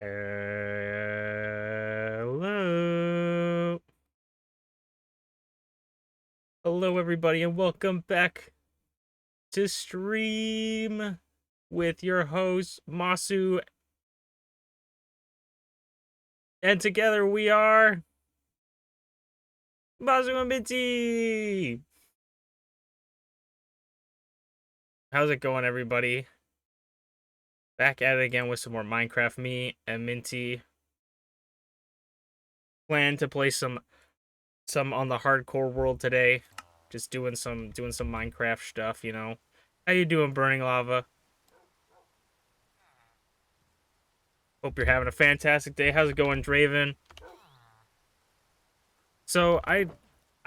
Hello. Hello, everybody, and welcome back to stream with your host, Masu. And together we are Masu and Minty. How's it going, everybody? Back at it again with some more Minecraft. Me and Minty plan to play some on the hardcore world today. Just doing some Minecraft stuff, you know. How you doing, Burning Lava? Hope you're having a fantastic day. How's it going, Draven? So I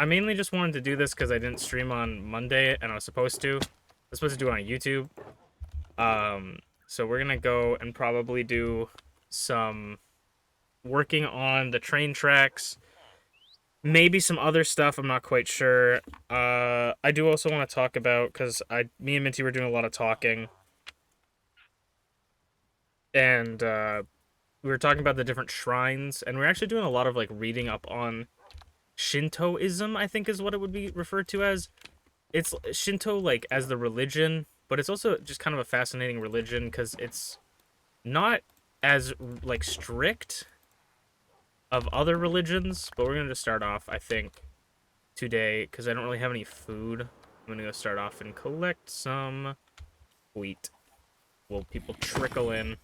mainly just wanted to do this because I didn't stream on Monday and I was supposed to. I was supposed to do it on YouTube. So we're gonna go and probably do some working on the train tracks, maybe some other stuff. I'm not quite sure. I do also want to talk about because me and Minty were doing a lot of talking, and we were talking about the different shrines, and we're actually doing a lot of like reading up on Shintoism. I think is what it would be referred to as. It's Shinto like as the religion, but it's also just kind of a fascinating religion because it's not as like strict of other religions. But we're gonna just start off, I think, today because I don't really have any food. I'm gonna go start off and collect some wheat. Will people trickle in?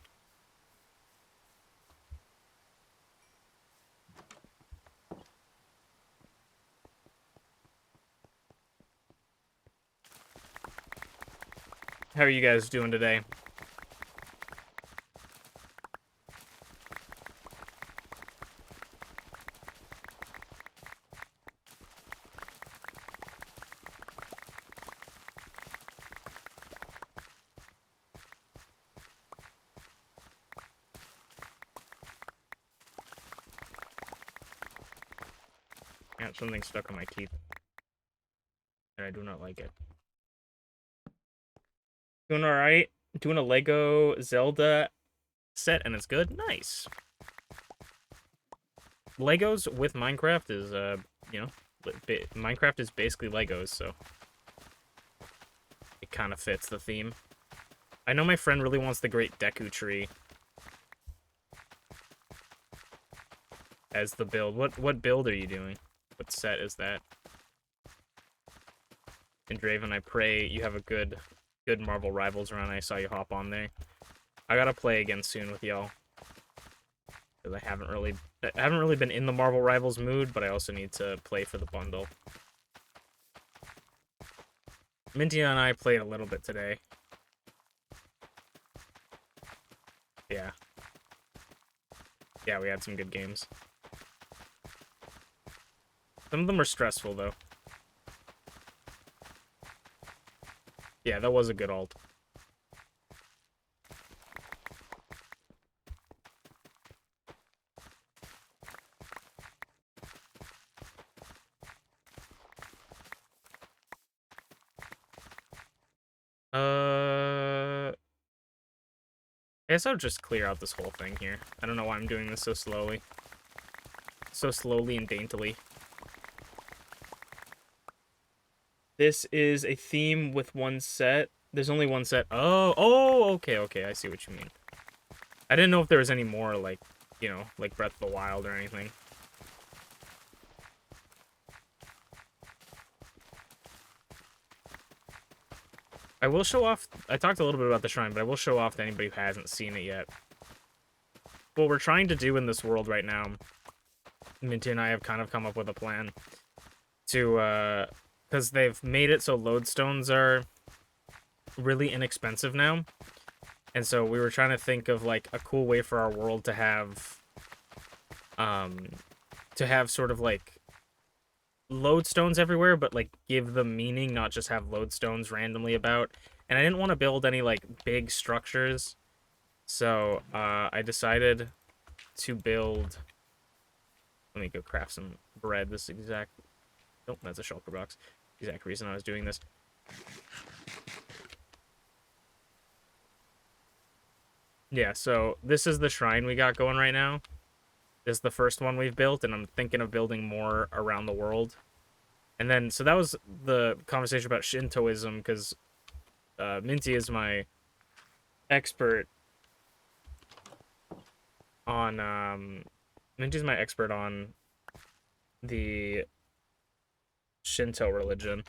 How are you guys doing today? I got something stuck on my teeth, and I do not like it. Doing all right. Doing a Lego Zelda set, and it's good. Nice. Legos with Minecraft is you know, Minecraft is basically Legos, so it kind of fits the theme. I know my friend really wants the Great Deku Tree as the build. What build are you doing? What set is that? And Draven, I pray you have a good Marvel Rivals run. I saw you hop on there. I gotta play again soon with y'all. Because I haven't really been in the Marvel Rivals mood, but I also need to play for the bundle. Minty and I played a little bit today. Yeah. Yeah, we had some good games. Some of them are stressful, though. Yeah, that was a good ult. I guess I'll just clear out this whole thing here. I don't know why I'm doing this so slowly. So slowly and daintily. This is a theme with one set. There's only one set. Oh, okay, I see what you mean. I didn't know if there was any more, like, you know, like Breath of the Wild or anything. I will show off, I talked a little bit about the shrine, but I will show off to anybody who hasn't seen it yet. What we're trying to do in this world right now, Minty and I have kind of come up with a plan to, because they've made it so lodestones are really inexpensive now. And so we were trying to think of, like, a cool way for our world to have sort of, like, lodestones everywhere, but, like, give them meaning, not just have lodestones randomly about. And I didn't want to build any, like, big structures. So, I decided to build... Let me go craft some bread. This exact... Nope, that's a shulker box. Exact reason I was doing this. Yeah, so this is the shrine we got going right now. This is the first one we've built, and I'm thinking of building more around the world. And then, so that was the conversation about Shintoism, because Minty is my expert on, Minty's my expert on the Shinto religion.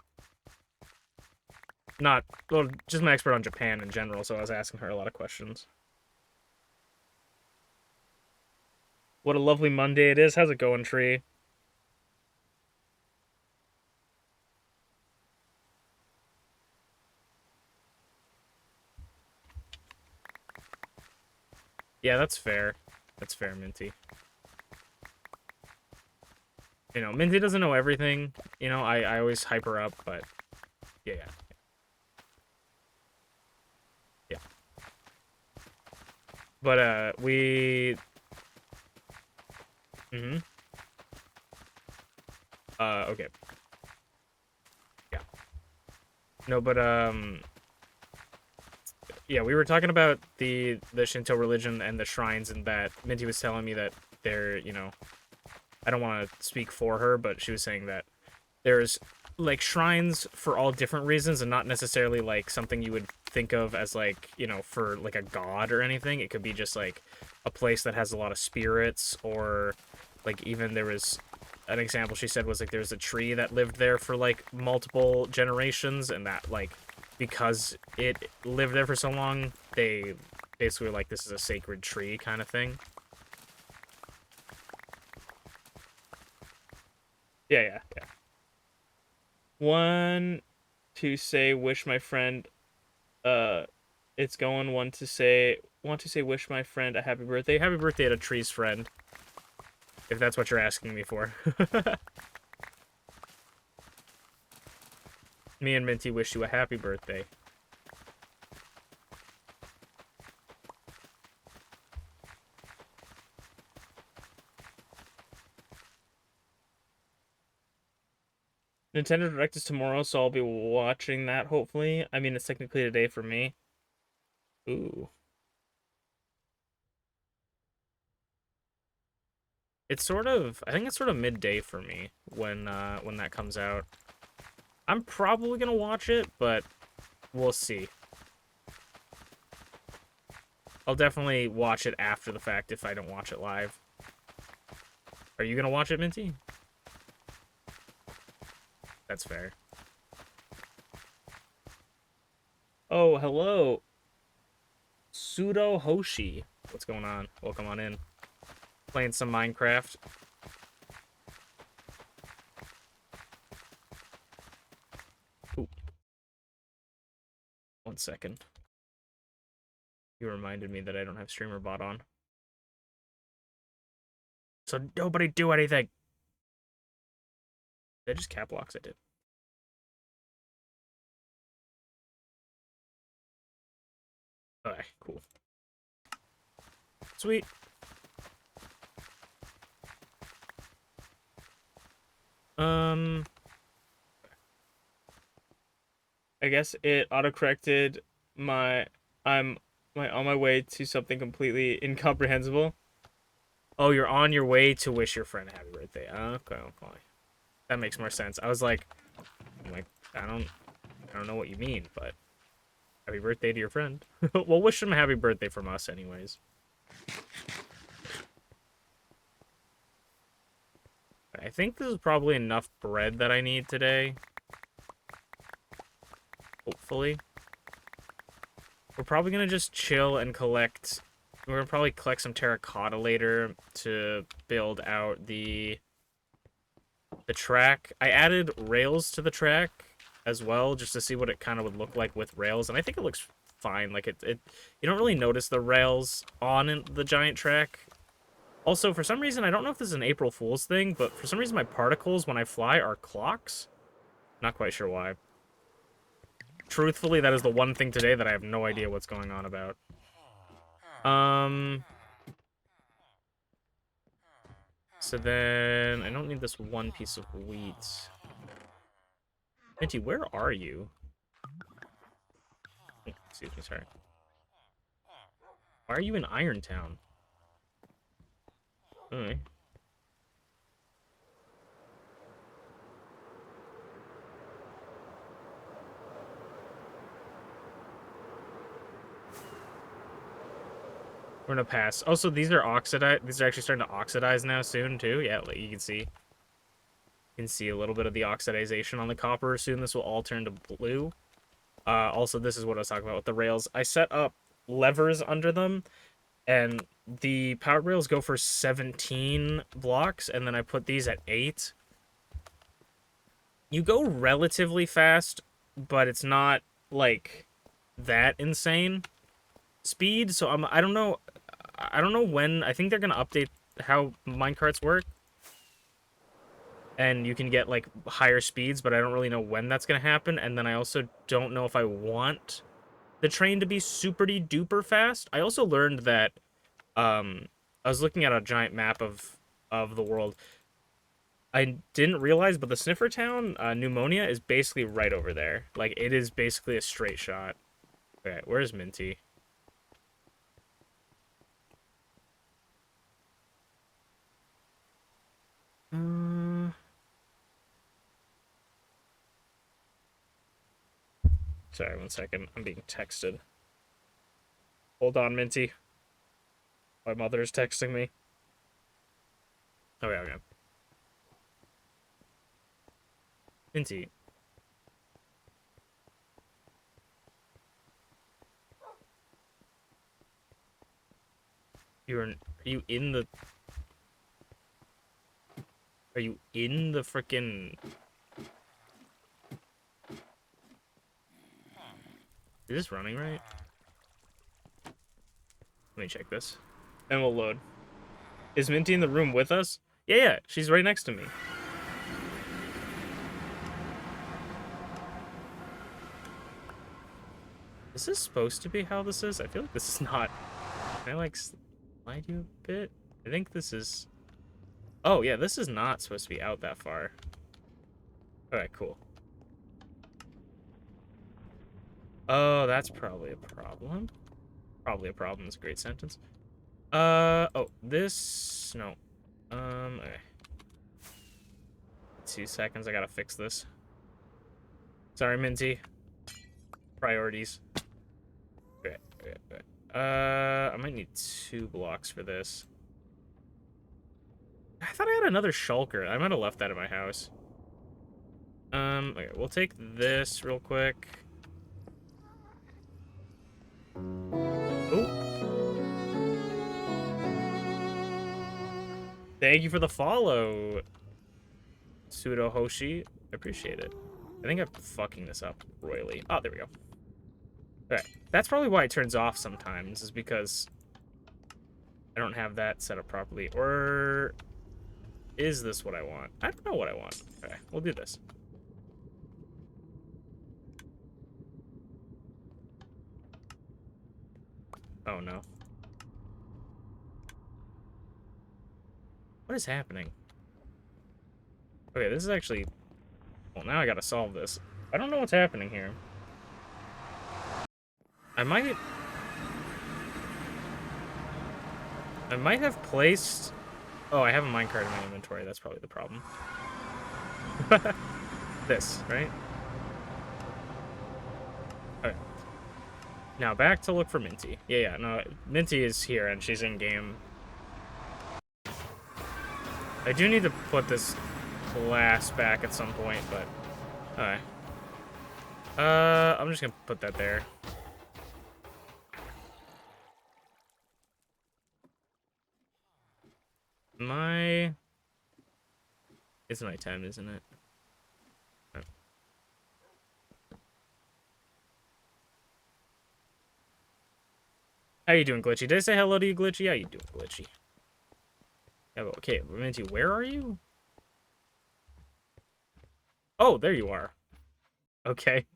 Not, well, just my expert on Japan in general, so I was asking her a lot of questions. What a lovely Monday it is. How's it going, Tree? Yeah, that's fair. That's fair, Minty. You know, Minty doesn't know everything. You know, I always hype her up, but yeah, yeah, yeah. But we. Mm-hmm. Okay. Yeah. No, but yeah, we were talking about the Shinto religion and the shrines, and that Minty was telling me that they're, you know, I don't want to speak for her, but she was saying that there's like shrines for all different reasons, and not necessarily like something you would think of as like, you know, for like a god or anything. It could be just like a place that has a lot of spirits, or like even there was an example she said was like there's a tree that lived there for like multiple generations, and that like because it lived there for so long, they basically were like this is a sacred tree kind of thing. Yeah, yeah, yeah. One to say wish my friend uh it's going one to say want to say wish my friend a happy birthday. Happy birthday to Tree's friend, if that's what you're asking me for. Me and Minty wish you a happy birthday. Nintendo Direct is tomorrow, so I'll be watching that hopefully. I mean, it's technically today for me. Ooh. It's sort of I think it's sort of midday for me when that comes out. I'm probably gonna watch it, but we'll see. I'll definitely watch it after the fact if I don't watch it live. Are you gonna watch it, Minty? That's fair. Oh, hello. Pseudo Hoshi. What's going on? Welcome on in. Playing some Minecraft. Ooh. 1 second. You reminded me that I don't have StreamerBot on. So nobody do anything. Did I just cap locks? I did. Okay, cool. Sweet. Um, I guess it autocorrected my. I'm on my way to something completely incomprehensible. Oh, you're on your way to wish your friend a happy birthday. Okay, okay. That makes more sense. I'm like, I don't know what you mean, but happy birthday to your friend. We'll wish him a happy birthday from us, anyways. I think this is probably enough bread that I need today. Hopefully. We're probably gonna just chill and collect. We're gonna probably collect some terracotta later to build out the track. I added rails to the track as well, just to see what it kind of would look like with rails, and I think it looks fine. Like it you don't really notice the rails on the giant track. Also, for some reason, I don't know if this is an April Fool's thing, but for some reason my particles when I fly are clocks. Not quite sure why. Truthfully, that is the one thing today that I have no idea what's going on about. Um, so then I don't need this one piece of wheat. Minty, where are you? Excuse me, sorry. Why are you in Irontown? Alright. We're gonna pass. Also, these are oxidized. These are actually starting to oxidize now soon too. Yeah, like you can see. You can see a little bit of the oxidization on the copper. Soon this will all turn to blue. Also, this is what I was talking about with the rails. I set up levers under them, and the power rails go for 17 blocks, and then I put these at 8. You go relatively fast, but it's not like that insane speed. So I don't know. I don't know when. I think they're gonna update how minecarts work, and you can get like higher speeds, but I don't really know when that's gonna happen. And then I also don't know if I want the train to be super duper fast. I also learned that I was looking at a giant map of the world. I didn't realize, but the Sniffer Town, Pneumonia, is basically right over there. Like, it is basically a straight shot. Okay, where's Minty? Sorry, 1 second. I'm being texted. Hold on, Minty. My mother is texting me. Okay. Minty. Are you in the... Are you in the frickin'... Is this running right? Let me check this. And we'll load. Is Minty in the room with us? Yeah, she's right next to me. Is this supposed to be how this is? I feel like this is not. Can I, like, slide you a bit? I think this is... Oh, yeah, this is not supposed to be out that far. Alright, cool. Oh, that's probably a problem. Probably a problem is a great sentence. Oh, this... No. Okay. 2 seconds, I gotta fix this. Sorry, Minty. Priorities. Okay. I might need 2 blocks for this. I thought I had another shulker. I might have left that at my house. Okay, we'll take this real quick. Oh. Thank you for the follow, Pseudo Hoshi. I appreciate it. I think I'm fucking this up royally. Oh, there we go. Okay, that's probably why it turns off sometimes, is because I don't have that set up properly. Or is this what I want? I don't know what I want. Okay, we'll do this. Oh, no. What is happening? Okay, this is actually... Well, now I gotta solve this. I don't know what's happening here. I might have placed... Oh, I have a minecart in my inventory. That's probably the problem. This, right? Okay. Now back to look for Minty. Yeah, no, Minty is here and she's in game. I do need to put this glass back at some point, but... Alright. I'm just gonna put that there. It's nighttime, isn't it? Oh. How you doing, Glitchy? Did I say hello to you, Glitchy? How you doing, Glitchy? Yeah, okay, Minty, where are you? Oh, there you are. Okay.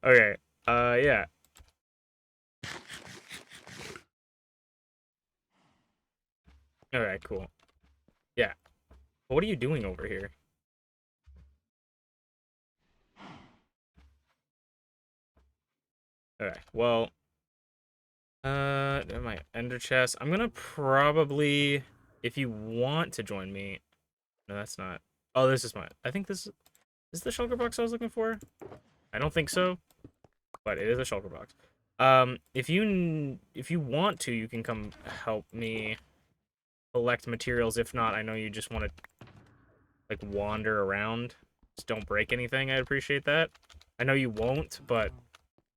Okay. Yeah. Alright, cool. Yeah. What are you doing over here? Alright, well... My ender chest. I'm gonna probably, if you want to join me. No, that's not. Oh, this is mine. I think this is the shulker box I was looking for. I don't think so, but it is a shulker box. If you want to, you can come help me collect materials. If not, I know you just want to like wander around. Just don't break anything. I'd appreciate that. I know you won't, but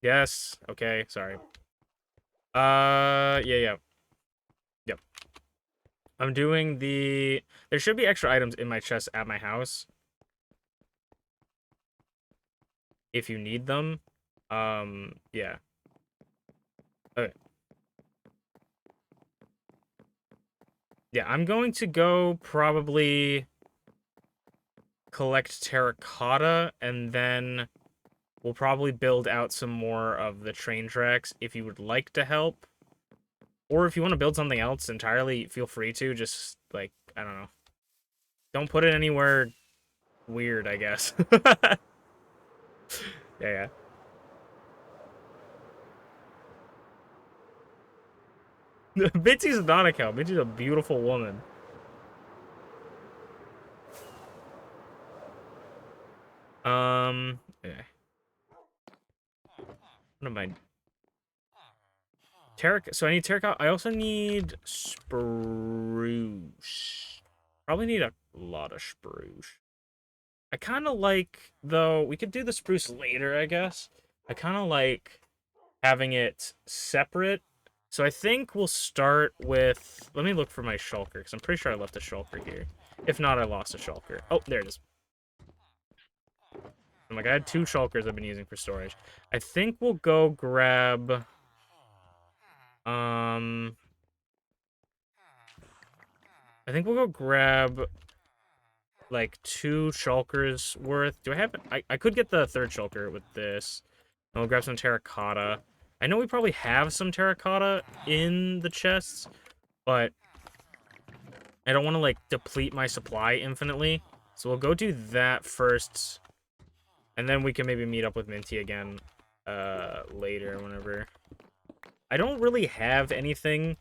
yes. Okay, sorry. Yeah. Yep. I'm doing the... There should be extra items in my chest at my house. If you need them. Yeah. Okay. Yeah, I'm going to go probably collect terracotta, and then we'll probably build out some more of the train tracks if you would like to help. Or if you want to build something else entirely, feel free to. Just, like, I don't know. Don't put it anywhere weird, I guess. Yeah. Mitzi's not a cow. Mitzi's a beautiful woman. Yeah. What am I? So I need terracotta. I also need spruce. Probably need a lot of spruce. I kind of like, though, we could do the spruce later, I guess. I kind of like having it separate. So I think we'll start with... Let me look for my shulker, because I'm pretty sure I left a shulker here. If not, I lost a shulker. Oh, there it is. I'm like, I had 2 shulkers I've been using for storage. I think we'll go grab... I think we'll go grab like 2 shulkers worth. Do I have... I could get the 3rd shulker with this. And we'll grab some terracotta. I know we probably have some terracotta in the chests, but I don't want to, like, deplete my supply infinitely. So we'll go do that first, and then we can maybe meet up with Minty again later, whenever. I don't really have anything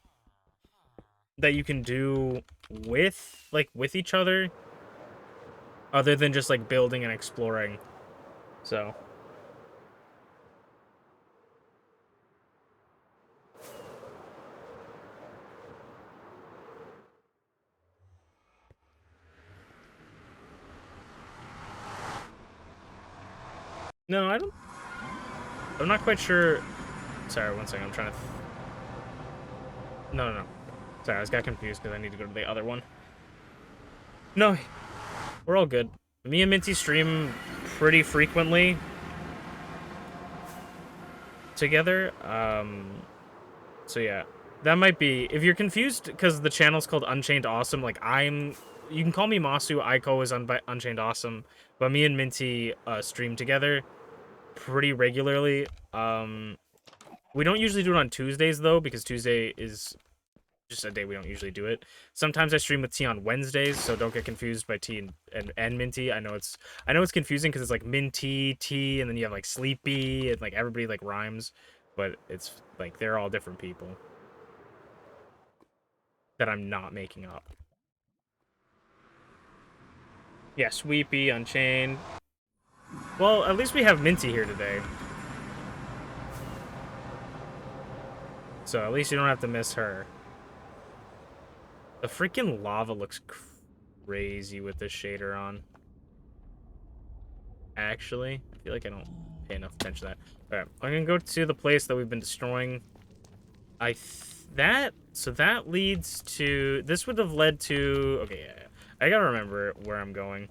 that you can do with, like, with each other, other than just, like, building and exploring. So... No, I don't... I'm not quite sure... Sorry, one second, I'm trying to... No. Sorry, I just got confused because I need to go to the other one. No, we're all good. Me and Minty stream pretty frequently together. So yeah, that might be... If you're confused because the channel's called Unchained Awesome, like, you can call me Masu, Aiko is Unchained Awesome, but me and Minty stream together pretty regularly. We don't usually do it on Tuesdays, though, because Tuesday is just a day we don't usually do it. Sometimes I stream with T on Wednesdays, so don't get confused by T and Minty. I know it's confusing because it's like Minty, T, and then you have like Sleepy, and like everybody like rhymes, but it's like they're all different people that I'm not making up. Yeah, Sweepy, Unchained. Well, at least we have Minty here today. So at least you don't have to miss her. The freaking lava looks crazy with this shader on. Actually, I feel like I don't pay enough attention to that. Alright, I'm gonna go to the place that we've been destroying. So that leads to... This would have led to... Okay, yeah. I gotta remember where I'm going.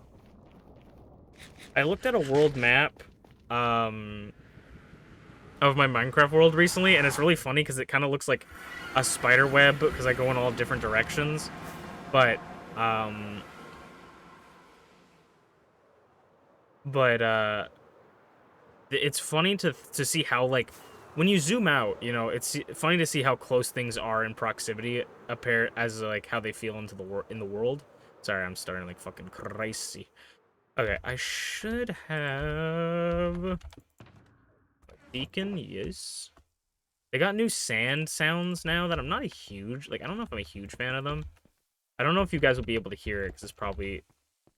I looked at a world map, of my Minecraft world recently, and it's really funny because it kind of looks like a spider web because I go in all different directions. But it's funny to see how, like, when you zoom out, you know, it's funny to see how close things are in proximity as like how they feel in the world. Sorry, I'm starting like fucking crazy. Okay, I should have a beacon, yes. They got new sand sounds now that I'm not a huge, like, I don't know if I'm a huge fan of them. I don't know if you guys will be able to hear it because it's probably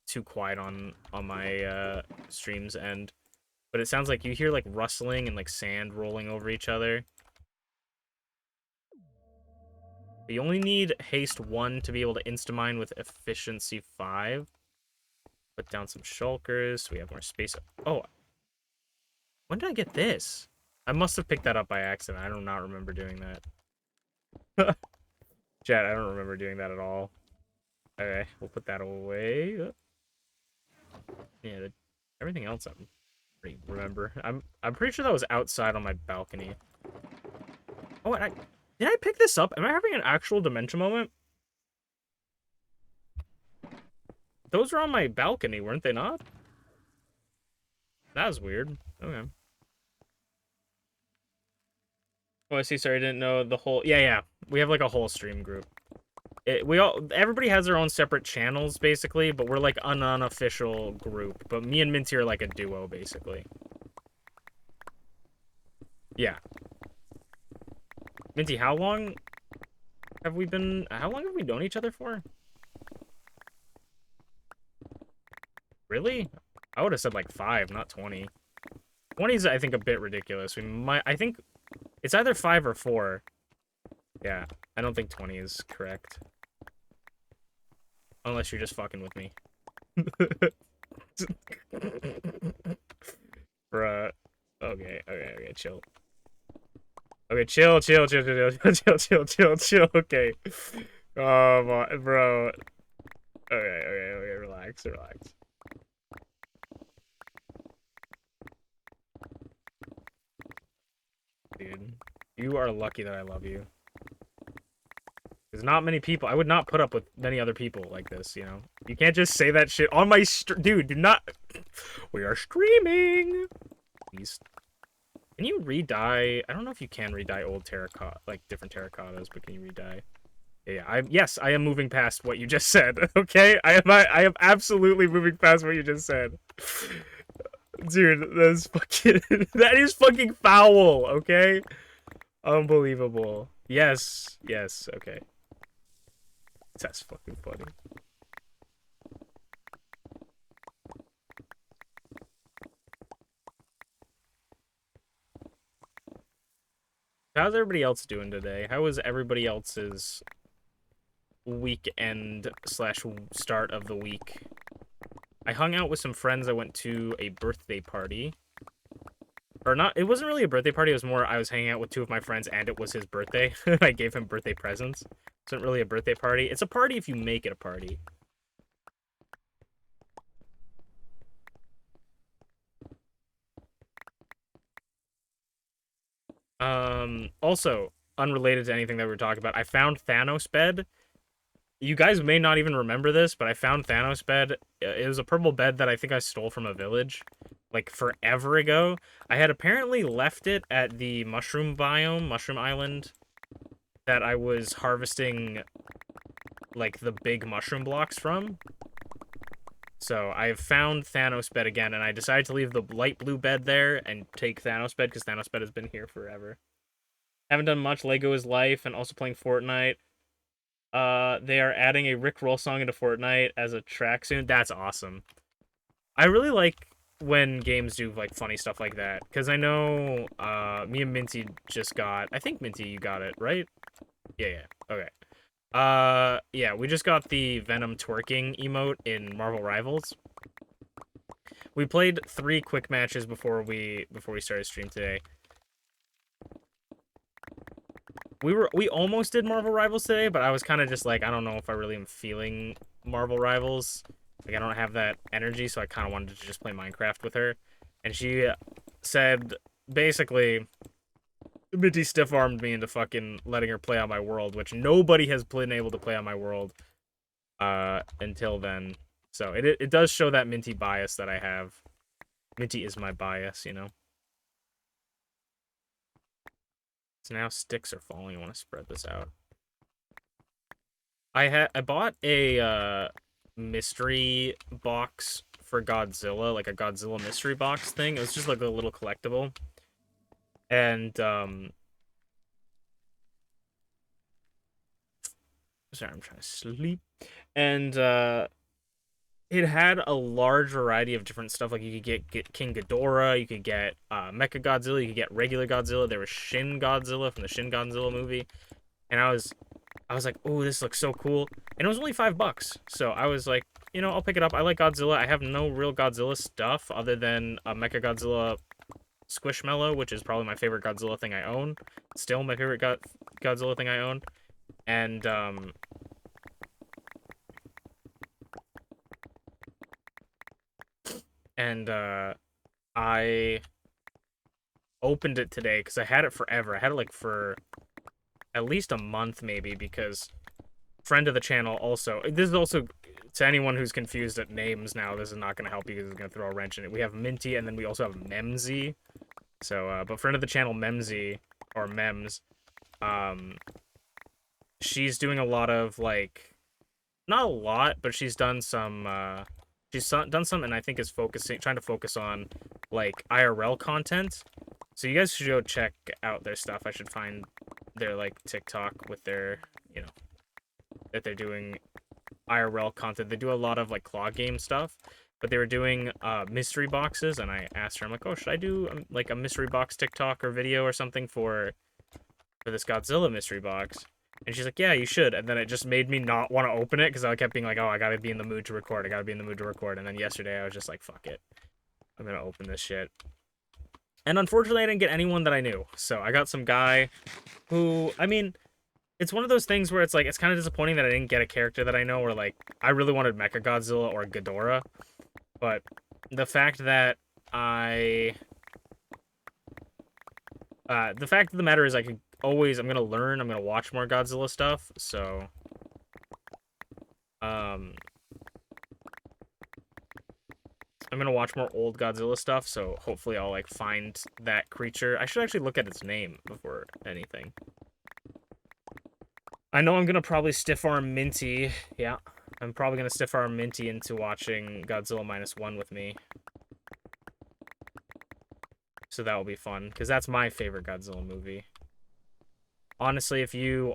too quiet on my streams end. But it sounds like you hear like rustling and like sand rolling over each other. But you only need haste 1 to be able to insta-mine with efficiency 5. Put down some shulkers so we have more space. Oh, when did I get this? I must have picked that up by accident. I do not remember doing that. Chat, I don't remember doing that at all. Okay, we'll put that away. Yeah, everything else I'm pretty remember. I'm pretty sure that was outside on my balcony. Oh, did I pick this up? Am I having an actual dementia moment? Those were on my balcony, weren't they not? That was weird. Okay. Oh, I see. Sorry, I didn't know the whole. Yeah. We have like a whole stream group. Everybody has their own separate channels basically, but we're like an unofficial group. But me and Minty are like a duo basically. Yeah. Minty, how long have we known each other for? Really? I would have said like 5, not 20. 20 is, I think, a bit ridiculous. I think it's either 5 or 4. Yeah, I don't think 20 is correct. Unless you're just fucking with me. Bruh. Okay, chill. Okay, chill. Okay. Oh, my, bro. Okay, relax. Dude, you are lucky that I love you. There's not many people. I would not put up with many other people like this, you know? You can't just say that shit on my dude, do not. We are streaming. Please. Can you re-dye? I don't know if you can re-dye old terracotta, like different terracottas, but can you re-dye? Yeah, yes, I am moving past what you just said, okay? I am absolutely moving past what you just said. Dude, that is fucking foul, okay? Unbelievable. Yes, okay. That's fucking funny. How's everybody else doing today? How was everybody else's weekend / start of the week? I hung out with some friends. I went to a birthday party. Or not, it wasn't really a birthday party. It was more I was hanging out with 2 of my friends and it was his birthday. I gave him birthday presents. It wasn't really a birthday party. It's a party if you make it a party. Also, unrelated to anything that we were talking about, I found Thanos bed. You guys may not even remember this, but I found Thanos bed. It was a purple bed that I think I stole from a village, like, forever ago. I had apparently left it at the mushroom biome, Mushroom Island, that I was harvesting, like, the big mushroom blocks from. So I have found Thanos bed again, and I decided to leave the light blue bed there and take Thanos bed, because Thanos bed has been here forever. Haven't done much. Lego is life, and also playing Fortnite. They are adding a Rick Roll song into Fortnite as a track soon. That's awesome. I really like when games do like funny stuff like that, because I know me and Minty just got. I think Minty, you got it right. Yeah. Okay. Yeah, we just got the Venom twerking emote in Marvel Rivals. We played 3 quick matches before we started stream today. We almost did Marvel Rivals today, but I was kind of just like, I don't know if I really am feeling Marvel Rivals. Like, I don't have that energy, so I kind of wanted to just play Minecraft with her. And she said, basically, Minty stiff-armed me into fucking letting her play on my world, which nobody has been able to play on my world until then. So it does show that Minty bias that I have. Minty is my bias, you know? So now sticks are falling. I want to spread this out. I bought a mystery box for Godzilla, like a Godzilla mystery box thing. It was just like a little collectible. And Sorry, I'm trying to sleep. And it had a large variety of different stuff. Like you could get King Ghidorah, you could get Mecha Godzilla, you could get regular Godzilla. There was Shin Godzilla from the Shin Godzilla movie, and I was like, oh, this looks so cool, and it was only $5. So I was like, you know, I'll pick it up. I like Godzilla. I have no real Godzilla stuff other than a Mecha Godzilla Squishmallow, which is probably my favorite Godzilla thing I own. Still my favorite Godzilla thing I own, and and I opened it today because I had it forever. I had it like for at least a month maybe, because friend of the channel also, this is also to anyone who's confused at names now, this is not going to help you because it's going to throw a wrench in it. We have Minty and then we also have Memsy. So but friend of the channel Memsy, or Mems, she's doing a lot of like, not a lot, but she's done some done some, and I think is trying to focus on like IRL content. So you guys should go check out their stuff. I should find their like TikTok with their, you know, that they're doing IRL content. They do a lot of like claw game stuff, but they were doing mystery boxes, and I asked her, I'm like, oh, should I do like a mystery box TikTok or video or something for this Godzilla mystery box? And she's like, yeah, you should. And then it just made me not want to open it because I kept being like, oh, I gotta be in the mood to record. I gotta be in the mood to record. And then yesterday I was just like, fuck it, I'm gonna open this shit. And unfortunately, I didn't get anyone that I knew. So I got some guy who, I mean, it's one of those things where it's like, it's kind of disappointing that I didn't get a character that I know, or like, I really wanted Mechagodzilla or Ghidorah. But the fact that the fact of the matter is I could always, I'm going to learn, I'm going to watch more Godzilla stuff. So, I'm gonna watch more old Godzilla stuff, so hopefully I'll like find that creature. I should actually look at its name before anything. I know I'm gonna probably stiff arm Minty. Yeah, I'm probably gonna stiff arm Minty into watching Godzilla -1 with me. So that will be fun, because that's my favorite Godzilla movie. Honestly, if you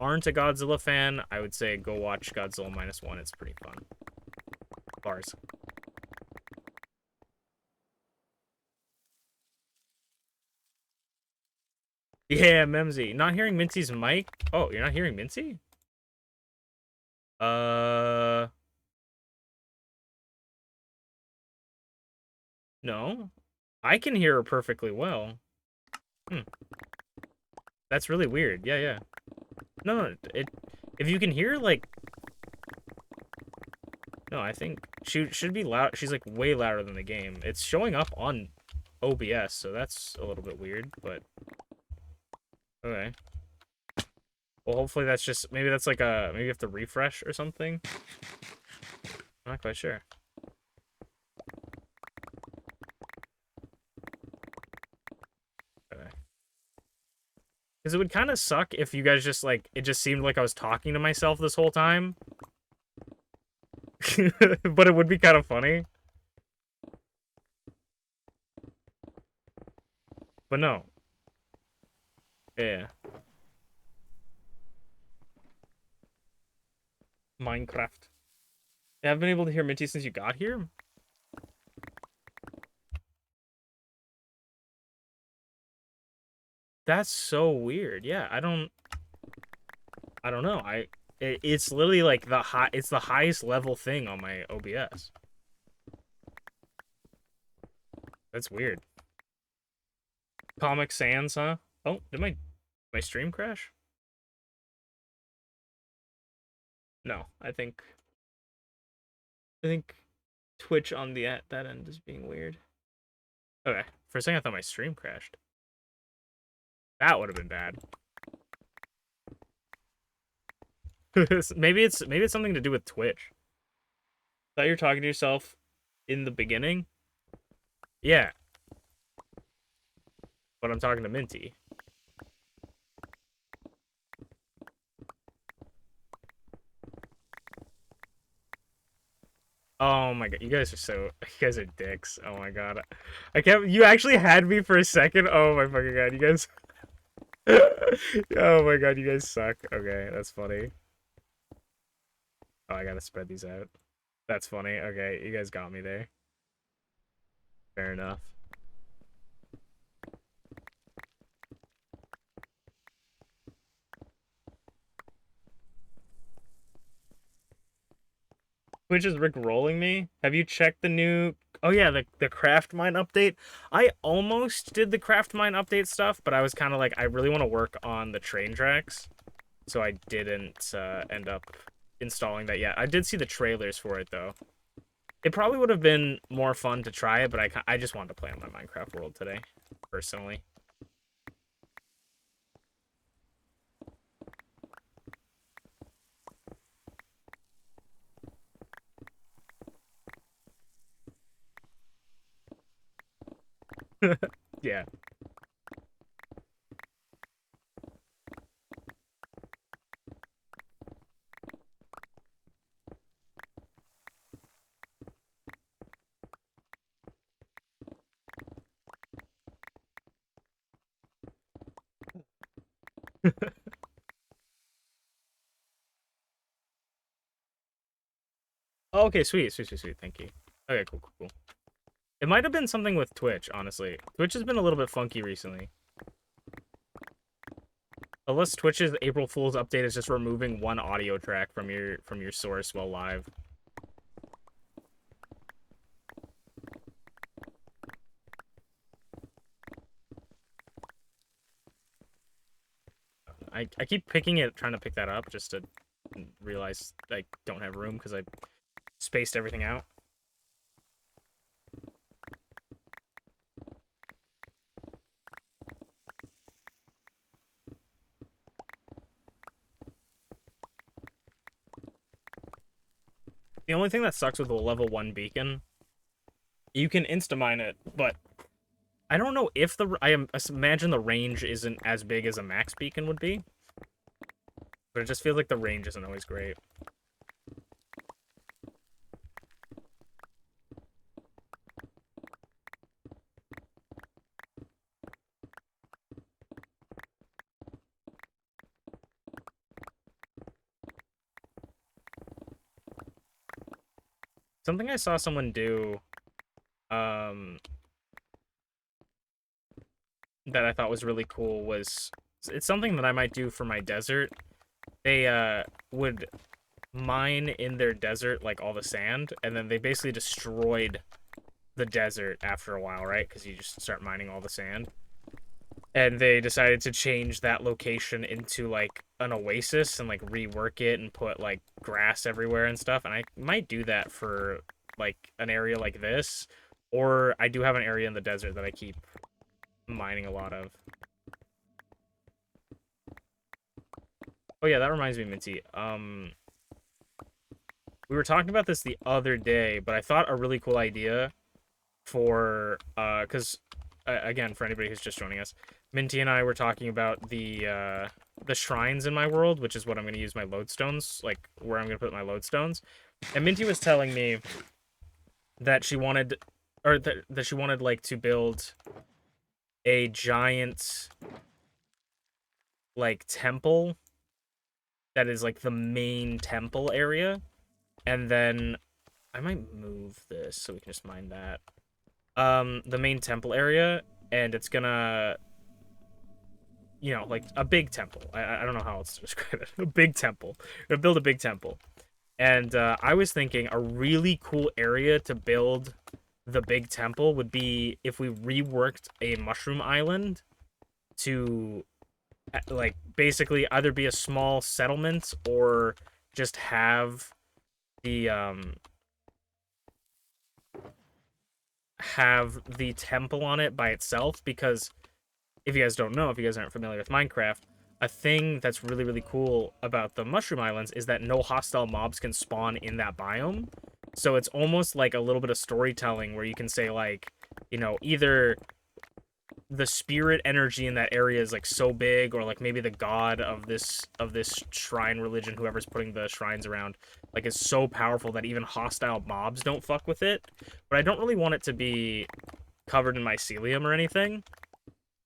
aren't a Godzilla fan, I would say go watch Godzilla -1. It's pretty fun. Bars. Yeah, Memsy. Not hearing Minty's mic? Oh, you're not hearing Minty? No. I can hear her perfectly well. That's really weird. Yeah, yeah. No, if you can hear, like... No, I think she should be loud. She's, like, way louder than the game. It's showing up on OBS, so that's a little bit weird, but... Okay. Well, hopefully that's just... Maybe that's, like, maybe you have to refresh or something? I'm not quite sure. Because it would kind of suck if you guys just, like, it just seemed like I was talking to myself this whole time. But it would be kind of funny. But no. Yeah. Minecraft. I haven't been able to hear Minty since you got here? That's so weird. Yeah, I don't know. It's literally like it's the highest level thing on my OBS. That's weird. Comic Sans, huh? Oh, did my stream crash? No, I think Twitch on that end is being weird. Okay, for a second I thought my stream crashed. That would have been bad. maybe it's something to do with Twitch. Thought you were talking to yourself in the beginning? Yeah. But I'm talking to Minty. Oh my god, you guys are dicks. Oh my god. You actually had me for a second. Oh my fucking god, you guys. Oh my god, you guys suck. Okay, that's funny. Oh, I gotta spread these out. That's funny. Okay, you guys got me there. Fair enough. Which is Rick rolling me? Have you checked the new? Oh yeah, the craft mine update. I almost did the craft mine update stuff, but I was kind of like, I really want to work on the train tracks, so I didn't end up installing that yet. I did see the trailers for it though. It probably would have been more fun to try it, but I just wanted to play on my Minecraft world today, personally. Yeah. Oh, okay, sweet, sweet, sweet, sweet. Thank you. Okay, cool, cool, cool. It might have been something with Twitch, honestly. Twitch has been a little bit funky recently. Unless Twitch's April Fool's update is just removing one audio track from your source while live. I keep picking it, trying to pick that up, just to realize I don't have room because I spaced everything out. The only thing that sucks with a level 1 beacon, you can insta-mine it, but I don't know if I imagine the range isn't as big as a max beacon would be. But it just feels like the range isn't always great. Something I saw someone do, that I thought was really cool was, it's something that I might do for my desert. They would mine in their desert like all the sand, and then they basically destroyed the desert after a while, right? Because you just start mining all the sand. And they decided to change that location into like an oasis and like rework it and put like grass everywhere and stuff. And I might do that for like an area like this, or I do have an area in the desert that I keep mining a lot of. Oh yeah, that reminds me, Minty. We were talking about this the other day, but I thought a really cool idea for because again, for anybody who's just joining us, Minty and I were talking about the shrines in my world, which is what I'm going to use my lodestones, like where I'm going to put my lodestones. And Minty was telling me that she wanted, or that she wanted like to build a giant like temple that is like the main temple area, and then I might move this so we can just mine that. The main temple area, and it's gonna, you know, like a big temple. I don't know how else to describe it. A big temple. We're gonna build a big temple. And I was thinking a really cool area to build the big temple would be if we reworked a mushroom island to like basically either be a small settlement or just the have the temple on it by itself. Because if you guys don't know, if you guys aren't familiar with Minecraft, a thing that's really, really cool about the Mushroom Islands is that no hostile mobs can spawn in that biome. So it's almost like a little bit of storytelling where you can say, like, you know, either the spirit energy in that area is like so big, or like maybe the god of this shrine religion, whoever's putting the shrines around, like is so powerful that even hostile mobs don't fuck with it. But I don't really want it to be covered in mycelium or anything,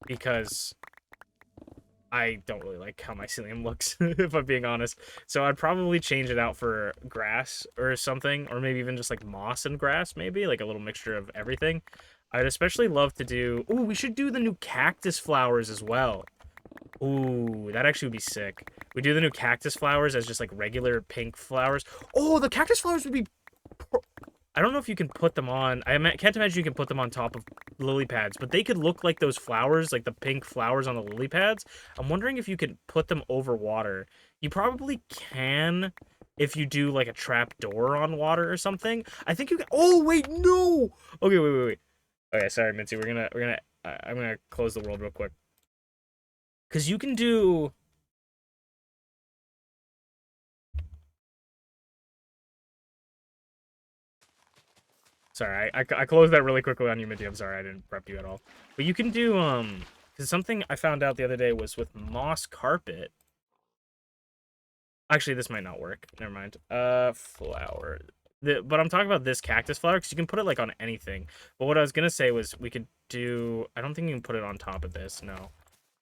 because I don't really like how mycelium looks, if I'm being honest. So I'd probably change it out for grass or something, or maybe even just like moss and grass, maybe like a little mixture of everything. I'd especially love to do. Ooh, we should do the new cactus flowers as well. Ooh, that actually would be sick. We do the new cactus flowers as just like regular pink flowers. Oh, the cactus flowers would be. I don't know if you can put them on. Can't imagine you can put them on top of lily pads, but they could look like those flowers, like the pink flowers on the lily pads. I'm wondering if you could put them over water. You probably can if you do like a trap door on water or something. I think you can. Oh wait, no. Okay, wait. Okay, sorry, Minty. I'm gonna close the world real quick. Cause you can do. Sorry, I closed that really quickly on you, Minty. I'm sorry, I didn't prep you at all. But you can do because something I found out the other day was with moss carpet. Actually, this might not work. Never mind. Flower. But I'm talking about this cactus flower because you can put it like on anything. But what I was gonna say was we could do. I don't think you can put it on top of this. No.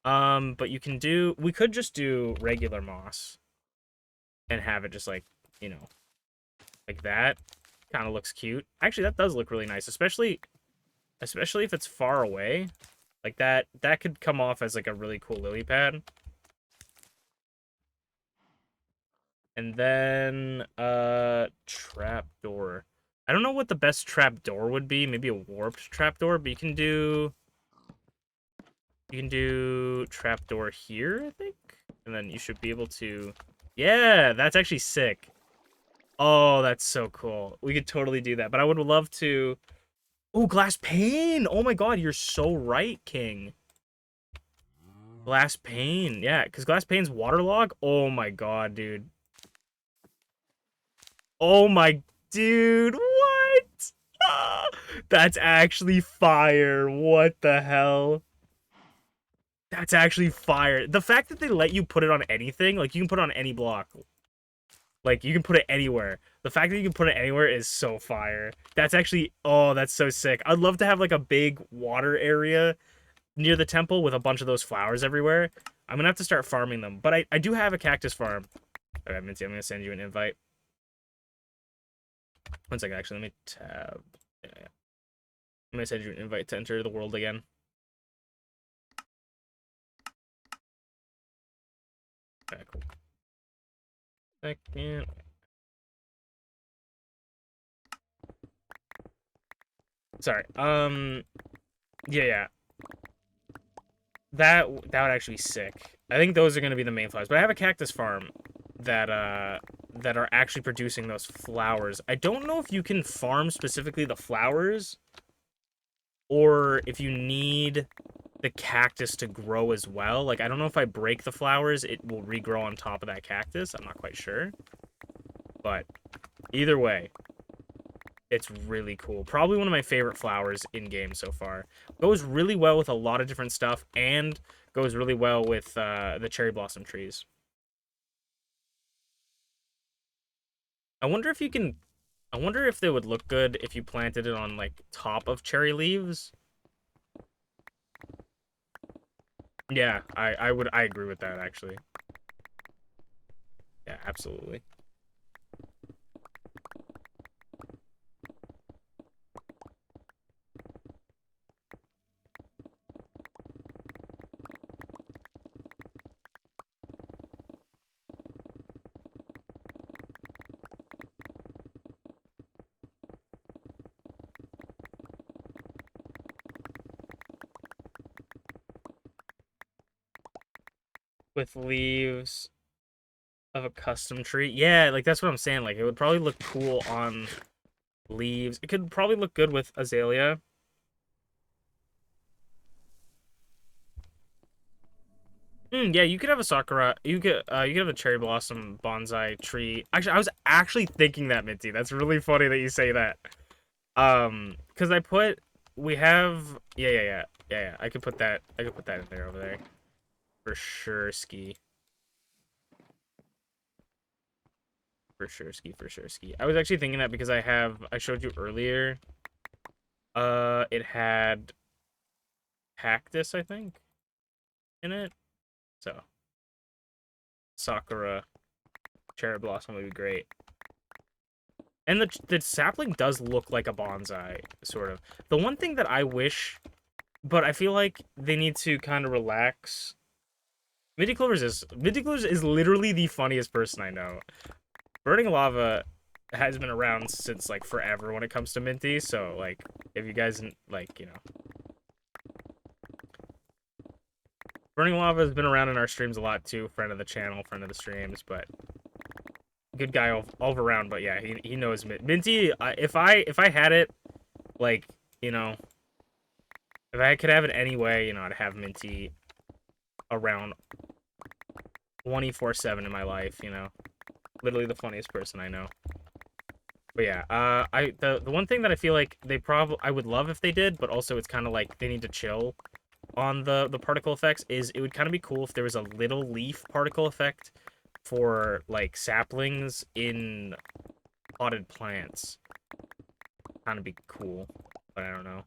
But you can do. We could just do regular moss and have it just like like that. Kind of looks cute. Actually, that does look really nice, especially if it's far away. Like that could come off as like a really cool lily pad. And then trapdoor. I don't know what the best trapdoor would be. Maybe a warped trapdoor, but you can do trapdoor here, I think. And then you should be able to. Yeah, that's actually sick. Oh, that's so cool. We could totally do that. But I would love to. Oh, glass pane. Oh my god, you're so right, King. Glass pane. Yeah, because glass pane's waterlog. Oh my god, dude. Oh my dude, what? Ah, that's actually fire. What the hell? That's actually fire. The fact that they let you put it on anything, like you can put it on any block. Like you can put it anywhere. The fact that you can put it anywhere is so fire. That's actually, oh, that's so sick. I'd love to have like a big water area near the temple with a bunch of those flowers everywhere. I'm gonna have to start farming them, but I do have a cactus farm. Okay, Minty, I'm gonna send you an invite. One second, actually, let me tab. Yeah. I'm gonna send you an invite to enter the world again. Okay, cool. Second. Sorry. Yeah. That would actually be sick. I think those are gonna be the main flowers. But I have a cactus farm that are actually producing those flowers. I don't know if you can farm specifically the flowers or if you need the cactus to grow as well. Like I don't know if I break the flowers, it will regrow on top of that cactus. I'm not quite sure. But either way, it's really cool. Probably one of my favorite flowers in game so far. Goes really well with a lot of different stuff and goes really well with the cherry blossom trees. I wonder if you can. I wonder if they would look good if you planted it on like top of cherry leaves. Yeah, I agree with that actually. Yeah, absolutely. With leaves of a custom tree. Yeah, like that's what I'm saying. Like it would probably look cool on leaves. It could probably look good with azalea. Yeah, you could have a sakura. You could have a cherry blossom bonsai tree. Actually, I was actually thinking that, Minty. That's really funny that you say that. Because we have yeah. I could put that in there over there for sure. Ski for sure. Ski. I was actually thinking that because I showed you earlier. It had cactus, I think, in it. So Sakura cherry blossom would be great. And the sapling does look like a bonsai, sort of. The one thing that I wish, but I feel like they need to kind of relax. Minty Clovers is literally the funniest person I know. Burning Lava has been around since like forever when it comes to Minty, so like if you guys like, you know, Burning Lava has been around in our streams a lot too, friend of the channel, friend of the streams, but good guy all around. But yeah, he knows Minty. If I had it, like, you know, if I could have it any way, you know, I'd have Minty around 24/7 in my life, you know. Literally the funniest person I know. But yeah, the one thing that I feel like I would love if they did, but also it's kind of like they need to chill on the particle effects, is it would kind of be cool if there was a little leaf particle effect for like saplings in potted plants. Kind of be cool, but I don't know.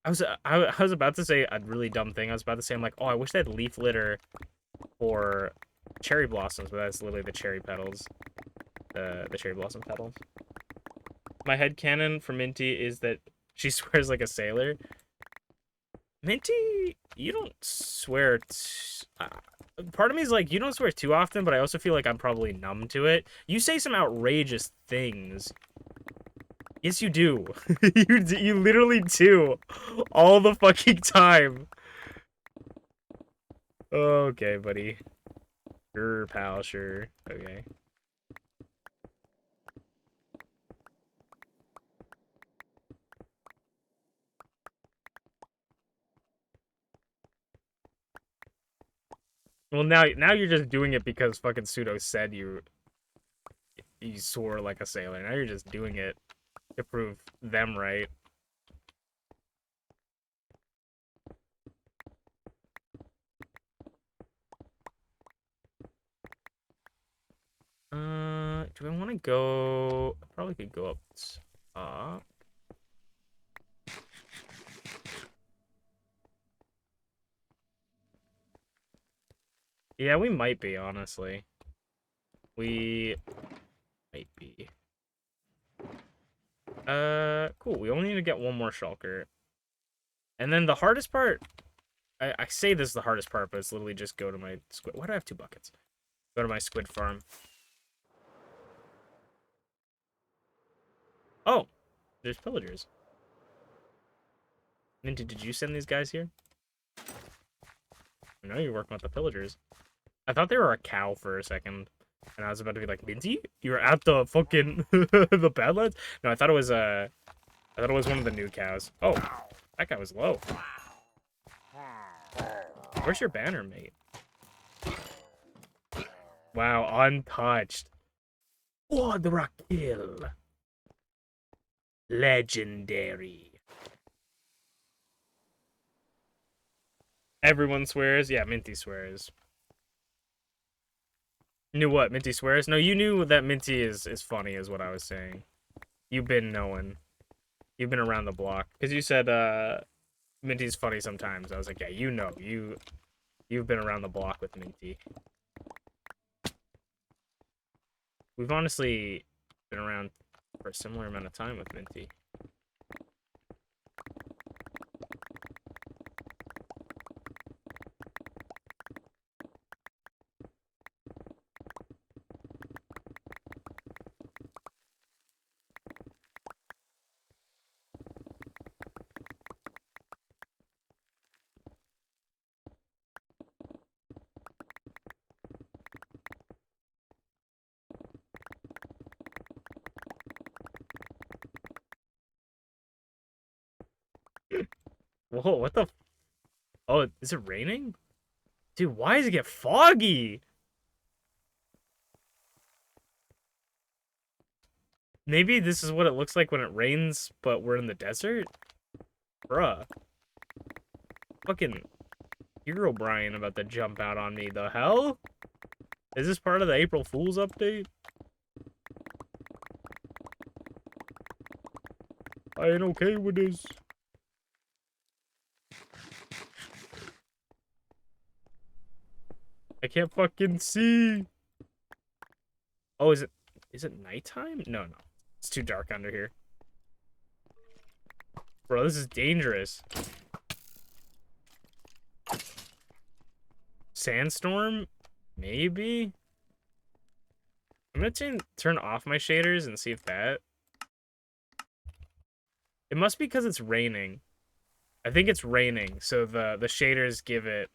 I was about to say a really dumb thing. I was about to say, I'm like, oh, I wish they had leaf litter for cherry blossoms, but that's literally the cherry petals, the cherry blossom petals. My headcanon for Minty is that she swears like a sailor. Minty, you don't swear. Part of me is like, you don't swear too often, but I also feel like I'm probably numb to it. You say some outrageous things. Yes, you do. You literally do. All the fucking time. Okay, buddy. Sure, pal, sure. Okay. Well, now you're just doing it because fucking Pseudo said you swore like a sailor. Now you're just doing it to prove them right. Do I want to go? I probably could go up top. Yeah, we might be, honestly. We might be. Cool. We only need to get one more shulker. And then the hardest part, I say this is the hardest part, but it's literally just go to my squid. Why do I have 2 buckets? Go to my squid farm. Oh, there's pillagers. Minty, did you send these guys here? I know you're working with the pillagers. I thought they were a cow for a second. And I was about to be like, Minty? You're at the fucking the Badlands? No, I thought it was one of the new cows. Oh, that guy was low. Where's your banner, mate? Wow, untouched. Quadra kill. Legendary. Everyone swears. Yeah, Minty swears. Knew what? Minty swears? No, you knew that Minty is funny, is what I was saying. You've been knowing. You've been around the block. Because you said, Minty's funny sometimes. I was like, yeah, you know. You've been around the block with Minty. We've honestly been around for a similar amount of time with Minty. Whoa, what the? Oh, is it raining? Dude, why does it get foggy? Maybe this is what it looks like when it rains, but we're in the desert? Bruh. Fucking Hero Brian about to jump out on me. The hell? Is this part of the April Fool's update? I ain't okay with this. I can't fucking see. Oh, is it nighttime? No, no. It's too dark under here. Bro, this is dangerous. Sandstorm? Maybe? I'm gonna turn off my shaders and see if that... It must be because it's raining. I think it's raining, so the shaders give it...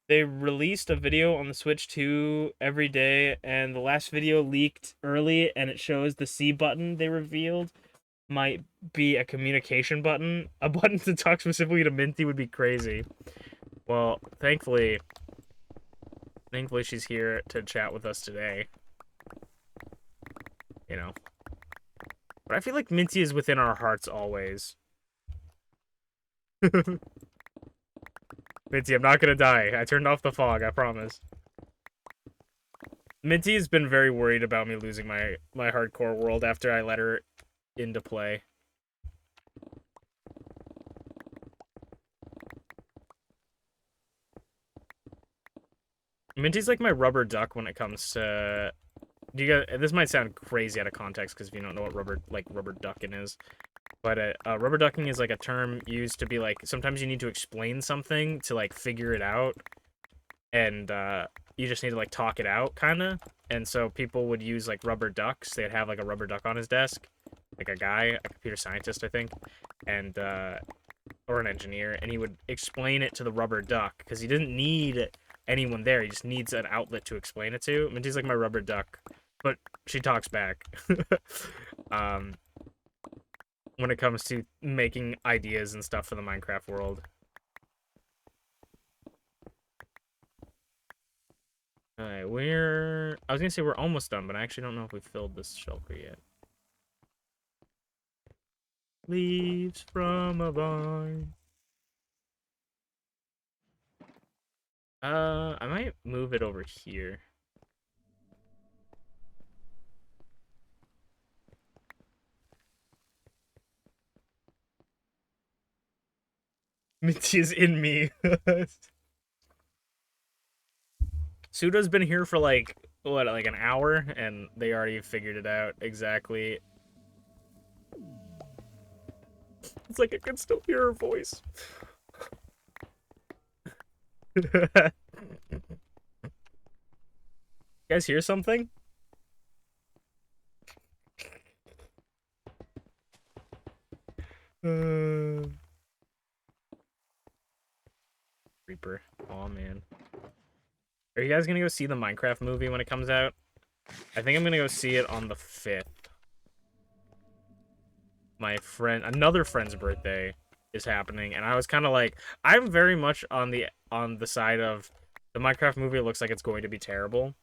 They released a video on the Switch 2 every day, and the last video leaked early, and it shows the C button they revealed might be a communication button. A button to talk specifically to Minty would be crazy. Well, thankfully she's here to chat with us today. You know. But I feel like Minty is within our hearts always. Minty, I'm not gonna die. I turned off the fog, I promise. Minty has been very worried about me losing my hardcore world after I let her into play. Minty's like my rubber duck when it comes to... This might sound crazy out of context, because if you don't know what rubber ducking is. But rubber ducking is like a term used to be like, sometimes you need to explain something to like figure it out. And you just need to like talk it out, kind of. And so people would use like rubber ducks. They'd have like a rubber duck on his desk. Like a guy, a computer scientist, I think. And, or an engineer. And he would explain it to the rubber duck. Because he didn't need anyone there. He just needs an outlet to explain it to. Minty's like my rubber duck. But she talks back. When it comes to making ideas and stuff for the Minecraft world. Alright, I was gonna say we're almost done, but I actually don't know if we filled this shelter yet. Leaves from a vine. I might move it over here. Minty is in me. Suda's been here for like, what, like an hour? And they already figured it out exactly. It's like I can still hear her voice. You guys hear something? Reaper. Aw, man. Are you guys gonna go see the Minecraft movie when it comes out? I think I'm gonna go see it on the 5th. Another friend's birthday is happening, and I was kind of like, I'm very much on the side of the Minecraft movie looks like it's going to be terrible.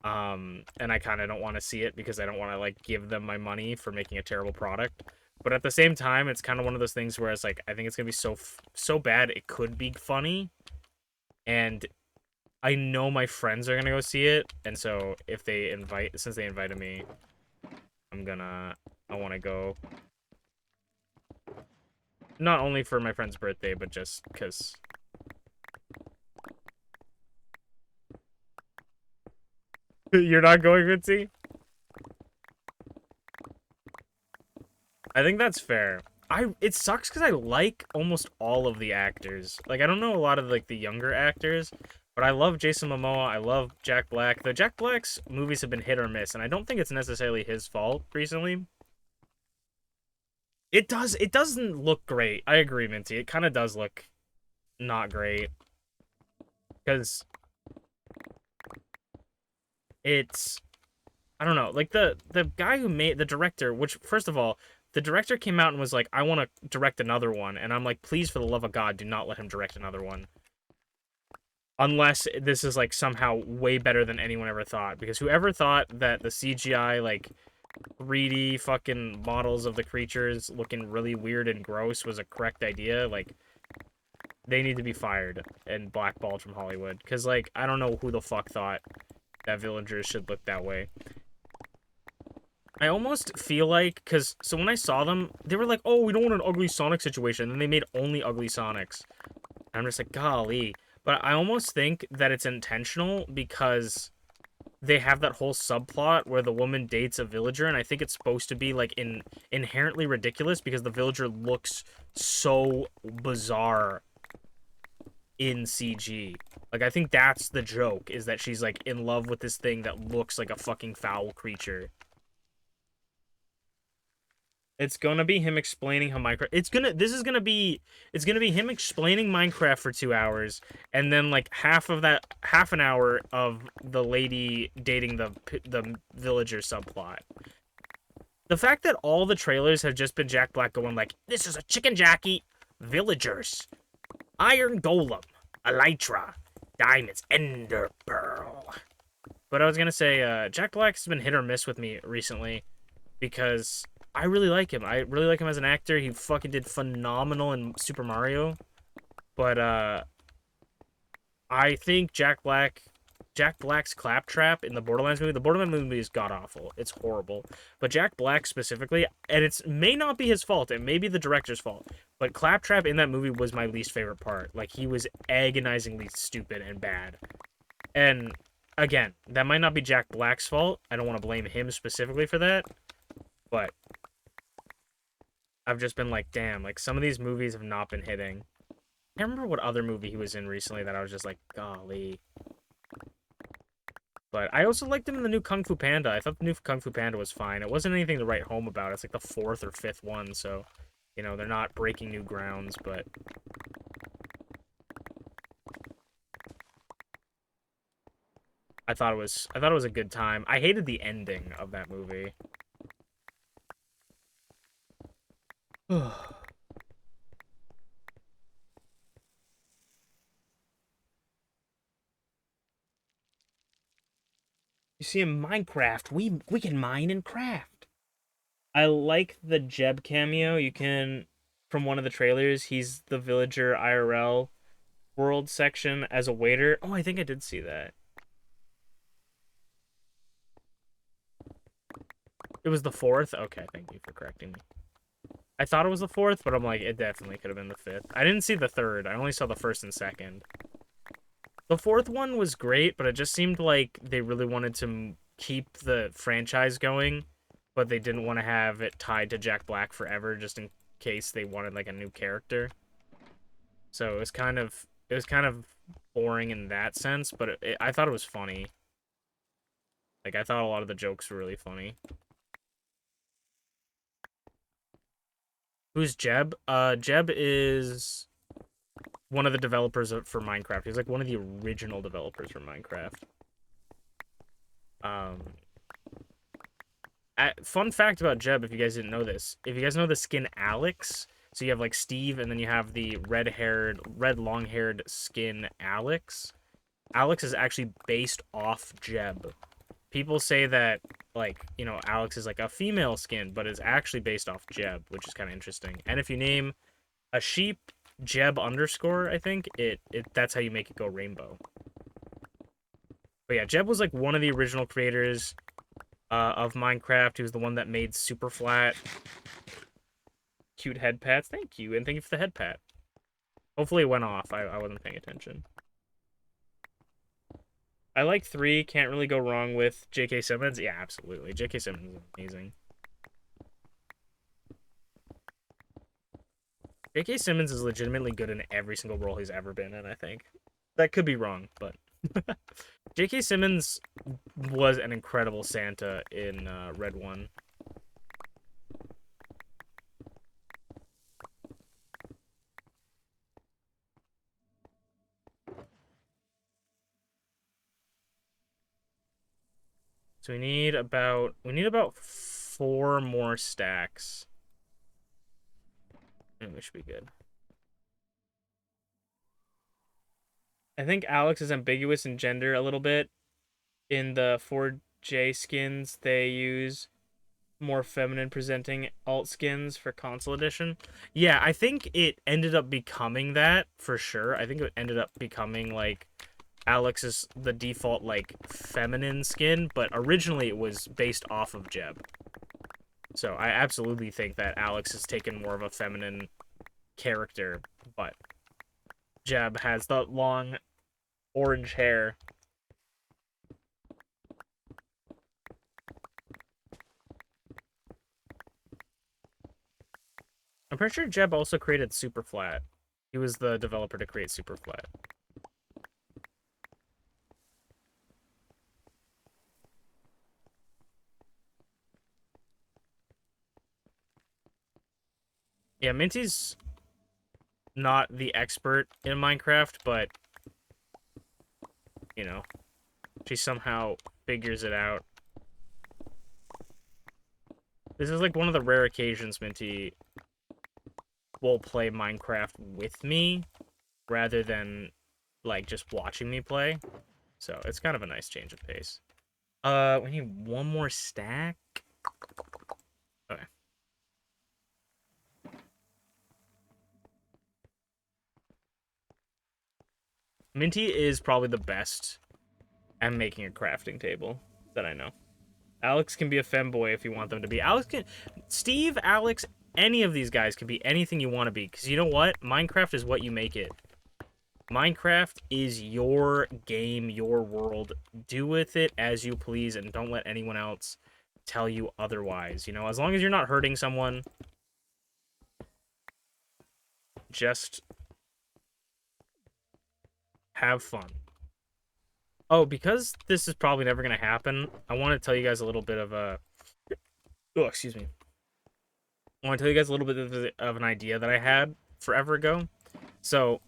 And I kind of don't want to see it because I don't want to like give them my money for making a terrible product. But at the same time, it's kind of one of those things where it's like, I think it's gonna be so bad it could be funny, and I know my friends are gonna go see it, and so since they invited me, I want to go. Not only for my friend's birthday, but just because. You're not going, Ritzy? I think that's fair. It sucks because I like almost all of the actors. Like, I don't know a lot of like the younger actors, but I love Jason Momoa. I love Jack Black. The Jack Black's movies have been hit or miss, and I don't think it's necessarily his fault recently. It doesn't look great. I agree, Minty. It kind of does look not great. Because I don't know, like the guy who made the director, which first of all, the director came out and was like, I want to direct another one, and I'm like, please, for the love of God, do not let him direct another one. Unless this is like somehow way better than anyone ever thought, because whoever thought that the CGI like 3D fucking models of the creatures looking really weird and gross was a correct idea, like, they need to be fired and blackballed from Hollywood. Because, like, I don't know who the fuck thought that villagers should look that way. I almost feel like, because, so when I saw them, they were like, oh, we don't want an ugly Sonic situation, and they made only ugly Sonics. And I'm just like, golly. But I almost think that it's intentional because they have that whole subplot where the woman dates a villager, and I think it's supposed to be, like, inherently ridiculous because the villager looks so bizarre in CG. Like, I think that's the joke, is that she's, like, in love with this thing that looks like a fucking foul creature. It's gonna be him explaining how Minecraft. It's gonna be him explaining Minecraft for 2 hours, and then like half an hour of the lady dating the villager subplot. The fact that all the trailers have just been Jack Black going like, "This is a chicken Jackie, villagers, iron golem, elytra, diamonds, ender pearl." But I was gonna say, Jack Black's been hit or miss with me recently because I really like him. I really like him as an actor. He fucking did phenomenal in Super Mario. But I think Jack Black's Claptrap in the Borderlands movie. The Borderlands movie is god awful. It's horrible. But Jack Black specifically, and it may not be his fault. It may be the director's fault. But Claptrap in that movie was my least favorite part. Like, he was agonizingly stupid and bad. And again, that might not be Jack Black's fault. I don't want to blame him specifically for that. But I've just been like, damn, like some of these movies have not been hitting. I can't remember what other movie he was in recently that I was just like, golly. But I also liked him in the new Kung Fu Panda. I thought the new Kung Fu Panda was fine. It wasn't anything to write home about. It's like the fourth or fifth one, so, you know, they're not breaking new grounds, but I thought it was a good time. I hated the ending of that movie. You see, in Minecraft, we can mine and craft. I like the Jeb cameo. You can, from one of the trailers, he's the villager IRL world section as a waiter. Oh, I think I did see that. It was the fourth? Okay, thank you for correcting me. I thought it was the fourth, but I'm like, it definitely could have been the fifth. I didn't see the third. I only saw the first and second. The fourth one was great, but it just seemed like they really wanted to keep the franchise going, but they didn't want to have it tied to Jack Black forever, just in case they wanted like a new character. So it was kind of boring in that sense, but I thought it was funny. Like, I thought a lot of the jokes were really funny. Who's Jeb? Jeb is one of the developers for Minecraft. He's like one of the original developers for Minecraft. Fun fact about Jeb, if you guys didn't know this. If you guys know the skin Alex, so you have like Steve, and then you have the red long-haired skin Alex. Alex is actually based off Jeb. People say that, like, you know, Alex is like a female skin, but it's actually based off Jeb, which is kind of interesting. And if you name a sheep Jeb underscore, I think, that's how you make it go rainbow. But yeah, Jeb was like one of the original creators of Minecraft. He was the one that made Super Flat. Cute head pats. Thank you, and thank you for the head pat. Hopefully it went off. I wasn't paying attention. I like 3. Can't really go wrong with J.K. Simmons. Yeah, absolutely. J.K. Simmons is amazing. J.K. Simmons is legitimately good in every single role he's ever been in, I think. That could be wrong, but... J.K. Simmons was an incredible Santa in Red 1. So we need about 4 more stacks. And we should be good. I think Alex is ambiguous in gender a little bit. In the 4J skins, they use more feminine presenting alt skins for console edition. Yeah, I think it ended up becoming that for sure. I think it ended up becoming like Alex is the default like feminine skin, but originally it was based off of Jeb. So I absolutely think that Alex has taken more of a feminine character, but Jeb has the long orange hair. I'm pretty sure Jeb also created Superflat. He was the developer to create Superflat. Yeah, Minty's not the expert in Minecraft, but, you know, she somehow figures it out. This is like one of the rare occasions Minty will play Minecraft with me rather than like just watching me play. So it's kind of a nice change of pace. We need one more stack. Okay. Minty is probably the best at making a crafting table that I know. Alex can be a femboy if you want them to be. Steve, Alex, any of these guys can be anything you want to be. Because you know what? Minecraft is what you make it. Minecraft is your game, your world. Do with it as you please, and don't let anyone else tell you otherwise. You know, as long as you're not hurting someone, just have fun. Oh, because this is probably never going to happen, I want to tell you guys a little bit of a... Oh, excuse me. I want to tell you guys a little bit of an idea that I had forever ago. So,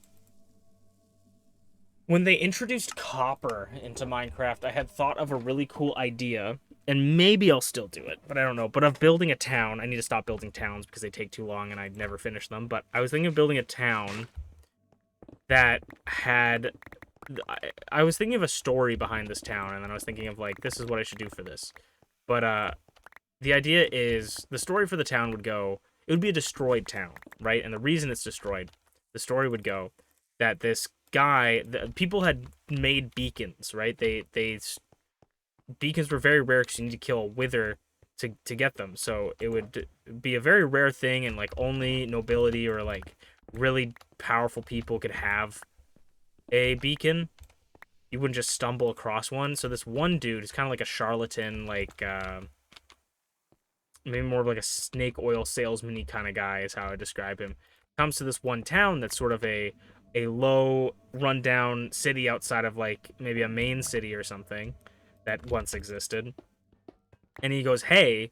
when they introduced copper into Minecraft, I had thought of a really cool idea, and maybe I'll still do it, but I don't know. But of building a town, I need to stop building towns because they take too long and I never finish them. But I was thinking of building a town that had... I was thinking of a story behind this town, and then I was thinking of, like, this is what I should do for this. But, the idea is, the story for the town would go, it would be a destroyed town, right? And the reason it's destroyed, the story would go that this guy, people had made beacons, right? Beacons were very rare because you need to kill a wither to get them. So it would be a very rare thing, and, like, only nobility or, like, really powerful people could have a beacon. You wouldn't just stumble across one. So this one dude is kind of like a charlatan, like maybe more of like a snake oil salesman-y kind of guy is how I describe him. Comes to this one town that's sort of a low rundown city outside of like maybe a main city or something that once existed. And he goes, "Hey,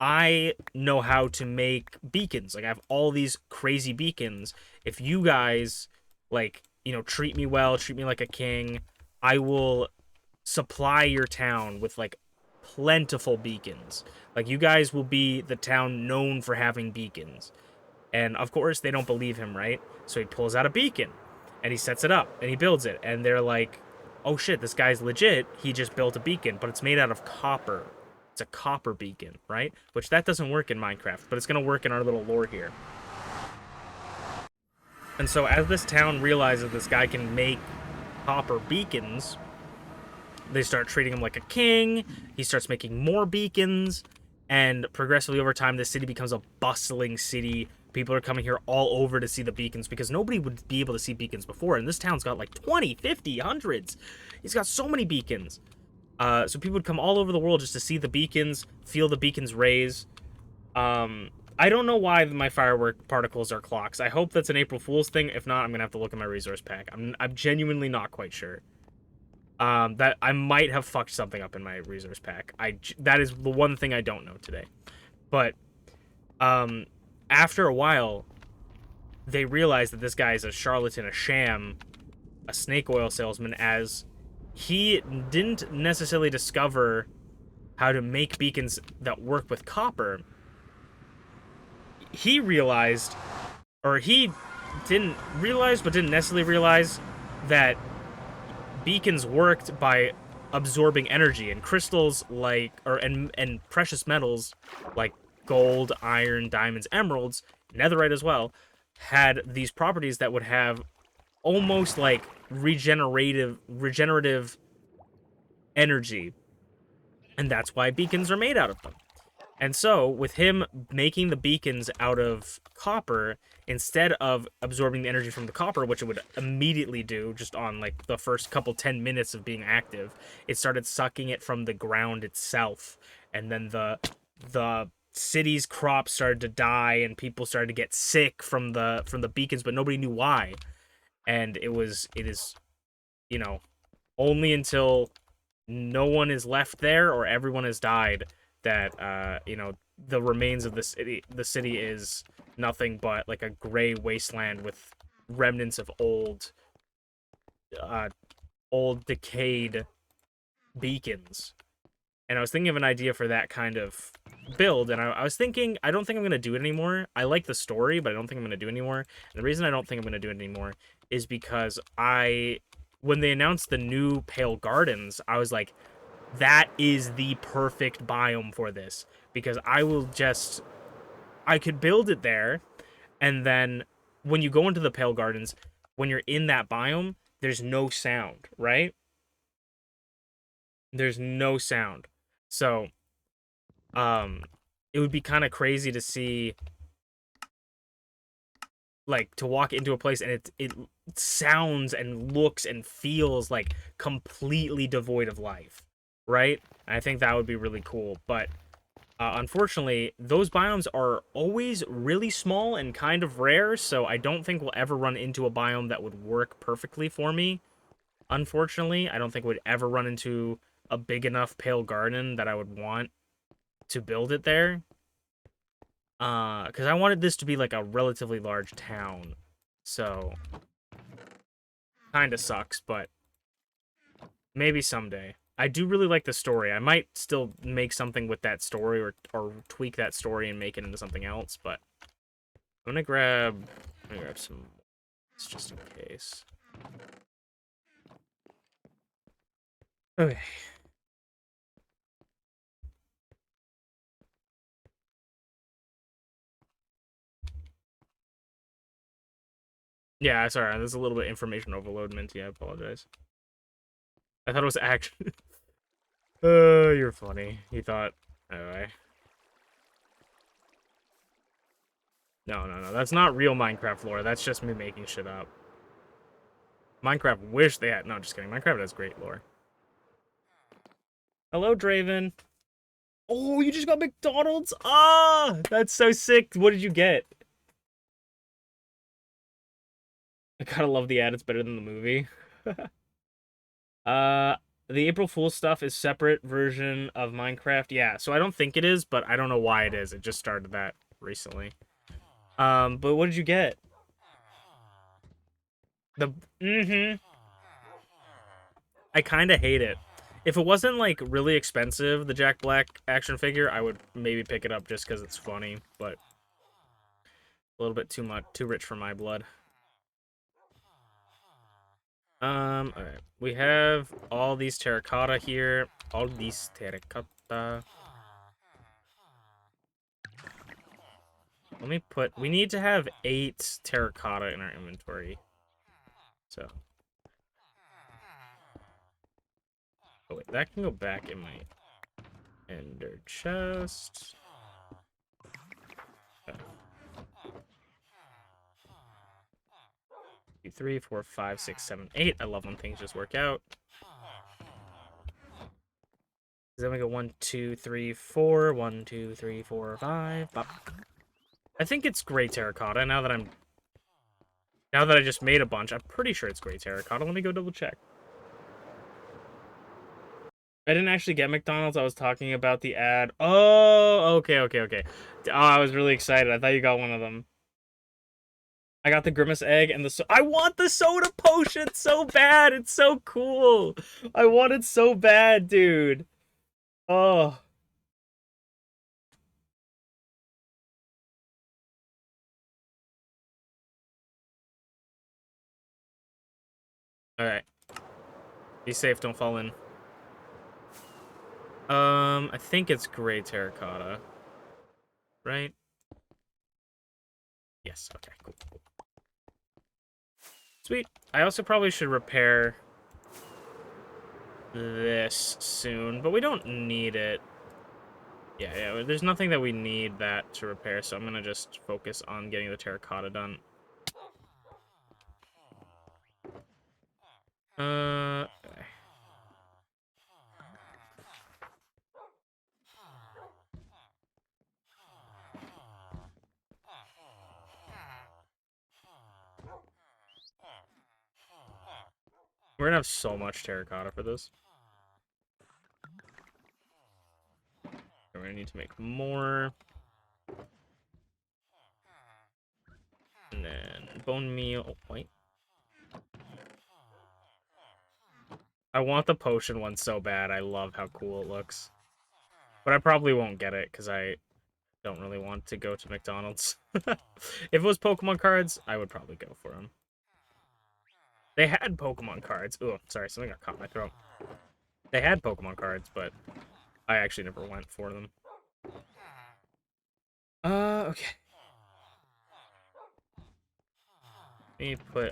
I know how to make beacons. Like I have all these crazy beacons. If you guys like, you know, treat me well, treat me like a king, I will supply your town with like plentiful beacons. Like you guys will be the town known for having beacons." And of course they don't believe him, right? So he pulls out a beacon and he sets it up and he builds it, and they're like, "Oh shit, this guy's legit. He just built a beacon, but it's made out of copper. It's a copper beacon," right? Which that doesn't work in Minecraft, but it's going to work in our little lore here. And so as this town realizes this guy can make copper beacons, they start treating him like a king. He starts making more beacons, and progressively over time, the city becomes a bustling city. People are coming here all over to see the beacons because nobody would be able to see beacons before. And this town's got like 20, 50, hundreds. He's got so many beacons. So people would come all over the world just to see the beacons, feel the beacons raise. I don't know why my firework particles are clocks. I hope that's an April Fool's thing. If not, I'm gonna have to look at my resource pack. I'm genuinely not quite sure. That I might have fucked something up in my resource pack. That is the one thing I don't know today. But after a while, they realize that this guy is a charlatan, a sham, a snake oil salesman, as he didn't necessarily discover how to make beacons that work with copper. He realized, or he didn't realize, but didn't necessarily realize, that beacons worked by absorbing energy, and crystals like, and precious metals like gold, iron, diamonds, emeralds, netherite as well, had these properties that would have almost like regenerative energy. And that's why beacons are made out of them. And so, with him making the beacons out of copper, instead of absorbing the energy from the copper, which it would immediately do just on like the first couple 10 minutes of being active, it started sucking it from the ground itself. And then the city's crops started to die and people started to get sick from the beacons, but nobody knew why. And it is, you know, only until no one is left there or everyone has died that the remains of the city is nothing but like a gray wasteland with remnants of uh old decayed beacons. And I was thinking of an idea for that kind of build, and I was thinking I don't think I'm gonna do it anymore. I like the story, but I don't think I'm gonna do it anymore. And the reason I don't think I'm gonna do it anymore is because when they announced the new Pale Gardens, I was like, that is the perfect biome for this, because I could build it there, and then when you go into the Pale Gardens, when you're in that biome, there's no sound, right? There's no sound. So, um it would be kind of crazy to see, like, to walk into a place and it sounds and looks and feels like completely devoid of life, right? And I think that would be really cool, but unfortunately, those biomes are always really small and kind of rare, so I don't think we'll ever run into a biome that would work perfectly for me. Unfortunately, I don't think we'd ever run into a big enough Pale Garden that I would want to build it there. Because I wanted this to be like a relatively large town, so kind of sucks, but maybe someday. I do really like the story. I might still make something with that story, or tweak that story and make it into something else, but I'm gonna grab some just in case. Okay. Yeah, sorry, there's a little bit of information overload, Minty. I apologize. I thought it was action. You're funny. You thought, anyway. No, no, no. That's not real Minecraft lore. That's just me making shit up. Minecraft wish they had. No, just kidding. Minecraft has great lore. Hello, Draven. Oh, you just got McDonald's? Ah, that's so sick. What did you get? I gotta love the ad. It's better than the movie. uh, the April Fool's stuff is separate version of Minecraft. Yeah, so I don't think it is, but I don't know why it is. It just started that recently. But what did you get? The I kind of hate it. If it wasn't like really expensive, the Jack Black action figure, I would maybe pick it up just because it's funny, but a little bit too much, too rich for my blood. All right. We have all these terracotta here. All these terracotta. Let me put. We need to have 8 terracotta in our inventory. So. Oh wait, that can go back in my ender chest. Okay. 2, 3, 4, 5, 6, 7, 8. I love when things just work out. Then we go 1, 2, 3, 4. 1, 2, 3, 4, 5. Bop. I think it's gray terracotta. Now that I just made a bunch, I'm pretty sure it's gray terracotta. Let me go double check. I didn't actually get McDonald's. I was talking about the ad. Oh, okay, okay, okay. Oh, I was really excited. I thought you got one of them. I got the Grimace egg and I want the soda potion so bad. It's so cool. I want it so bad, dude. Oh. All right. Be safe. Don't fall in. I think it's gray terracotta. Right? Yes. Okay. Cool. Cool. Sweet. I also probably should repair this soon, but we don't need it. Yeah, there's nothing that we need that to repair, so I'm gonna just focus on getting the terracotta done. Okay. We're gonna have so much terracotta for this. We're gonna need to make more. And then bone meal. Oh, wait. I want the potion one so bad. I love how cool it looks. But I probably won't get it because I don't really want to go to McDonald's. If it was Pokemon cards, I would probably go for them. They had Pokemon cards. Oh, sorry, something got caught in my throat. They had Pokemon cards, but I actually never went for them. Okay.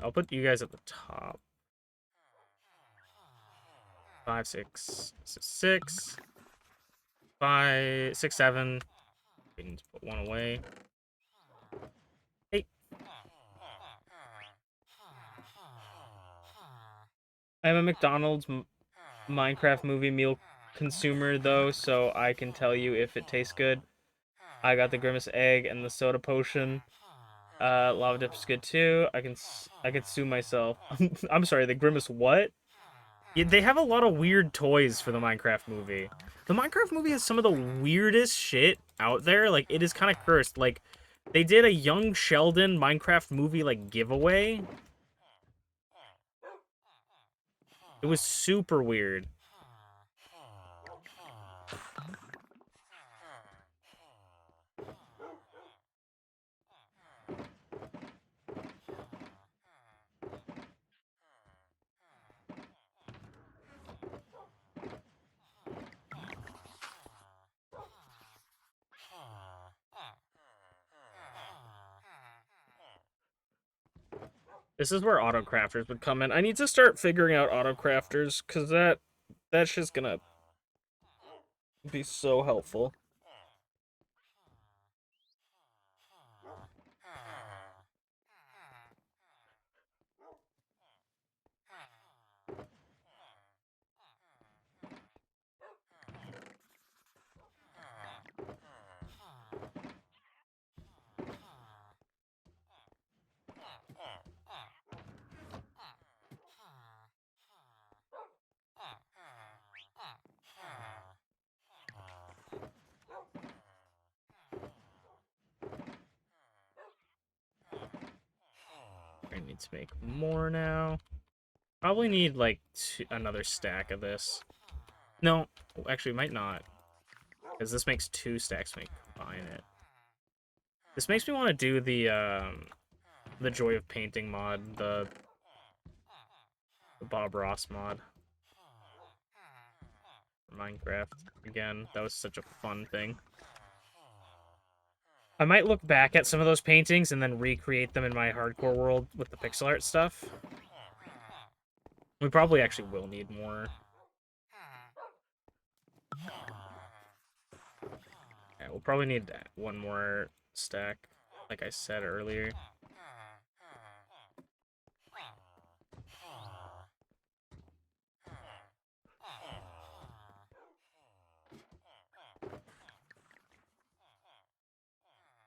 I'll put you guys at the top. 5, 6, 6, 5, 6, 7. We need to put one away. 8. I'm a McDonald's Minecraft movie meal consumer, though, so I can tell you if it tastes good. I got the Grimace egg and the soda potion. Lava dip's good too. I can sue myself. I'm sorry, the Grimace what? Yeah, they have a lot of weird toys for the Minecraft movie. The Minecraft movie has some of the weirdest shit out there. Like, it is kind of cursed. Like, they did a Young Sheldon Minecraft movie, like, giveaway. It was super weird. This is where auto crafters would come in. I need to start figuring out auto crafters, because that's just gonna be so helpful. I need to make more now. Probably need, like, another stack of this. No, actually, might not. Because this makes 2 stacks when you combine it. This makes me want to do the Joy of Painting mod, the Bob Ross mod. For Minecraft. Again, that was such a fun thing. I might look back at some of those paintings and then recreate them in my hardcore world with the pixel art stuff. We probably actually will need more. Yeah, we'll probably need one more stack, like I said earlier.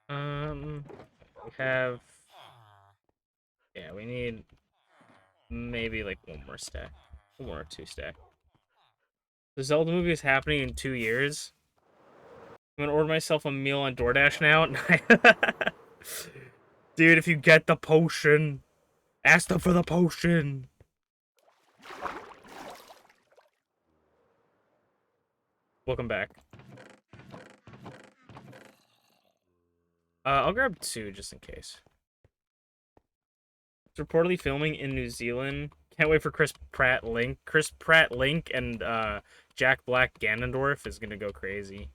We have... Yeah, we need maybe like one more stack. 1 or 2 stack. The Zelda movie is happening in 2 years. I'm gonna order myself a meal on DoorDash now. Dude, if you get the potion, ask them for the potion. Welcome back. I'll grab 2 just in case. It's reportedly filming in New Zealand. Can't wait for Chris Pratt Link. Chris Pratt Link and Jack Black Ganondorf is gonna go crazy.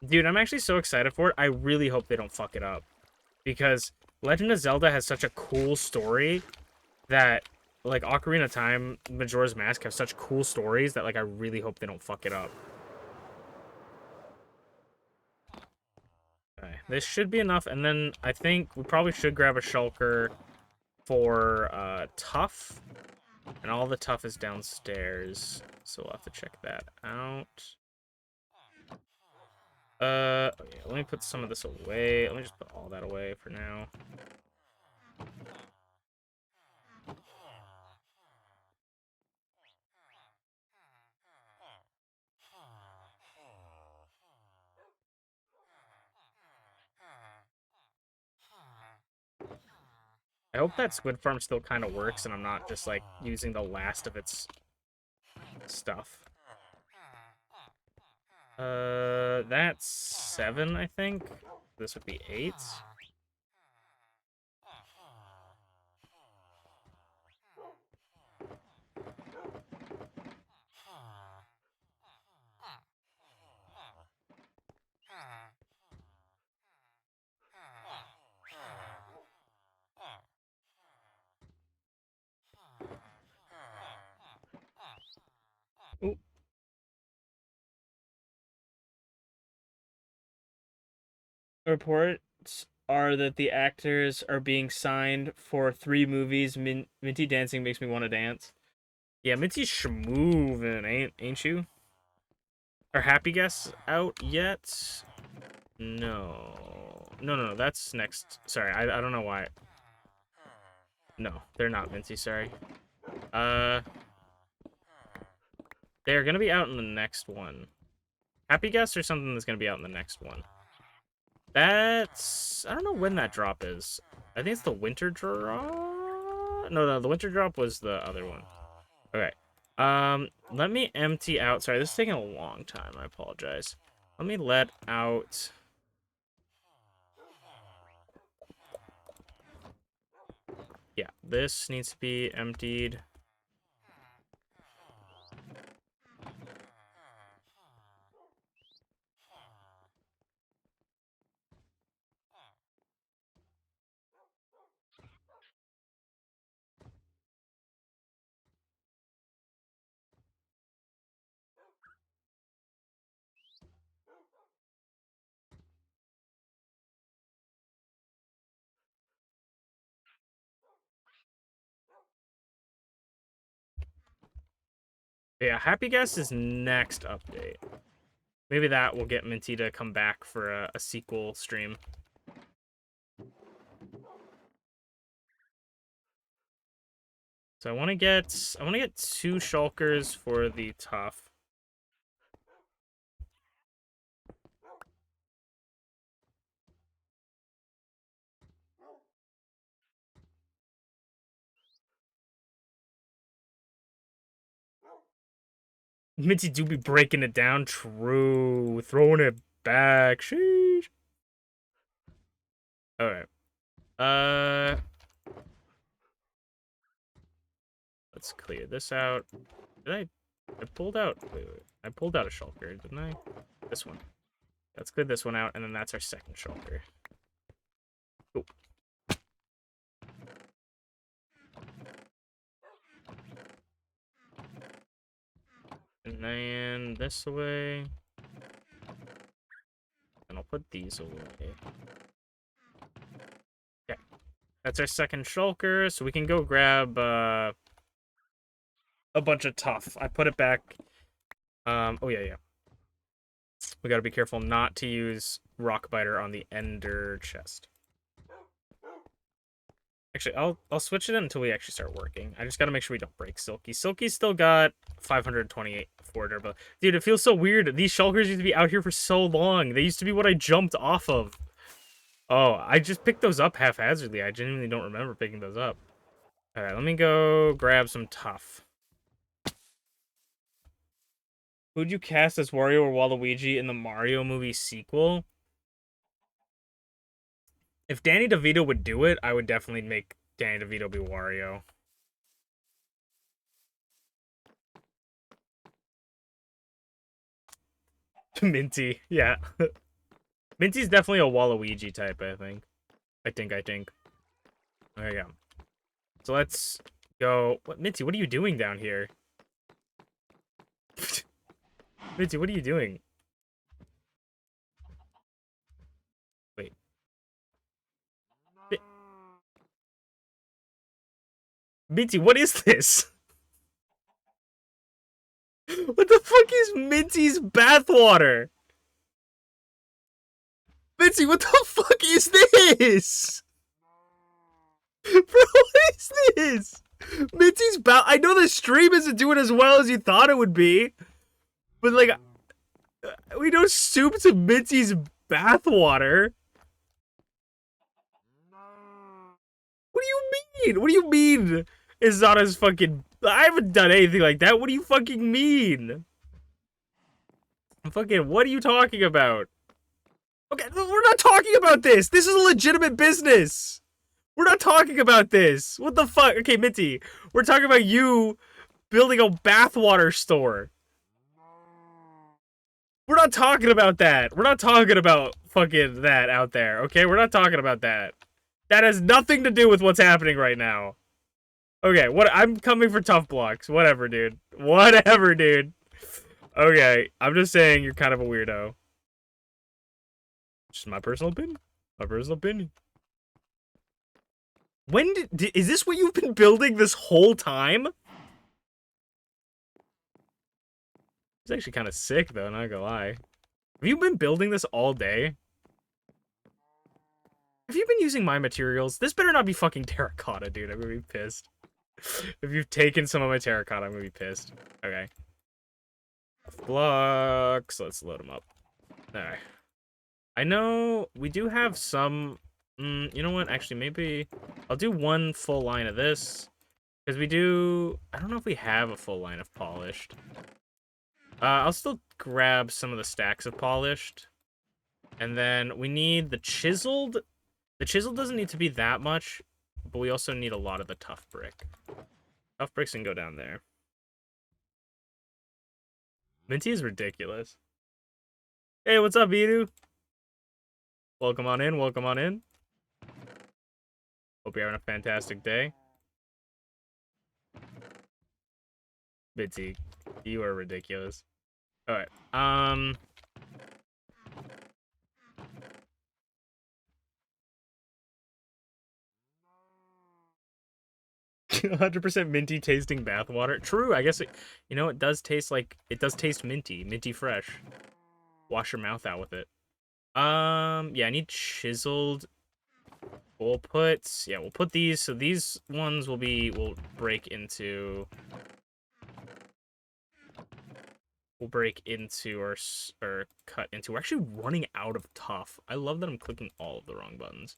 Dude, I'm actually so excited for it. I really hope they don't fuck it up. Because Legend of Zelda has such a cool story that, like, Ocarina of Time, Majora's Mask have such cool stories that, like, I really hope they don't fuck it up. this should be enough. And then I think we probably should grab a shulker for tough. And all the tough is downstairs. So we'll have to check that out. Okay, let me put some of this away. Let me just put all that away for now. I hope that squid farm still kind of works and I'm not just like using the last of its stuff. That's 7, I think. This would be 8. Ooh. Reports are that the actors are being signed for 3 movies. Minty dancing makes me want to dance. Yeah, Minty's schmoovin', ain't you? Are Happy Guests out yet? No. No, that's next. Sorry, I don't know why. No, they're not, Minty, sorry. They're gonna be out in the next one. Happy Guests or something that's gonna be out in the next one. That's... I don't know when that drop is. I think it's the winter drop? No, the winter drop was the other one. Okay. Let me empty out... Sorry, this is taking a long time. I apologize. Let me let out... Yeah, this needs to be emptied. Yeah, Happy Guest is next update. Maybe that will get Minty to come back for a sequel stream. So I want to get 2 shulkers for the tough. Minty do be breaking it down. True. Throwing it back. Sheesh. Alright. Let's clear this out. Did I pulled out... Wait. I pulled out a shulker, didn't I? This one. Let's clear this one out, and then that's our second shulker. Ooh. And then this away. And I'll put these away. Okay. That's our second shulker, so we can go grab a bunch of tough. I put it back. Oh yeah. We gotta be careful not to use Rockbiter on the Ender chest. Actually, I'll switch it until we actually start working. I just gotta make sure we don't break Silky. Silky's still got 528 forder, but dude, it feels so weird. These shulkers used to be out here for so long. They used to be what I jumped off of. Oh, I just picked those up haphazardly. I genuinely don't remember picking those up. Alright, let me go grab some tough. Who'd you cast as Wario or Waluigi in the Mario movie sequel? If Danny DeVito would do it, I would definitely make Danny DeVito be Wario. Minty, yeah. Minty's definitely a Waluigi type, I think. I think. There you go. So let's go... What, Minty, what are you doing down here? Minty, what are you doing? Wait. Minty, what is this? What the fuck is Minty's bathwater? Minty, what the fuck is this? Bro, what is this? Minty's bath. I know the stream isn't doing as well as you thought it would be, but like, we don't stoop to Minty's bathwater. What do you mean? What do you mean? It's not as fucking. I haven't done anything like that. What do you fucking mean? Fucking. What are you talking about? Okay, we're not talking about this. This is a legitimate business. We're not talking about this. What the fuck? Okay, Minty, we're talking about you building a bathwater store. We're not talking about that. We're not talking about fucking that out there, okay? We're not talking about that. That has nothing to do with what's happening right now. Okay, what? I'm coming for tough blocks. Whatever, dude. Whatever, dude. Okay, I'm just saying you're kind of a weirdo. Just my personal opinion. My personal opinion. When is this what you've been building this whole time? It's actually kind of sick, though, not gonna lie. Have you been building this all day? Have you been using my materials? This better not be fucking terracotta, dude. I'm gonna be pissed. If you've taken some of my terracotta, I'm gonna be pissed. Okay. Blocks. Let's load them up. Alright. I know we do have some... you know what? Actually, maybe... I'll do one full line of this. Because we do... I don't know if we have a full line of polished. I'll still grab some of the stacks of polished. And then we need the chiseled. The chiseled doesn't need to be that much, but we also need a lot of the tough brick. Tough bricks can go down there. Minty is ridiculous. Hey, what's up, Edu? Welcome on in, welcome on in. Hope you're having a fantastic day. Minty, you are ridiculous. Alright, 100% minty tasting bathwater. True, I guess it, you know, it does taste like, it does taste minty. Minty fresh. Wash your mouth out with it. Yeah, I need chiseled. We'll put these, so these ones will break into... We'll break into, or cut into. We're actually running out of tough. I love that I'm clicking all of the wrong buttons.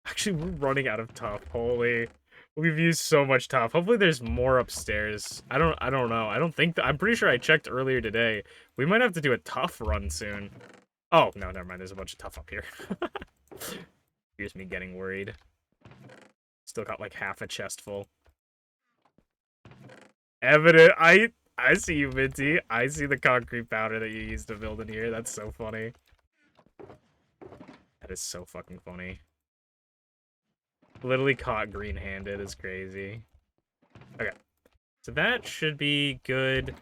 Actually, we're running out of tough. Holy, we've used so much tough. Hopefully, there's more upstairs. I don't know. I don't think I'm pretty sure I checked earlier today. We might have to do a tough run soon. Oh no, never mind. There's a bunch of tough up here. Here's me getting worried. Still got like half a chest full. Evident. I see you, Minty. I see the concrete powder that you used to build in here. That's so funny. That is so fucking funny. Literally caught green-handed is crazy. Okay. So that should be good.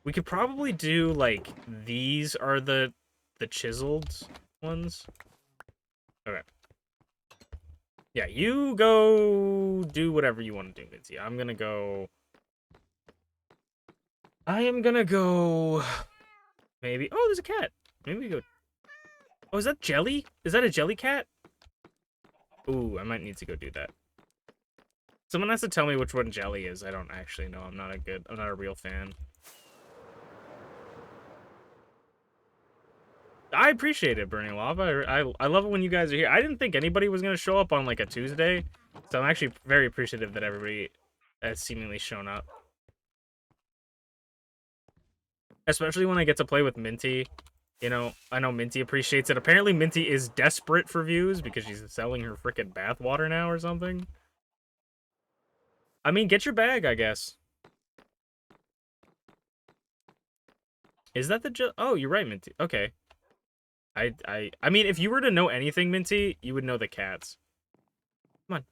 We could probably do, like, these are the chiseled ones. Okay. Yeah, you go do whatever you want to do, Minty. I'm gonna go... I am gonna go... Maybe... Oh, there's a cat. Maybe we go... Oh, is that Jelly? Is that a jelly cat? Ooh, I might need to go do that. Someone has to tell me which one Jelly is. I don't actually know. I'm not a real fan. I appreciate it, Burning Lava. I love it when you guys are here. I didn't think anybody was going to show up on, like, a Tuesday. So I'm actually very appreciative that everybody has seemingly shown up. Especially when I get to play with Minty. You know, I know Minty appreciates it. Apparently, Minty is desperate for views because she's selling her freaking bathwater now or something. I mean, get your bag, I guess. Is that the... Oh, you're right, Minty. Okay. I mean, if you were to know anything, Minty, you would know the cats. Come on.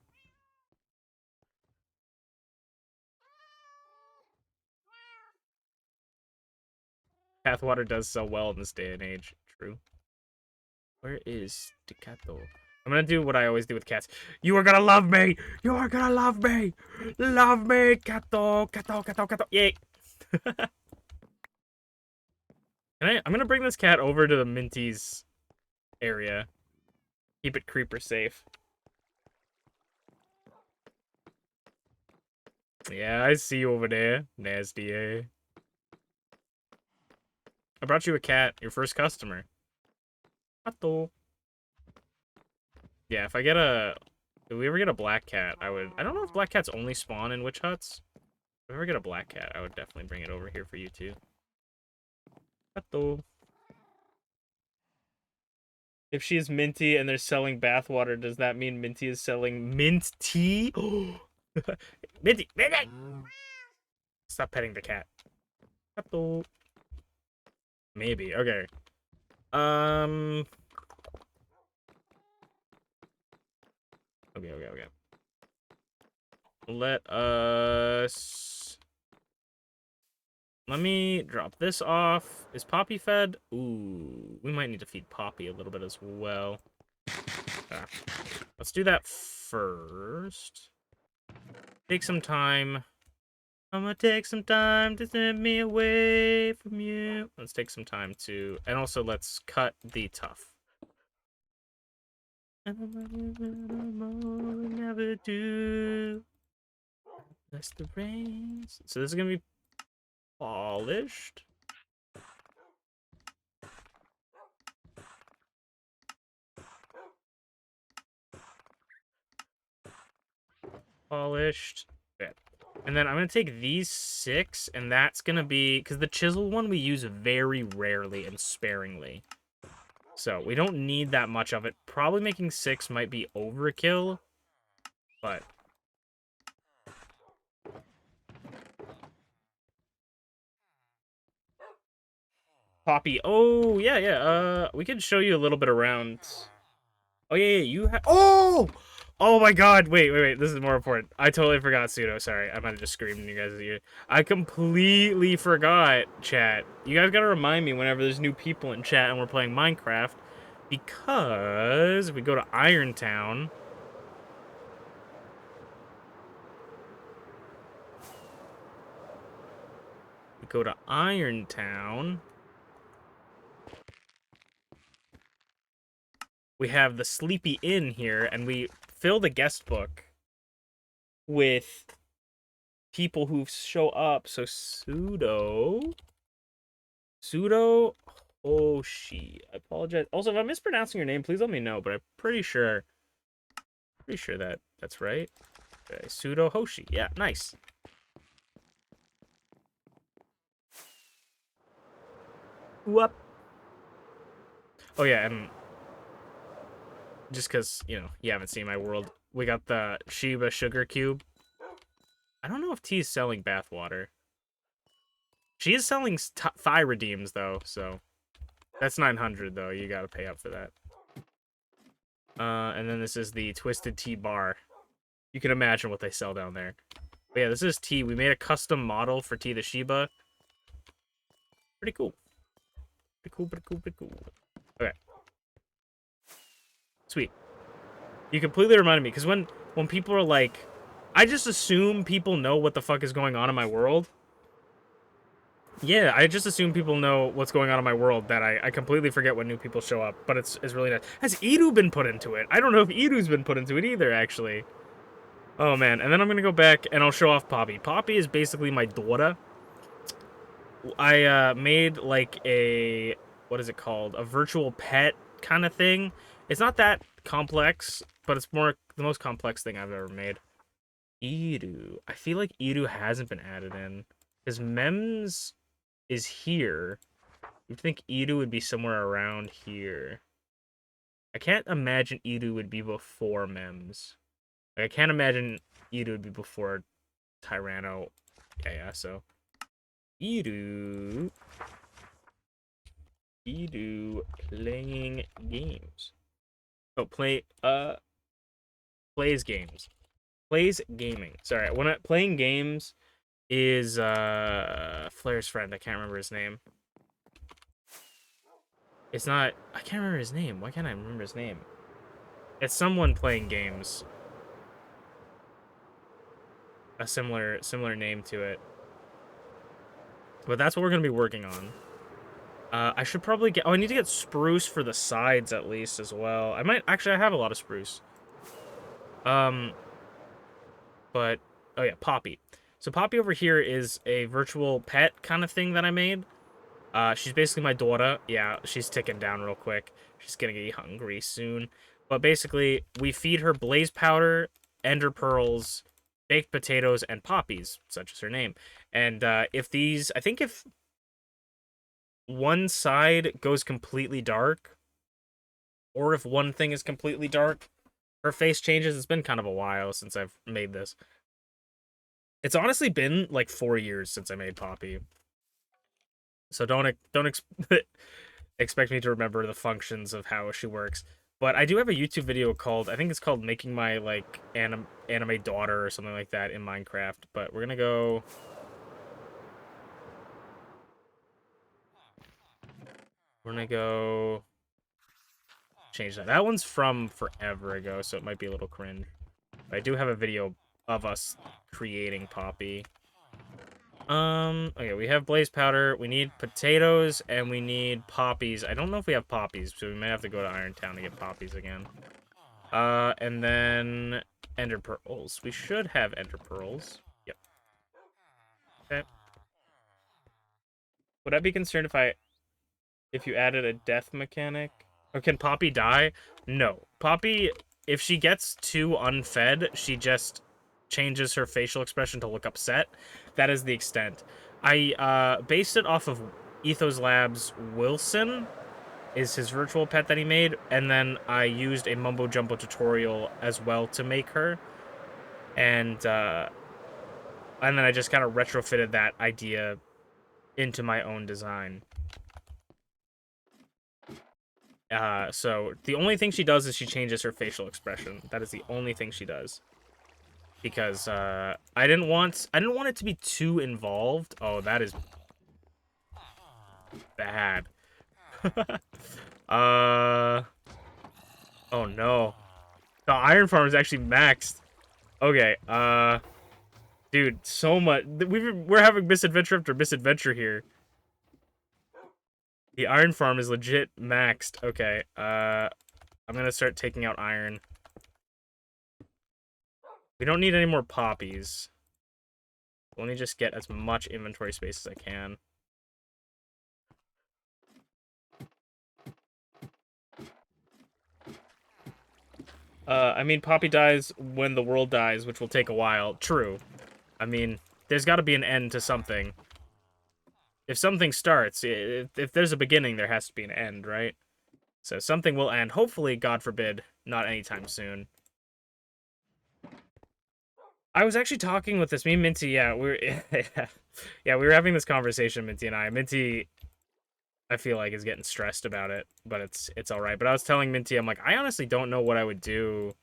Bathwater does sell well in this day and age. True. Where is Staccato? I'm gonna do what I always do with cats. You are gonna love me! You are gonna love me! Love me! Cato! Cato! Cato! Cato! Yay! I'm gonna bring this cat over to the Minty's area. Keep it creeper safe. Yeah, I see you over there. Nasty, eh? I brought you a cat. Your first customer. Cato. Yeah, if I get a... If we ever get a black cat, I would... I don't know if black cats only spawn in witch huts. If I ever get a black cat, I would definitely bring it over here for you, too. Cato. If she is Minty and they're selling bathwater, does that mean Minty is selling mint tea? Minty! Minty! Stop petting the cat. Cato. Maybe. Okay. Okay. Let me drop this off. Is Poppy fed? Ooh, we might need to feed Poppy a little bit as well. Let's do that first. Take some time. I'm gonna take some time to send me away from you. Let's take some time to... And also, let's cut the tough. Never do. Unless the rains. So this is gonna be polished. Polished. Okay. And then I'm going to take these 6, and that's going to be... Because the chisel one we use very rarely and sparingly. So we don't need that much of it. Probably making 6 might be overkill. But... Poppy. Oh, yeah. We could show you a little bit around. Oh, yeah, you have... Oh! Oh my god, wait, this is more important. I totally forgot Pseudo, sorry. I might have just screamed in you guys' ear. I completely forgot, chat. You guys gotta remind me whenever there's new people in chat and we're playing Minecraft. Because if we go to Irontown... We go to Irontown... We have the Sleepy Inn here, and we fill the guest book with people who show up. So Pseudo Hoshi. I apologize. Also, if I'm mispronouncing your name, please let me know. But I'm pretty sure that that's right. Okay, Pseudo Hoshi. Yeah, nice. Whoop. Oh yeah, and just because, you know, you haven't seen my world, we got the Shiba Sugar Cube. I don't know if T is selling bathwater. She is selling thigh redeems, though, so... That's 900, though. You gotta pay up for that. And then this is the Twisted Tea Bar. You can imagine what they sell down there. But yeah, this is T. We made a custom model for T the Shiba. Pretty cool. Pretty cool. Okay. Sweet. You completely reminded me, because when people are like... I just assume people know what the fuck is going on in my world. Yeah, I just assume people know what's going on in my world, that I completely forget when new people show up, but it's really nice. Has Edu been put into it? I don't know if Edu's been put into it either, actually. Oh, man. And then I'm going to go back and I'll show off Poppy. Poppy is basically my daughter. I made, like, a... What is it called? A virtual pet kind of thing. It's not that complex, but it's more the most complex thing I've ever made. Edu. I feel like Edu hasn't been added in. Because Mems is here. You'd think Edu would be somewhere around here. I can't imagine Edu would be before Mems. Like, I can't imagine Edu would be before Tyranno. Yeah, so. Edu playing games. Oh, plays games. Plays gaming. Sorry, when playing games is Flair's friend. I can't remember his name. It's not. I can't remember his name. Why can't I remember his name? It's someone playing games. A similar name to it. But that's what we're gonna be working on. I should probably get. Oh, I need to get spruce for the sides at least as well. I might actually. I have a lot of spruce. Um, but oh yeah, Poppy. So Poppy over here is a virtual pet kind of thing that I made. She's basically my daughter. Yeah, she's ticking down real quick. She's gonna get hungry soon. But basically, we feed her blaze powder, ender pearls, baked potatoes, and poppies, such as her name. And if these, I think if one side goes completely dark, or if one thing is completely dark, her face changes. It's been kind of a while since I've made this. It's honestly been like 4 years since I made Poppy. So don't expect me to remember the functions of how she works. But I do have a YouTube video called, I think it's called Making My like anime daughter or something like that in Minecraft. But we're gonna go. We're gonna go change that. That one's from forever ago, so it might be a little cringe. But I do have a video of us creating Poppy. Okay, we have blaze powder, we need potatoes, and we need poppies. I don't know if we have poppies, so we may have to go to Irontown to get poppies again. And then ender pearls. We should have ender pearls. Yep. Okay. Would I be concerned if you added a death mechanic? Or can Poppy die? No. Poppy, if she gets too unfed, she just changes her facial expression to look upset. That is the extent. I based it off of Ethos Labs Wilson is his virtual pet that he made, and then I used a mumbo jumbo tutorial as well to make her, and then I just kind of retrofitted that idea into my own design. So the only thing she does is she changes her facial expression. That is the only thing she does. Because I didn't want it to be too involved. Oh, that is bad. Oh no. The iron farm is actually maxed. Okay, dude, so much. We're having misadventure after misadventure here. The iron farm is legit maxed. Okay, I'm gonna start taking out iron. We don't need any more poppies. Let me just get as much inventory space as I can. I mean, Poppy dies when the world dies, which will take a while. True. I mean, there's got to be an end to something. If something starts, if there's a beginning, there has to be an end, right? So something will end. Hopefully, God forbid, not anytime soon. I was actually talking with me and Minty. Yeah, yeah, we were having this conversation, Minty and I. Minty, I feel like, is getting stressed about it, but it's all right. But I was telling Minty, I'm like, I honestly don't know what I would do,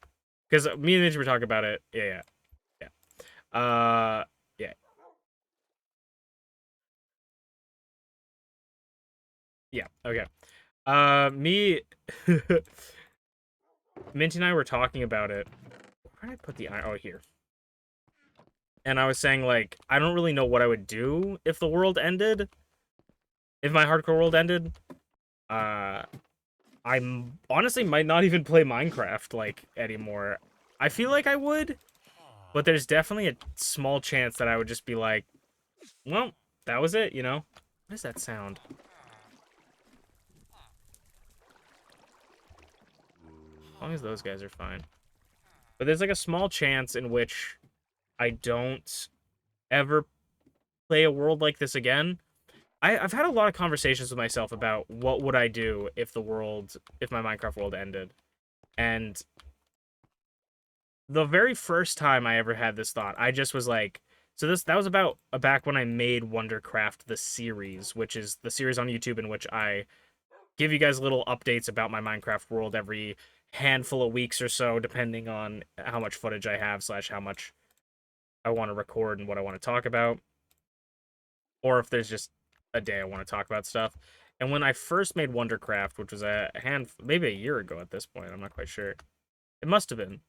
because me and Minty were talking about it. Yeah. Yeah. Yeah. Okay. Me, Minty and I were talking about it. Where did I put the iron? Oh, here. And I was saying, like, I don't really know what I would do if the world ended. If my hardcore world ended. I honestly might not even play Minecraft, like, anymore. I feel like I would, but there's definitely a small chance that I would just be like, well, that was it, you know? What does that sound? As long as those guys are fine. But there's, like, a small chance in which I don't ever play a world like this again. I've had a lot of conversations with myself about what would I do if my Minecraft world ended. And the very first time I ever had this thought, I just was like, so that was about back when I made Wondercraft the series, which is the series on YouTube in which I give you guys little updates about my Minecraft world every handful of weeks or so, depending on how much footage I have / how much I want to record and what I want to talk about, or if there's just a day I want to talk about stuff. And when I first made Wondercraft, which was maybe a year ago at this point, I'm not quite sure. It must have been.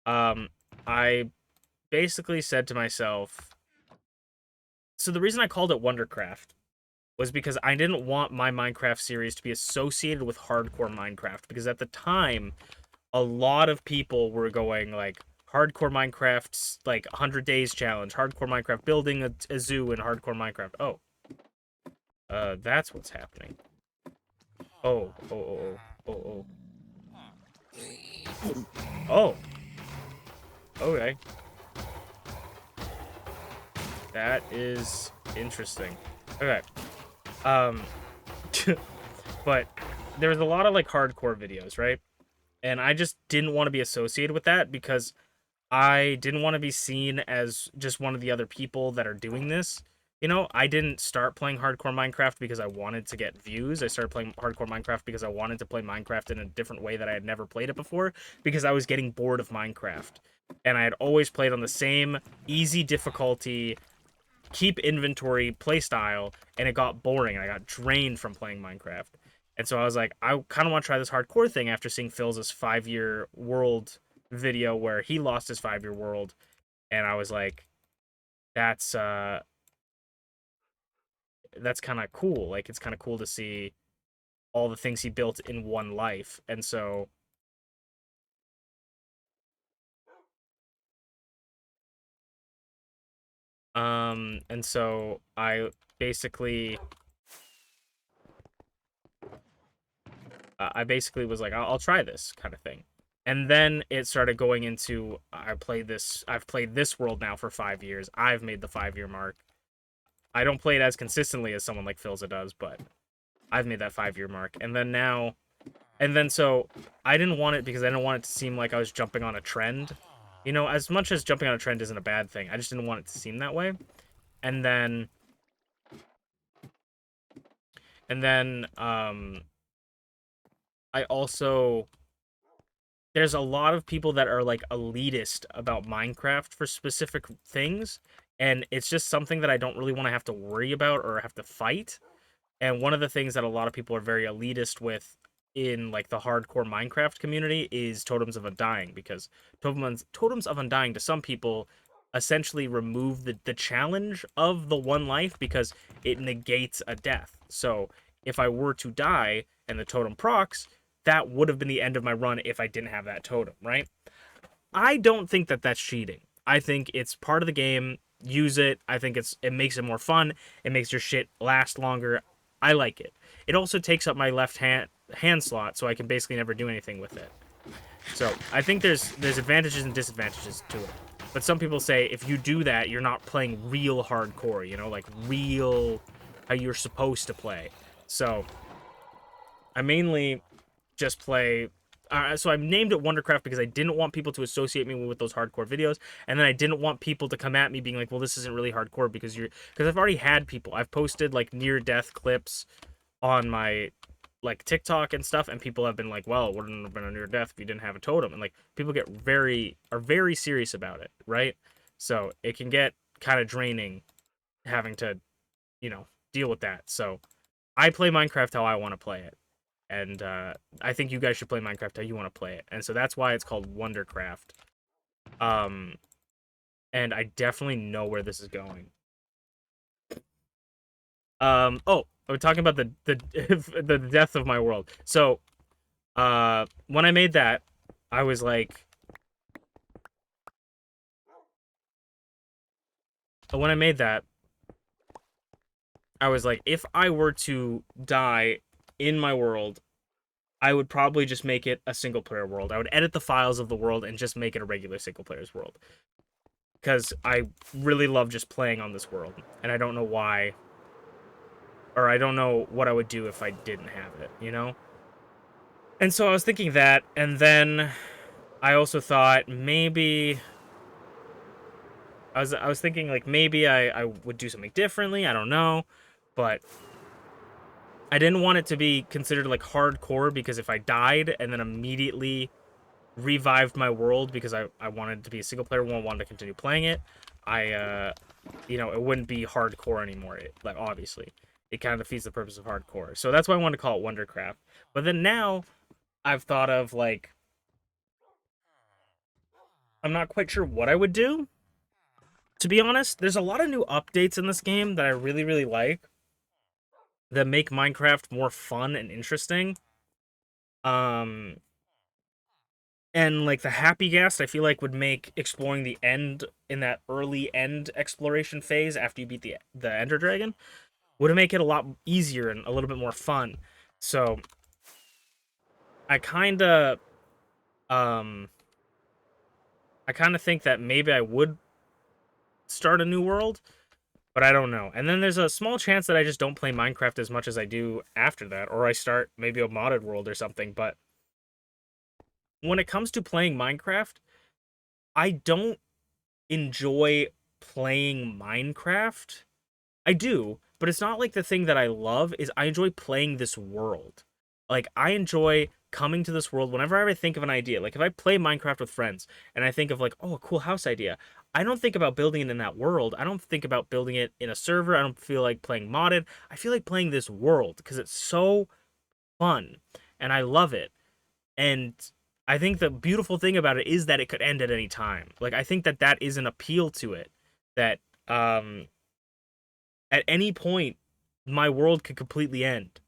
Um, I basically said to myself, so the reason I called it Wondercraft was because I didn't want my Minecraft series to be associated with hardcore Minecraft, because at the time a lot of people were going like hardcore Minecraft's like 100 days challenge, hardcore Minecraft building a zoo, and hardcore Minecraft. Oh, that's what's happening. Oh, oh, oh, oh, oh, oh. Oh, okay. That is interesting. Okay. Um, but there was a lot of like hardcore videos, right? And I just didn't want to be associated with that because I didn't want to be seen as just one of the other people that are doing this. You know, I didn't start playing hardcore Minecraft because I wanted to get views. I started playing hardcore Minecraft because I wanted to play Minecraft in a different way that I had never played it before, because I was getting bored of Minecraft. And I had always played on the same easy difficulty, keep inventory playstyle, and it got boring. I got drained from playing Minecraft. And so I was like, I kind of want to try this hardcore thing after seeing Phil's 5-year world video where he lost his 5-year world. And I was like, that's kind of cool. Like, it's kind of cool to see all the things he built in one life. And so I basically was like, I'll try this kind of thing. And then it started going into I've played this world now for 5 years. I've made the 5-year mark. I don't play it as consistently as someone like Philza does, but I've made that 5-year mark. So I didn't want it because I didn't want it to seem like I was jumping on a trend. You know, as much as jumping on a trend isn't a bad thing, I just didn't want it to seem that way. And then I also, there's a lot of people that are like elitist about Minecraft for specific things, and it's just something that I don't really want to have to worry about or have to fight. And one of the things that a lot of people are very elitist with in like the hardcore Minecraft community is Totems of Undying, because Totems of Undying to some people essentially remove the challenge of the one life because it negates a death. So if I were to die and the totem procs, that would have been the end of my run if I didn't have that totem, right? I don't think that that's cheating. I think it's part of the game. Use it. I think it makes it more fun. It makes your shit last longer. I like it. It also takes up my left hand slot, so I can basically never do anything with it. So I think there's advantages and disadvantages to it. But some people say if you do that, you're not playing real hardcore, you know, like real how you're supposed to play. So I mainly just play. So I named it Wondercraft because I didn't want people to associate me with those hardcore videos, and then I didn't want people to come at me being like, "Well, this isn't really hardcore," because I've already had people. I've posted like near-death clips on my like TikTok and stuff, and people have been like, "Well, it wouldn't have been a near death if you didn't have a totem," and like people are very serious about it, right? So it can get kind of draining having to, you know, deal with that. So I play Minecraft how I want to play it. And I think you guys should play Minecraft how you want to play it. And so that's why it's called Wondercraft. And I definitely know where this is going. Oh, we're talking about the the death of my world. So, when I made that, I was like, when I made that, I was like, if I were to die in my world, I would probably just make it a single player world. I would edit the files of the world and just make it a regular single player's world. Because I really love just playing on this world. And I don't know why, or I don't know what I would do if I didn't have it, you know? And so I was thinking that, and then I also thought maybe I was thinking like maybe I would do something differently. I don't know, but I didn't want it to be considered like hardcore, because if I died and then immediately revived my world because I wanted to be a single player one, wanted to continue playing it, I you know, it wouldn't be hardcore anymore. Like obviously, it kind of defeats the purpose of hardcore. So that's why I want to call it Wondercraft. But then now I've thought of like I'm not quite sure what I would do. To be honest, there's a lot of new updates in this game that I really, really like that make Minecraft more fun and interesting. Um, and like the Happy Ghast, I feel like would make exploring the end in that early end exploration phase after you beat the Ender Dragon would make it a lot easier and a little bit more fun. So I kind of um I kind of think that maybe I would start a new world, but I don't know. And then there's a small chance that I just don't play Minecraft as much as I do after that, or I start maybe a modded world or something. But when it comes to playing Minecraft, I don't enjoy playing Minecraft. I do, but it's not like the thing that I love is I enjoy playing this world. Like I enjoy coming to this world whenever I think of an idea. Like if I play Minecraft with friends and I think of like, oh, a cool house idea. I don't think about building it in that world. I don't think about building it in a server. I don't feel like playing modded. I feel like playing this world because it's so fun and I love it. And I think the beautiful thing about it is that it could end at any time. Like I think that that is an appeal to it that at any point my world could completely end.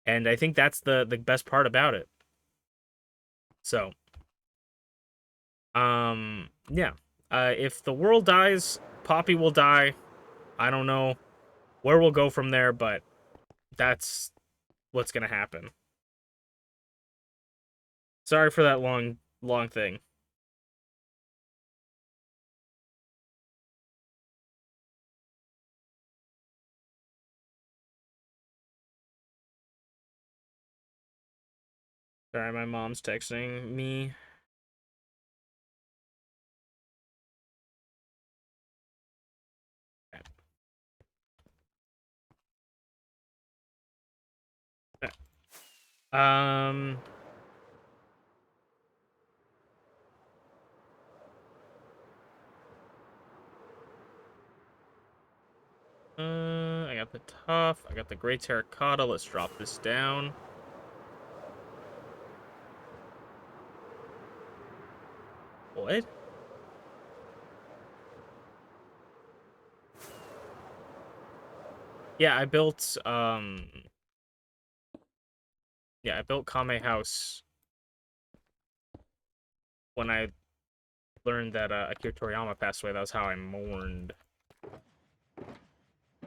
And I think that's the best part about it. So, yeah. If the world dies, Poppy will die. I don't know where we'll go from there, but that's what's gonna happen. Sorry for that long thing. Sorry, my mom's texting me. Um, I got the tough. I got the gray terracotta. Let's drop this down. What? Yeah, I built yeah, I built Kame House when I learned that Akira Toriyama passed away. That was how I mourned.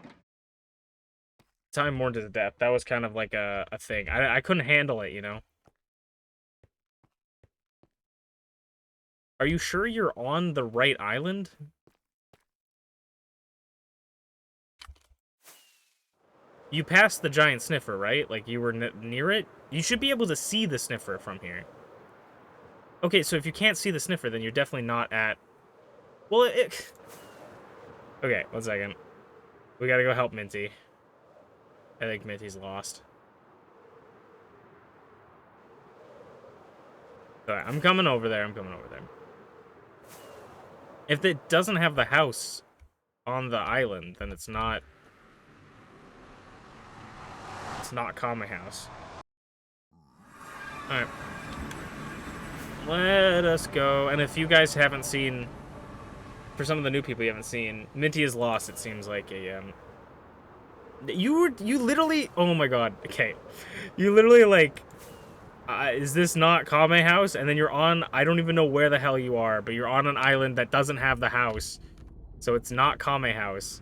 That's how I mourned his death. That was kind of like a thing. I couldn't handle it, you know? Are you sure you're on the right island? You passed the giant sniffer, right? Like, you were near it? You should be able to see the sniffer from here. Okay, so if you can't see the sniffer, then you're definitely not at... Well, Okay, 1 second. We gotta go help Minty. I think Minty's lost. Alright, I'm coming over there. I'm coming over there. If it doesn't have the house on the island, then it's not... It's not Kame House. Alright. Let us go. And if you guys haven't seen... For some of the new people you haven't seen, Minty is lost, it seems like a, You literally... Oh my god. Okay. You literally, like... is this not Kame House? And then you're on... I don't even know where the hell you are, but you're on an island that doesn't have the house. So it's not Kame House.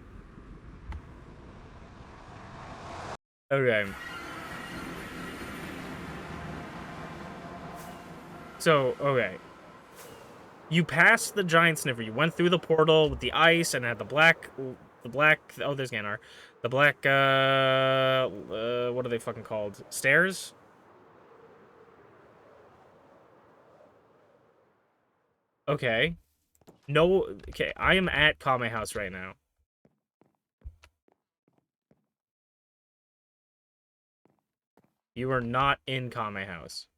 Okay. So, okay. You passed the giant sniffer. You went through the portal with the ice and had the black... Oh, there's Ganar. The black, what are they fucking called? Stairs? Okay. No, okay, I am at Kame House right now. You are not in Kame House.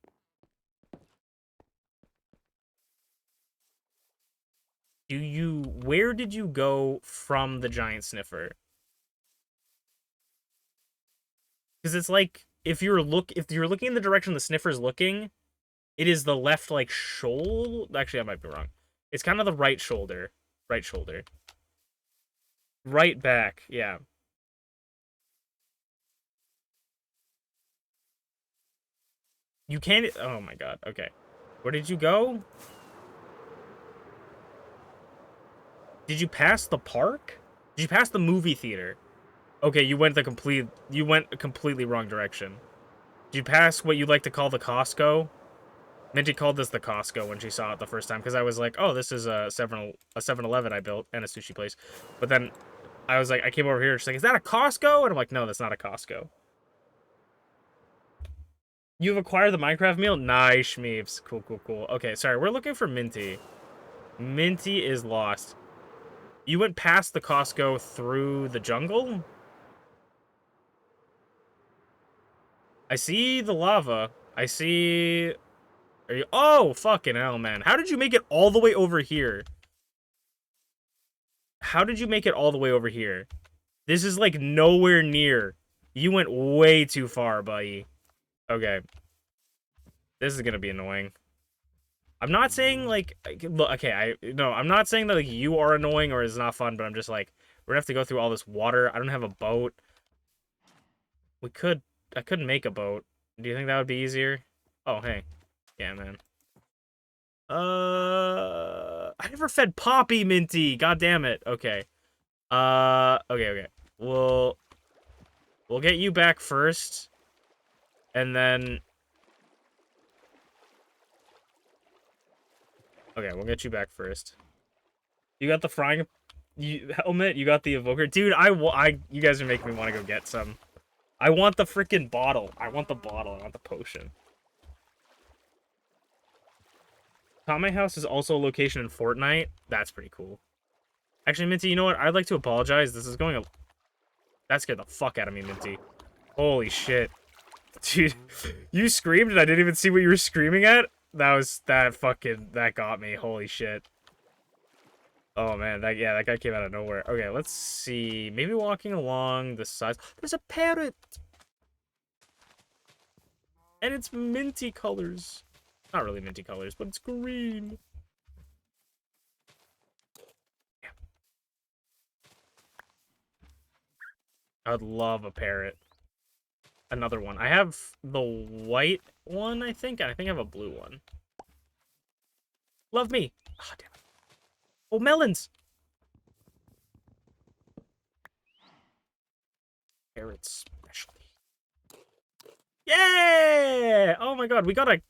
Where did you go from the giant sniffer? Because it's like if you're looking in the direction the sniffer's looking, it is the left like shoulder. Actually, I might be wrong. It's kind of the right shoulder. Right shoulder. Right back. Yeah. You can't. Oh my god. Okay. Where did you go? Did you pass the park? Did you pass the movie theater? Okay, you went a completely wrong direction. Did you pass what you like to call the Costco? Minty called this the Costco when she saw it the first time because I was like, "Oh, this is a 7-Eleven I built and a sushi place." But then I was like, I came over here. She's like, "Is that a Costco?" And I'm like, "No, that's not a Costco." You've acquired the Minecraft meal? Nice, Schmeeves. Cool, cool, cool. Okay, sorry. We're looking for Minty. Minty is lost. You went past the Costco through the jungle? I see the lava. I see... Are you... Oh, fucking hell, man. How did you make it all the way over here? How did you make it all the way over here? This is, like, nowhere near. You went way too far, buddy. Okay. This is gonna be annoying. I'm not saying, like... Okay, I'm not saying that, like, you are annoying or it's not fun, but I'm just, like... We're gonna have to go through all this water. I don't have a boat. I could make a boat. Do you think that would be easier? Oh, hey. Yeah, man. I never fed Poppy, Minty. God damn it. Okay. Okay. We'll get you back first. And then... Okay, we'll get you back first. You got the frying... helmet? You got the evoker? Dude, you guys are making me want to go get some. I want the freaking bottle. I want the bottle. I want the potion. Kame House is also a location in Fortnite. That's pretty cool. Actually, Minty, you know what? I'd like to apologize. This is going... That scared the fuck out of me, Minty. Holy shit. Dude, you screamed and I didn't even see what you were screaming at? That got me. Holy shit. Oh, man. That guy came out of nowhere. Okay, let's see. Maybe walking along the sides. There's a parrot! And it's minty colors. Not really minty colors, but it's green. Yeah. I'd love a parrot. Another one. I have the white one, I think. And I think I have a blue one. Love me. Oh, damn it. Oh, melons. Parrots, especially. Yeah! Oh my god, we got a...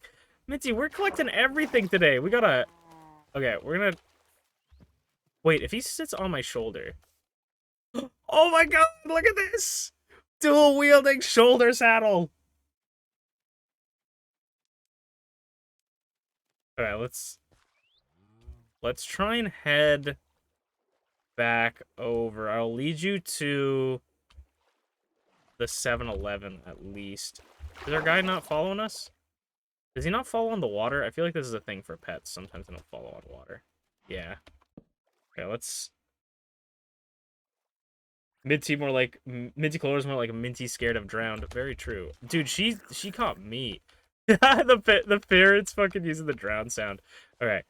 Minty, we're collecting everything today. We got a... Okay, we're gonna... Wait, if he sits on my shoulder... Oh my god, look at this! Dual-wielding shoulder saddle! Alright, let's try and head back over. I'll lead you to the 7-Eleven at least. Is our guy not following us? Does he not follow on the water? I feel like this is a thing for pets. Sometimes they don't follow on water. Yeah. Okay, let's... Minty Clover's more like Minty scared of drowned. Very true. Dude, she caught me. the parrot's fucking using the drown sound. Alright.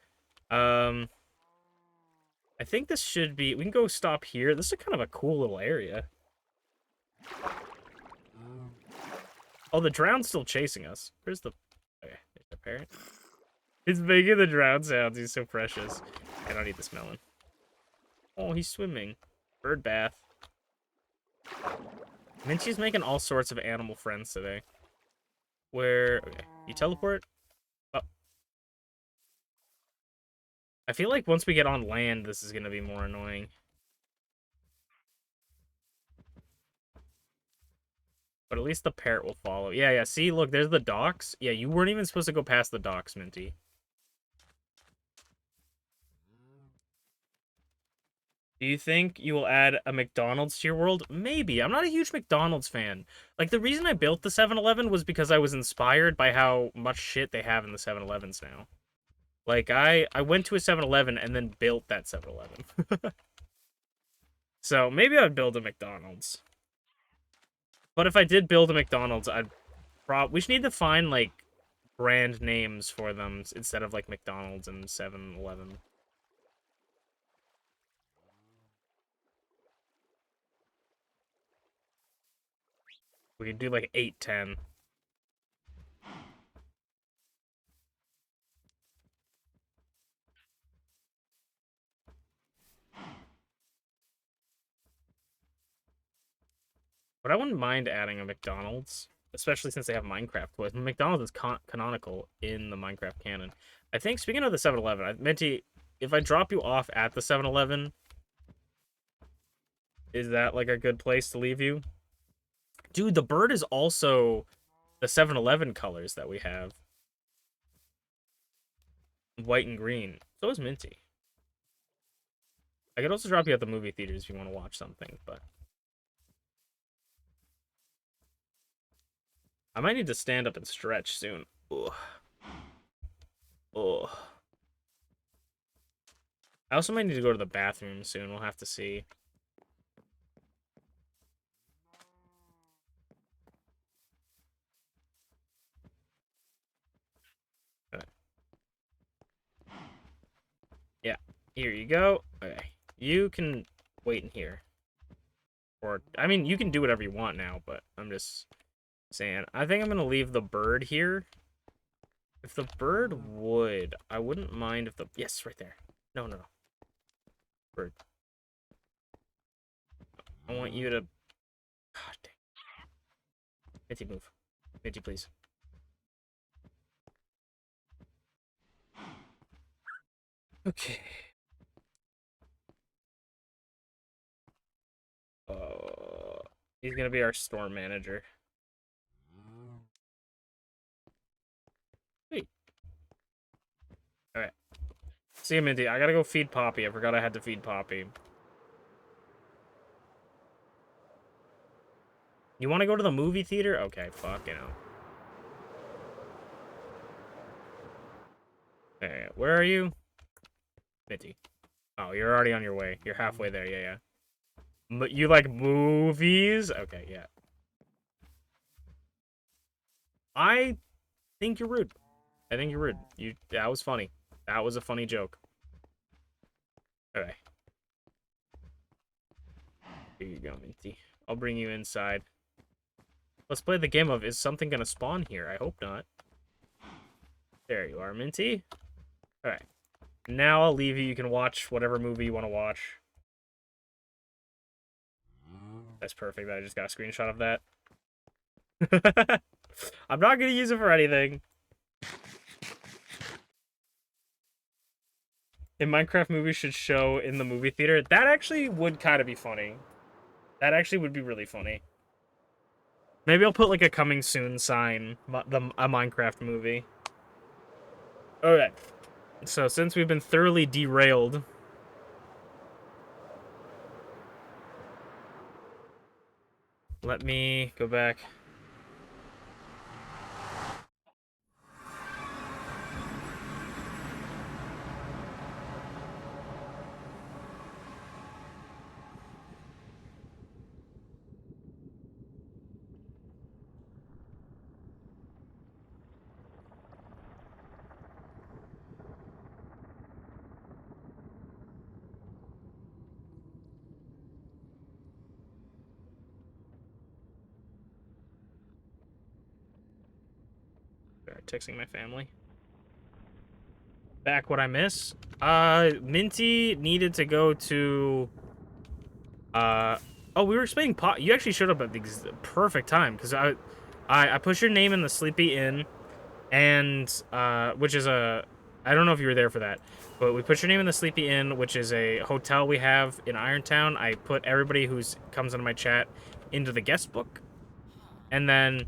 I think this should be... We can go stop here. This is kind of a cool little area. Oh, the drown's still chasing us. Where's the... Okay, there's the parrot. He's making the drown sounds. He's so precious. I don't need this melon. Oh, he's swimming. Bird bath. Minty's making all sorts of animal friends today. Where... Okay, you teleport? Oh. I feel like once we get on land, this is going to be more annoying. But at least the parrot will follow. Yeah, see, look, there's the docks. Yeah, you weren't even supposed to go past the docks, Minty. Do you think you will add a McDonald's to your world? Maybe. I'm not a huge McDonald's fan. Like, the reason I built the 7-Eleven was because I was inspired by how much shit they have in the 7-Elevens now. Like, I went to a 7-Eleven and then built that 7-Eleven. So, maybe I'd build a McDonald's. But if I did build a McDonald's, we should need to find like brand names for them instead of like McDonald's and 7-Eleven. We could do like 8-10. But I wouldn't mind adding a McDonald's, especially since they have Minecraft toys. McDonald's is canonical in the Minecraft canon. I think, speaking of the 7-Eleven, I meant to, if I drop you off at the 7-Eleven, is that like a good place to leave you? Dude, the bird is also the 7-Eleven colors that we have. White and green. So is Minty. I could also drop you at the movie theaters if you want to watch something, but I might need to stand up and stretch soon. Ugh. Ugh. I also might need to go to the bathroom soon. We'll have to see. Okay. Yeah, here you go. Okay. You can wait in here. Or, I mean, you can do whatever you want now, but I'm just saying. I think I'm going to leave the bird here. If the bird would, I wouldn't mind if the... Yes, right there. No, no, no. Bird. I want you to... God dang. Minty, move. Minty, please. Okay. He's gonna be our store manager. Wait. Alright. See you, Minty. I gotta go feed Poppy. I forgot I had to feed Poppy. You want to go to the movie theater? Okay, fuck, you know. Okay, where are you? Minty. Oh, you're already on your way. You're halfway there, yeah. You like movies? Okay, yeah. I think you're rude. I think you're rude. That was funny. That was a funny joke. Okay. Here you go, Minty. I'll bring you inside. Let's play the game of, is something gonna spawn here? I hope not. There you are, Minty. Alright. Now I'll leave you. You can watch whatever movie you want to watch. That's perfect. I just got a screenshot of that. I'm not going to use it for anything. A Minecraft movie should show in the movie theater. That actually would kind of be funny. That actually would be really funny. Maybe I'll put like a coming soon sign, a Minecraft movie. Okay. So since we've been thoroughly derailed, let me go back. Texting my family. Back what I miss. Minty needed to go to oh, we were explaining you actually showed up at the perfect time because I pushed your name in the Sleepy Inn, and which is I don't know if you were there for that, but we put your name in the Sleepy Inn, which is a hotel we have in Irontown. I put everybody who comes into my chat into the guest book, and then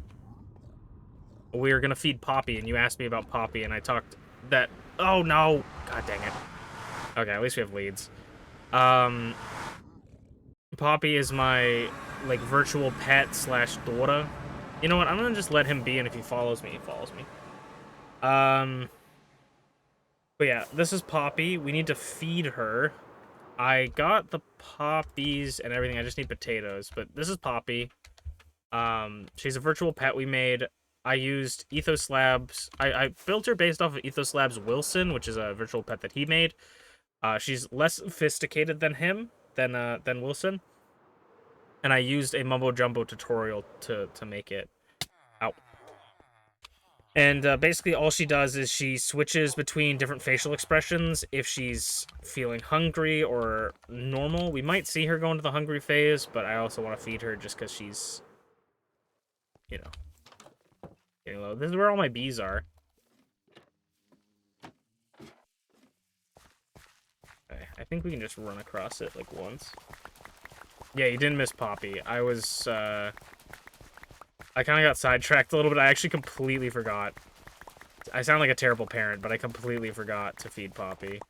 we were gonna feed Poppy, and you asked me about Poppy, and I talked that. Oh no! God dang it. Okay, at least we have leads. Poppy is my like virtual pet slash daughter. You know what? I'm gonna just let him be, and if he follows me, he follows me. But yeah, this is Poppy. We need to feed her. I got the poppies and everything. I just need potatoes. But this is Poppy. She's a virtual pet we made. I used Ethos Labs. I built her based off of Ethos Labs Wilson, which is a virtual pet that he made. She's less sophisticated than him, than Wilson. And I used a mumbo jumbo tutorial to make it out. And basically, all she does is she switches between different facial expressions if she's feeling hungry or normal. We might see her go into the hungry phase, but I also want to feed her just because she's, you know, getting low. This is where all my bees are. Okay, I think we can just run across it like once. Yeah, you didn't miss Poppy. I kind of got sidetracked a little bit. I actually completely forgot. I sound like a terrible parent, but I completely forgot to feed Poppy.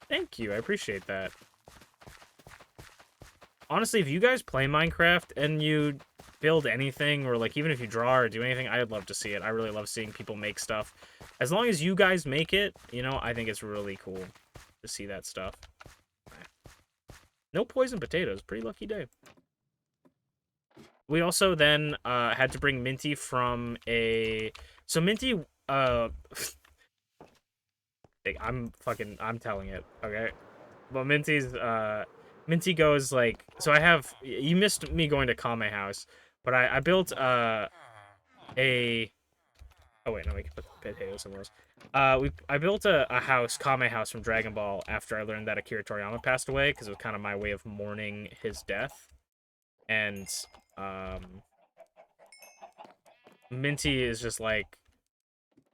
Thank you, I appreciate that. Honestly, if you guys play Minecraft and you build anything, or like even if you draw or do anything, I'd love to see it. I really love seeing people make stuff. As long as you guys make it, you know, I think it's really cool to see that stuff. No poison potatoes. Pretty lucky day. We also then had to bring Minty from a... So Minty... I'm telling it, okay? But Minty goes like... So I have... You missed me going to Kame House, but I built a... Oh wait, no, we can put the potatoes somewhere else. I built a house, Kame House from Dragon Ball after I learned that Akira Toriyama passed away, because it was kind of my way of mourning his death. And Minty is just like,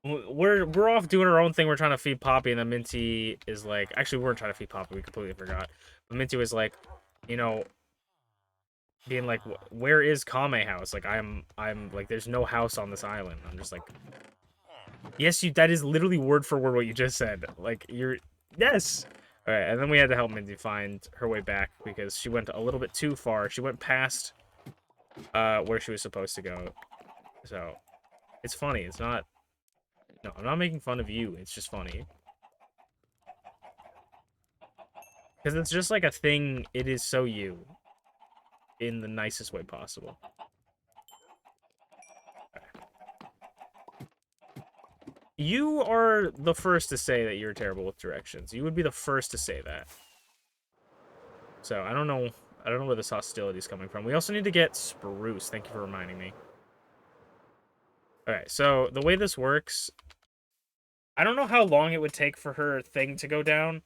we're off doing our own thing. We're trying to feed Poppy, and then Minty is like, actually, we weren't trying to feed Poppy. We completely forgot. But Minty was like, you know, being like, where is Kame House? Like, I'm like, there's no house on this island. I'm just like, yes, that is literally word for word what you just said. Like, yes. All right, and then we had to help Minty find her way back because she went a little bit too far. She went past where she was supposed to go. So, it's funny. It's not... No, I'm not making fun of you. It's just funny. Because it's just like a thing. It is so you. In the nicest way possible. You are the first to say that you're terrible with directions. You would be the first to say that. So, I don't know where this hostility is coming from. We also need to get spruce. Thank you for reminding me. Alright, so the way this works... I don't know how long it would take for her thing to go down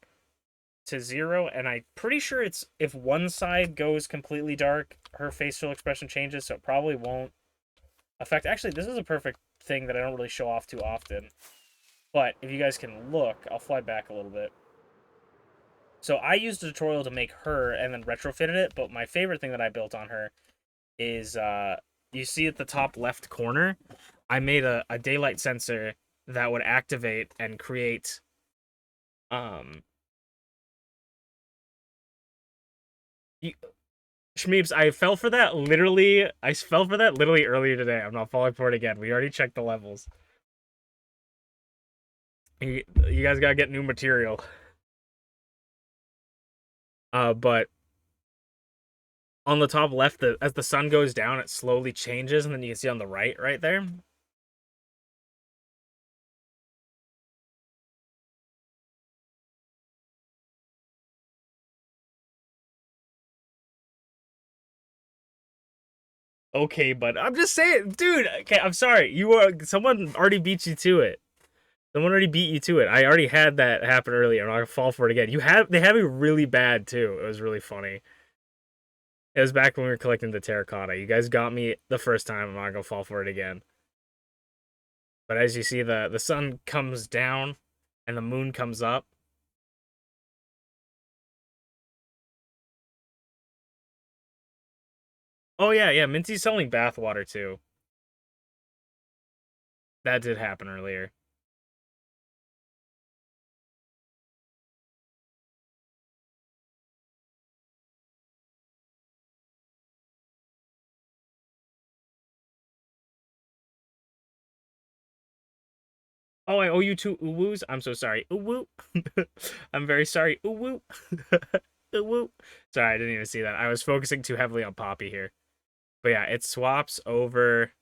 to 0, and I'm pretty sure it's if one side goes completely dark, her facial expression changes, so it probably won't affect... Actually, this is a perfect thing that I don't really show off too often. But if you guys can look, I'll fly back a little bit. So I used a tutorial to make her and then retrofitted it, but my favorite thing that I built on her is, you see at the top left corner, I made a daylight sensor that would activate and create, Shmeeps, I fell for that literally earlier today. I'm not falling for it again. We already checked the levels. You guys gotta get new material. But on the top left, as the sun goes down, it slowly changes, and then you can see on the right there. Okay, but I'm just saying, dude. Okay, I'm sorry. Someone already beat you to it. Someone already beat you to it. I already had that happen earlier. I'm not gonna fall for it again. They had me really bad too. It was really funny. It was back when we were collecting the terracotta. You guys got me the first time. I'm not gonna fall for it again. But as you see, the sun comes down and the moon comes up. Oh yeah. Minty's selling bathwater too. That did happen earlier. Oh, I owe you 2 uwus. I'm so sorry. Uwu. I'm very sorry. Uwu. Whoop. Sorry, I didn't even see that. I was focusing too heavily on Poppy here. But yeah, it swaps over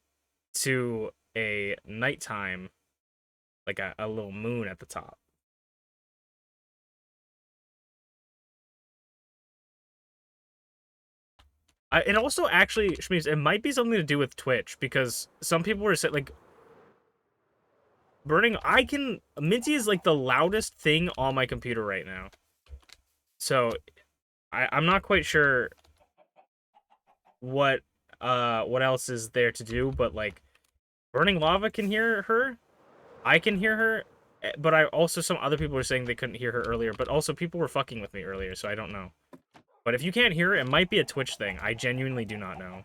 to a nighttime, like a little moon at the top. It also actually, Shmeeves, it might be something to do with Twitch, because some people were saying, like, Minty is, like, the loudest thing on my computer right now. So, I'm not quite sure what else is there to do, but, like, Burning Lava can hear her, I can hear her, but some other people were saying they couldn't hear her earlier, but also people were fucking with me earlier, so I don't know. But if you can't hear it, it might be a Twitch thing. I genuinely do not know.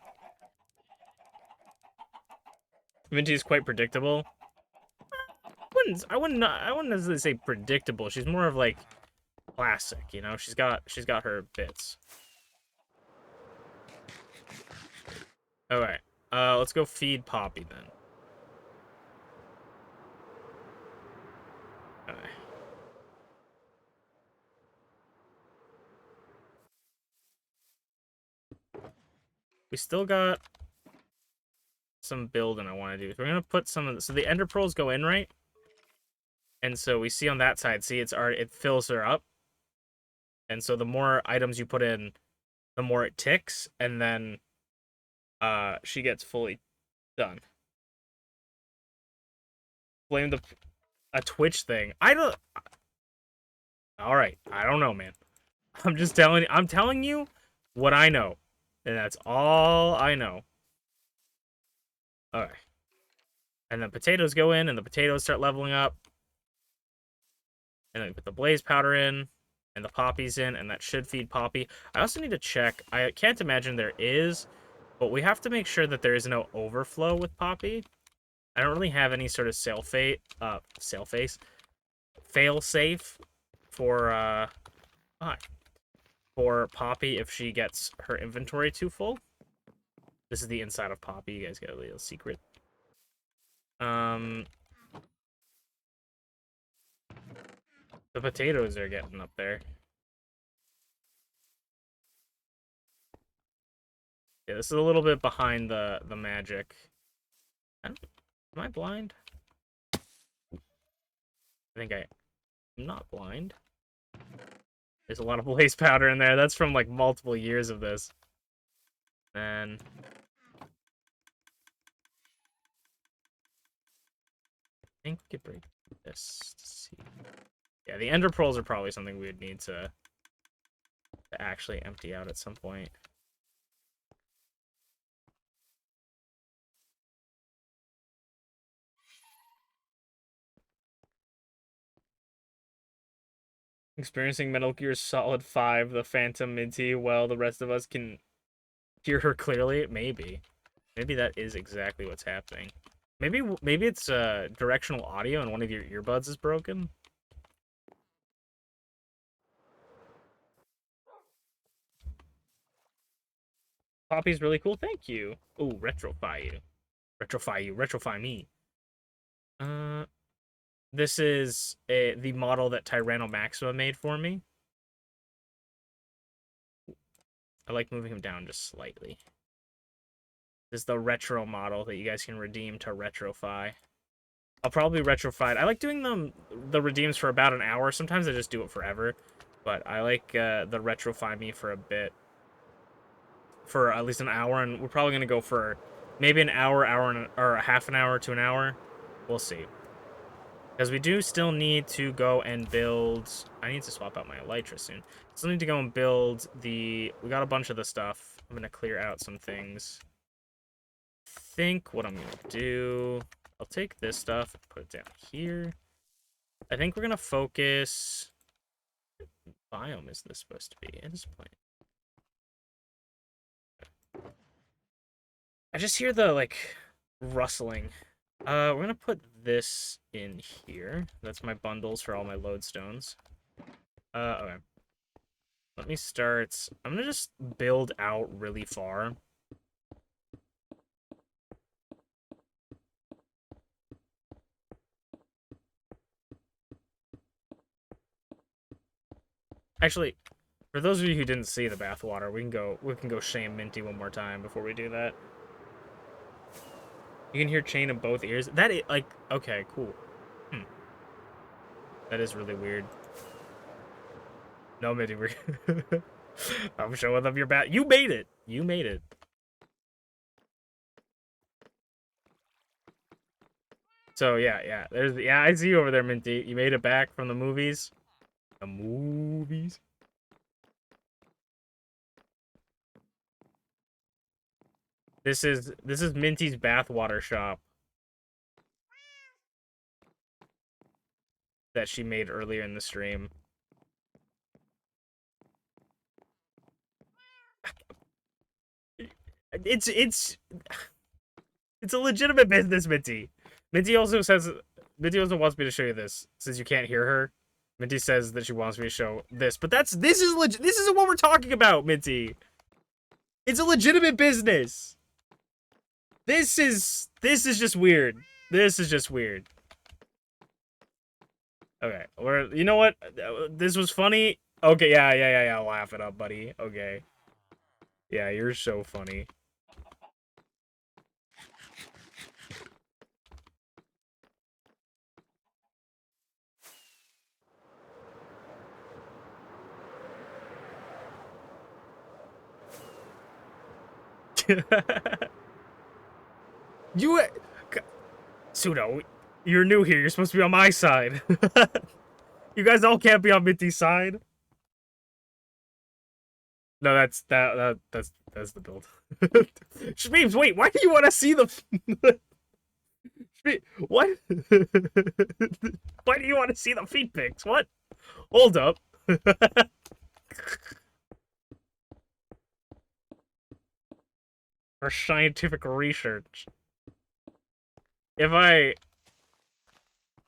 Minty is quite predictable. I wouldn't necessarily say predictable. She's more of like classic, you know. She's got her bits. Okay. Let's go feed Poppy then. Okay. We still got some building I want to do. We're gonna put some of the, so the ender pearls go in, right? And so we see on that side, see it fills her up. And so the more items you put in, the more it ticks, and then she gets fully done. Blame a Twitch thing. I don't. All right, I don't know, man. I'm telling you what I know, and that's all I know. Okay. And then potatoes go in, and the potatoes start leveling up. And then put the blaze powder in, and the poppies in, and that should feed Poppy. I also need to check. I can't imagine there is, but we have to make sure that there is no overflow with Poppy. I don't really have any sort of fail safe for for Poppy if she gets her inventory too full. This is the inside of Poppy. You guys get a little secret. The potatoes are getting up there. Yeah, this is a little bit behind the magic. Am I blind? I think I'm not blind. There's a lot of blaze powder in there. That's from like multiple years of this. And I think we could break this to see. Yeah, the ender pearls are probably something we would need to actually empty out at some point. Experiencing Metal Gear Solid 5, the Phantom Minty, while the rest of us can hear her clearly. Maybe that is exactly what's happening. Maybe it's directional audio and one of your earbuds is broken. Poppy's really cool. Thank you. Ooh, retrofy you. Retrofy me. This is the model that Tyranno Maxima made for me. I like moving him down just slightly. This is the retro model that you guys can redeem to retrofy. I'll probably retrofy it. I like doing the redeems for about an hour. Sometimes I just do it forever. But I like the retrofy me for a bit. For at least an hour, and we're probably going to go for maybe an hour, or half an hour to an hour. We'll see. Because we do still need to go and build... I need to swap out my Elytra soon. Still need to go and build the... We got a bunch of the stuff. I'm going to clear out some things. I think what I'm going to do... I'll take this stuff, put it down here. I think we're going to focus... What biome is this supposed to be? It is plant. I just hear the, like, rustling. We're gonna put this in here. That's my bundles for all my lodestones. Okay. Let me start. I'm gonna just build out really far. Actually, For those of you who didn't see the bathwater, we can go shame Minty one more time before we do that. You can hear Chain in both ears. That is, like, okay, cool. That is really weird. No, Minty, we're I'm showing them your bat. You made it. You made it. So yeah. I see you over there, Minty. You made it back from the movies. The movies. This is Minty's bathwater shop that she made earlier in the stream. It's a legitimate business, Minty. Minty also wants me to show you this since you can't hear her. Minty says that she wants me to show this, but this isn't what we're talking about, Minty. It's a legitimate business. This is just weird. This is just weird. Okay, you know what? This was funny. Okay, yeah. Laugh it up, buddy. Okay. Yeah, you're so funny. You, Pseudo, you're new here. You're supposed to be on my side. You guys all can't be on Minty's side. No, that's the build. Shmeeves, wait, why do you want to see the? What? Why do you want to see the feet pics? What? Hold up. For scientific research. If I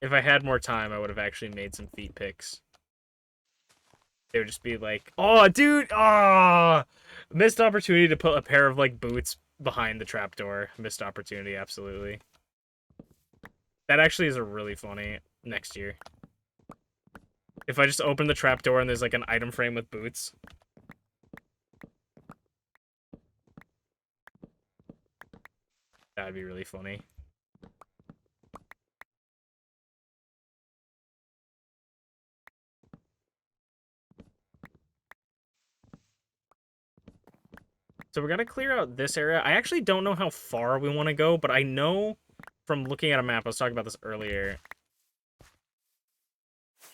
had more time, I would have actually made some feet pics. They would just be like, oh, dude, oh, missed opportunity to put a pair of, like, boots behind the trapdoor. Missed opportunity, absolutely. That actually is a really funny next year. If I just open the trapdoor and there's, like, an item frame with boots. That'd be really funny. So we're gonna clear out this area. I actually don't know how far we want to go, but I know from looking at a map, I was talking about this earlier.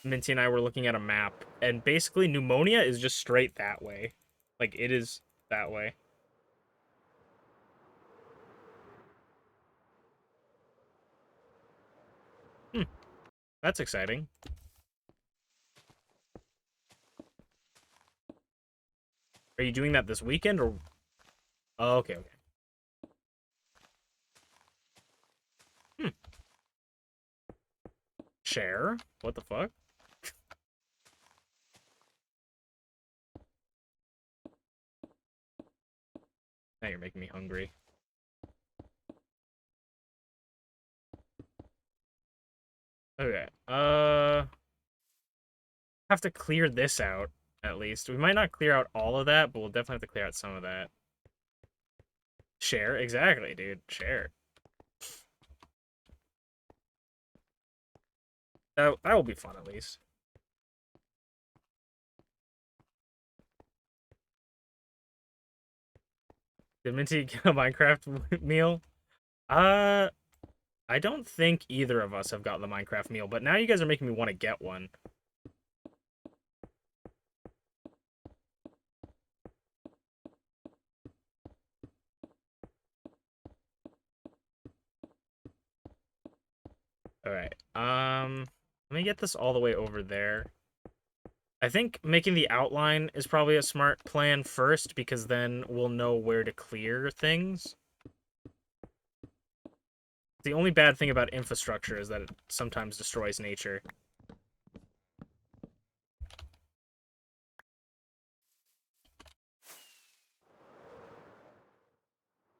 Minty and I were looking at a map, and basically Pneumonia is just straight that way. Like, it is that way. That's exciting. Are you doing that this weekend, or... Oh, okay. Share? What the fuck? Now you're making me hungry. Okay. Have to clear this out, at least. We might not clear out all of that, but we'll definitely have to clear out some of that. Share? Exactly, dude. Share. That will be fun, at least. Did Minty get a Minecraft meal? I don't think either of us have got the Minecraft meal, but now you guys are making me want to get one. Alright, let me get this all the way over there. I think making the outline is probably a smart plan first, because then we'll know where to clear things. The only bad thing about infrastructure is that it sometimes destroys nature.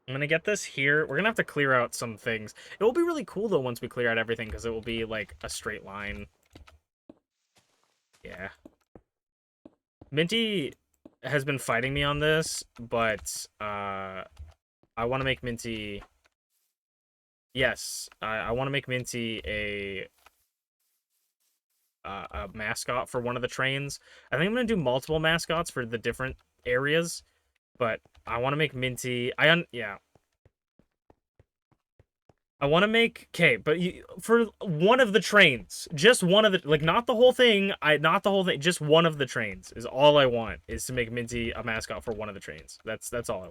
I'm gonna get this here. We're gonna have to clear out some things. It will be really cool, though, once we clear out everything, because it will be, like, a straight line. Yeah. Minty has been fighting me on this, but I want to make Minty. Yes, I want to make Minty a mascot for one of the trains. I think I'm gonna do multiple mascots for the different areas, but I want to make Minty. Yeah. I want to make but for one of the trains, just one of the not the whole thing. Not the whole thing. Just one of the trains is all I want. Is to make Minty a mascot for one of the trains. That's all I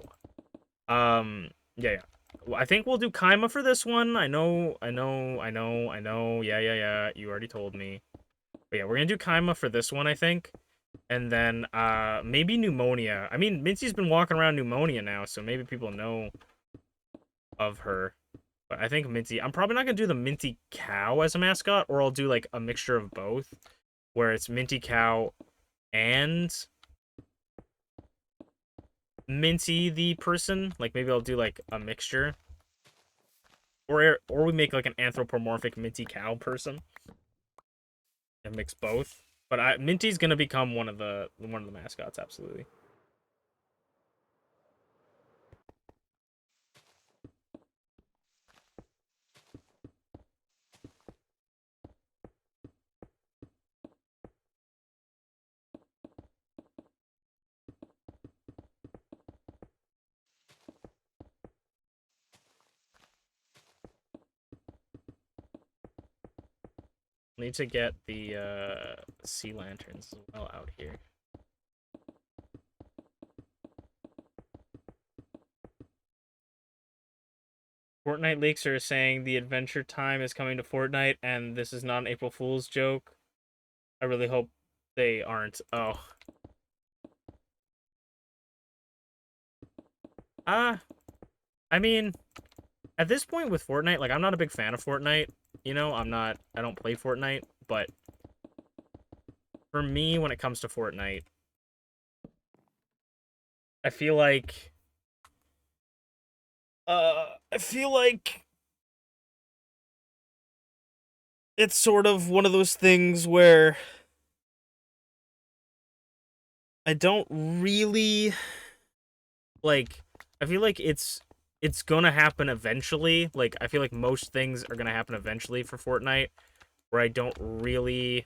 want. Yeah. Well, I think we'll do Kaima for this one. I know. Yeah. You already told me. But yeah, we're gonna do Kaima for this one, I think. And then maybe Pneumonia. I mean, Minty's been walking around Pneumonia now, so maybe people know of her. But I think Minty... I'm probably not gonna do the Minty Cow as a mascot, or I'll do like a mixture of both. Where it's Minty Cow and Minty the person. Like maybe I'll do like a mixture. Or we make like an anthropomorphic Minty Cow person. And mix both. But Minty's gonna become one of the mascots, absolutely. Need to get the sea lanterns as well out here. Fortnite leaks are saying the Adventure Time is coming to Fortnite, and this is not an April Fool's joke. I really hope they aren't. Oh. I mean, at this point with Fortnite, like, I'm not a big fan of Fortnite. You know, I don't play Fortnite, but for me, when it comes to Fortnite, I feel like it's sort of one of those things where I don't really like. I feel like it's gonna happen eventually. Like, I feel like most things are gonna happen eventually for Fortnite, where I don't really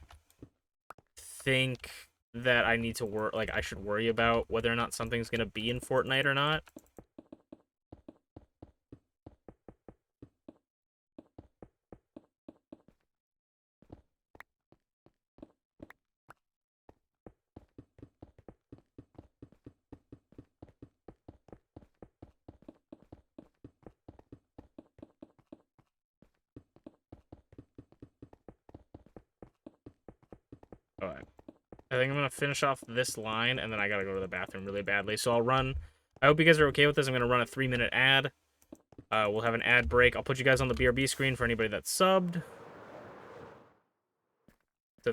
think that I need to I should worry about whether or not something's gonna be in Fortnite or not. Alright. I think I'm gonna finish off this line, and then I gotta go to the bathroom really badly. So I'll run. I hope you guys are okay with this. I'm gonna run a 3-minute ad. We'll have an ad break. I'll put you guys on the BRB screen for anybody that's subbed. So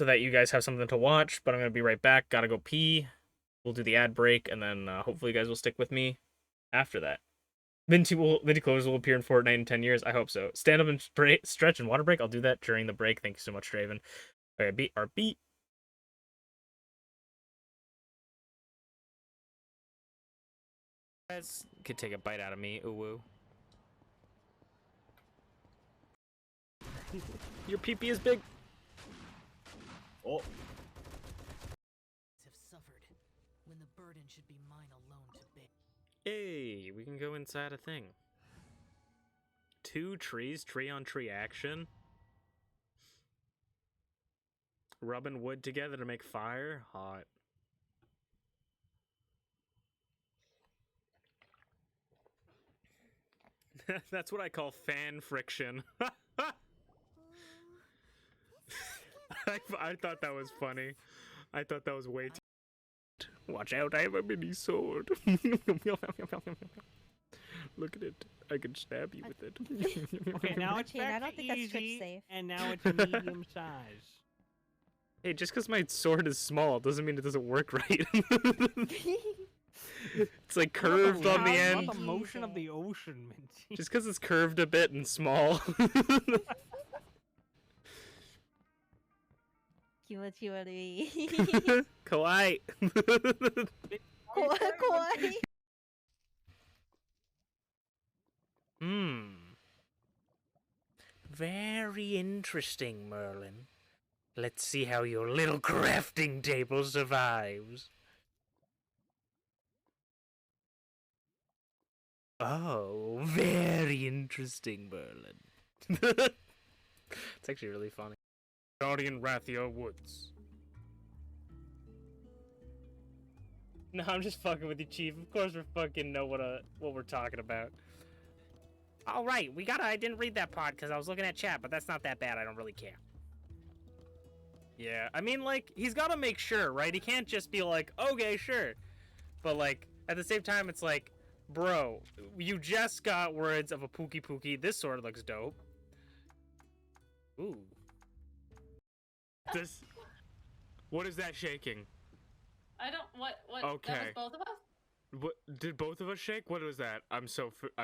that you guys have something to watch. But I'm gonna be right back. Gotta go pee. We'll do the ad break, and then hopefully you guys will stick with me after that. Minty Clovers will appear in Fortnite in 10 years. I hope so. Stand up and stretch and water break. I'll do that during the break. Thank you so much, Draven. Okay, beat our beat. Guys could take a bite out of me. Ooh woo. Your pee-pee is big. Oh. Have suffered when the burden should be mine alone to bear. Hey, we can go inside a thing. 2 trees, tree on tree action. Rubbing wood together to make fire. Hot. That's what I call fan friction. I thought that was funny. I thought that was way too... Watch out, I have a mini sword. Look at it. I can stab you with it. Okay, now it's back I don't to think that's easy, Twitch safe. and now it's medium size. Hey, just because my sword is small doesn't mean it doesn't work right. It's like curved on the end. Not the motion of the ocean, Minty. Just because it's curved a bit and small. 気持ち悪い。怖い。怖い怖い。Hmm. Very interesting, Merlin. Let's see how your little crafting table survives. Oh, very interesting, Merlin. It's actually really funny. Guardian Rathia Woods. No, I'm just fucking with you, Chief. Of course we fucking know what we're talking about. All right, I didn't read that part because I was looking at chat, but that's not that bad. I don't really care. Yeah, I mean, like, he's got to make sure, right? He can't just be like, okay, sure. But, like, at the same time, it's like, bro, you just got words of a Pookie Pookie. This sword looks dope. Ooh. What is that shaking? I don't. What? Okay. That was both of us. What did both of us shake? What was that? I'm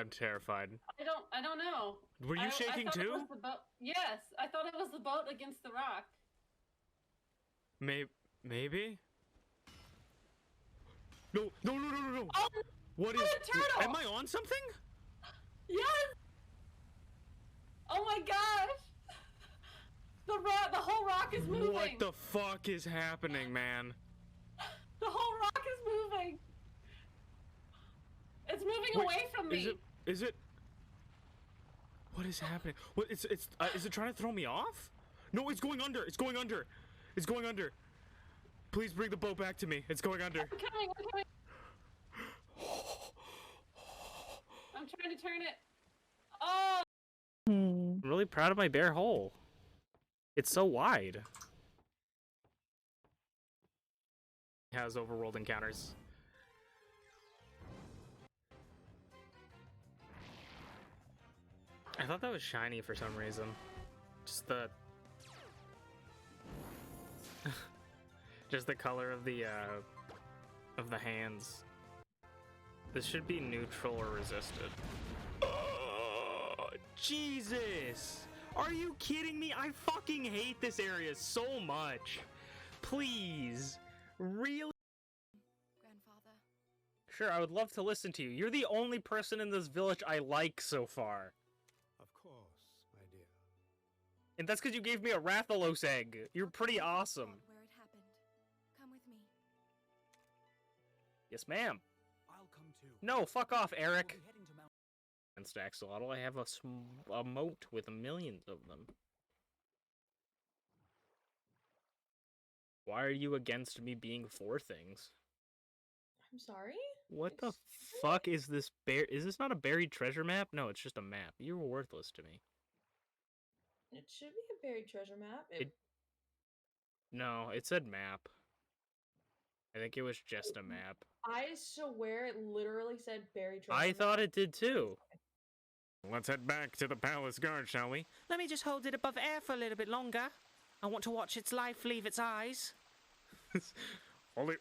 terrified. I don't know. Were you shaking I thought too? It was the boat. Yes, I thought it was the boat against the rock. Maybe. No. Oh, What it's is? a turtle! Am I on something? Yes. Oh my gosh! The whole rock is moving. What the fuck is happening, man? The whole rock is moving. It's moving Wait, away from me. Is it? What is happening? What? Is it trying to throw me off? No, it's going under. It's going under. It's going under. Please bring the boat back to me. It's going under. I'm coming. I'm trying to turn it. Oh. I'm really proud of my bare hole. It's so wide. It has overworld encounters. I thought that was shiny for some reason. Just the just the color of the hands. This should be neutral or resisted. Oh, Jesus! Are you kidding me? I fucking hate this area so much. Please. Really? Grandfather. Sure, I would love to listen to you. You're the only person in this village I like so far. Of course, my dear. And that's because you gave me a Rathalos egg. You're pretty awesome. Where it happened. Come with me. Yes, ma'am. I'll come too. No, fuck off, Eric. We'll be heading to Mount. And Staxolotl, I have a moat with millions of them. Why are you against me being for things? I'm sorry? What the Excuse me? fuck is this is this not a buried treasure map? No, it's just a map. You're worthless to me. It should be a buried treasure map. No, it said map. I think it was just a map. I swear it literally said buried treasure I map. thought it did too. Let's head back to the palace guard, shall we? Let me just hold it above air for a little bit longer. I want to watch its life leave its eyes. Only...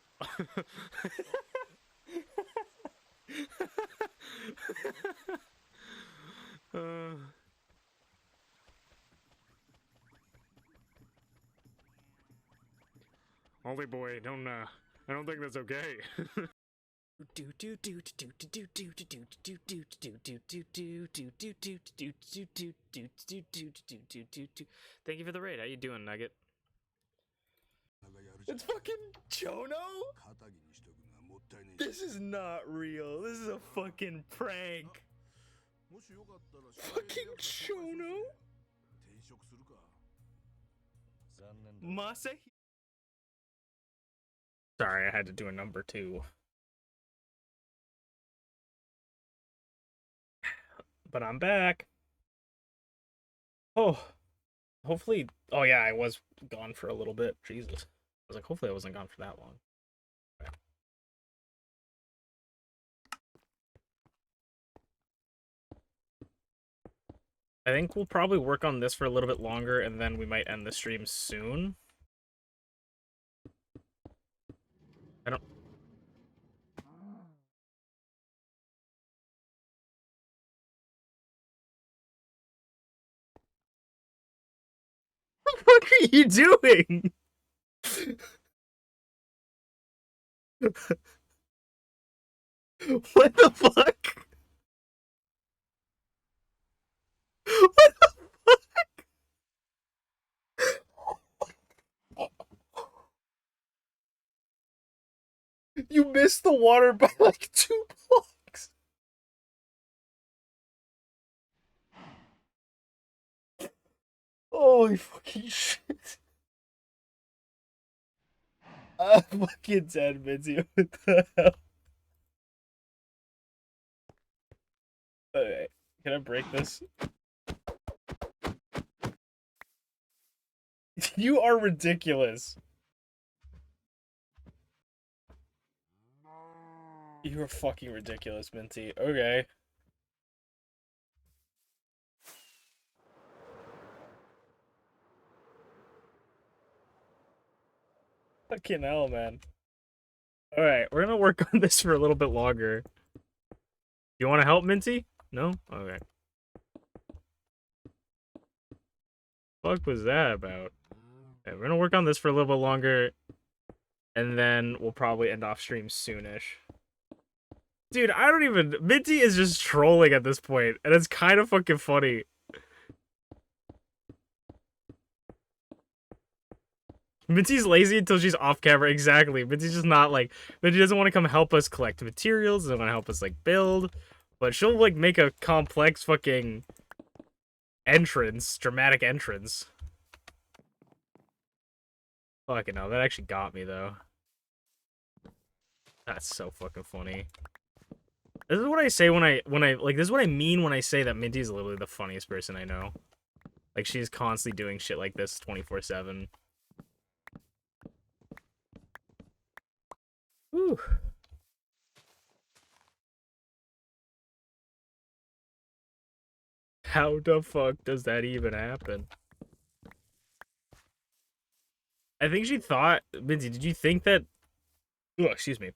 Holy boy, I don't think that's okay. Thank you for the raid. How you doing, Nugget? It's fucking Chono? This is not real. This is a fucking prank. Fucking Chono? Masahi? Sorry, I had to do a number 2. But I'm back. Oh, hopefully. Oh, yeah, I was gone for a little bit. Jesus. I was like, hopefully I wasn't gone for that long. Okay. I think we'll probably work on this for a little bit longer, and then we might end the stream soon. I don't... What the fuck are you doing? What the fuck? What the fuck? You missed the water by like 2 blocks. Holy fucking shit. I'm fucking dead, Minty. What the hell? Okay, can I break this? You are ridiculous. You are fucking ridiculous, Minty. Okay. Fucking hell, man. Alright, we're gonna work on this for a little bit longer. You wanna help, Minty? No? Okay. Fuck was that about? Okay, we're gonna work on this for a little bit longer, and then we'll probably end off stream soonish. Dude, I don't even... Minty is just trolling at this point, and it's kind of fucking funny. Minty's lazy until she's off camera. Exactly. Minty's just not like... Minty doesn't want to come help us collect materials, doesn't want to help us, like, build. But she'll, like, make a complex fucking entrance, dramatic entrance. Fucking hell, that actually got me, though. That's so fucking funny. This is what I say when I like, this is what I mean when I say that Minty's literally the funniest person I know. Like, she's constantly doing shit like this 24/7. Whew. How the fuck does that even happen? I think she thought... Minty, did you think that... Oh, excuse me.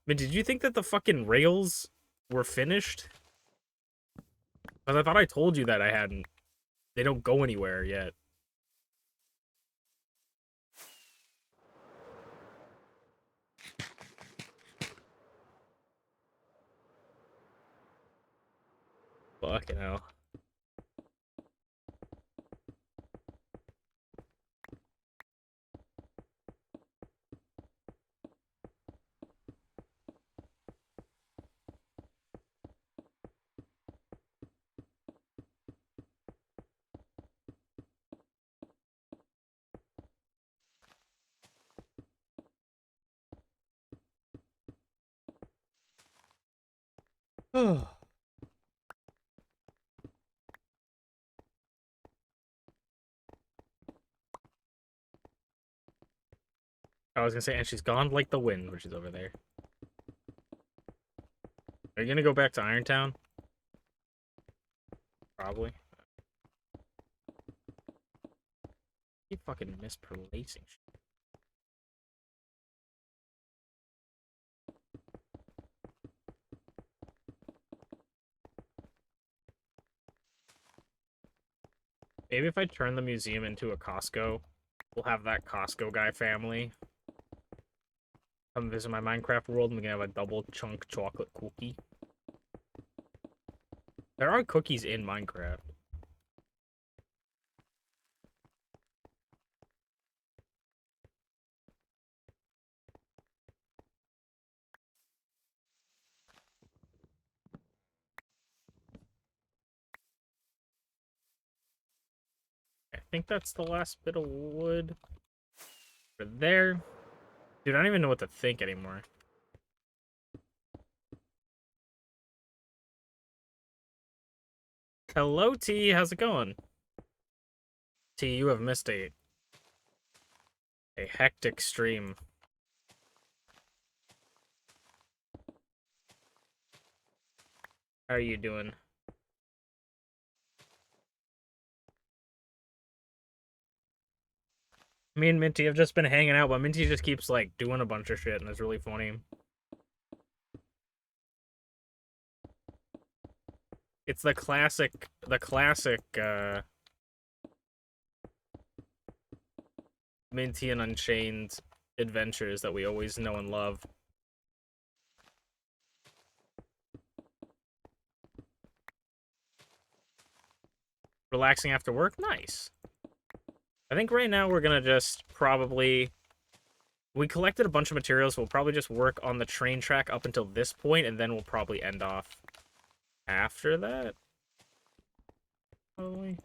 Minty, did you think that the fucking rails were finished? Because I thought I told you that I hadn't. They don't go anywhere yet. Fucking hell. Oh. I was gonna say, and she's gone like the wind, which is over there. Are you gonna go back to Irontown? Probably. You fucking misplacing shit. Maybe if I turn the museum into a Costco, we'll have that Costco guy family come visit my Minecraft world, and we can have a double chunk chocolate cookie. There are cookies in Minecraft. I think that's the last bit of wood for there. Dude, I don't even know what to think anymore. Hello, T. How's it going? T, you have missed a hectic stream. How are you doing? Me and Minty have just been hanging out, but Minty just keeps, like, doing a bunch of shit, and it's really funny. It's the classic, Minty and Unchained adventures that we always know and love. Relaxing after work? Nice. I think right now we're gonna just probably... We collected a bunch of materials, so we'll probably just work on the train track up until this point, and then we'll probably end off after that. Probably.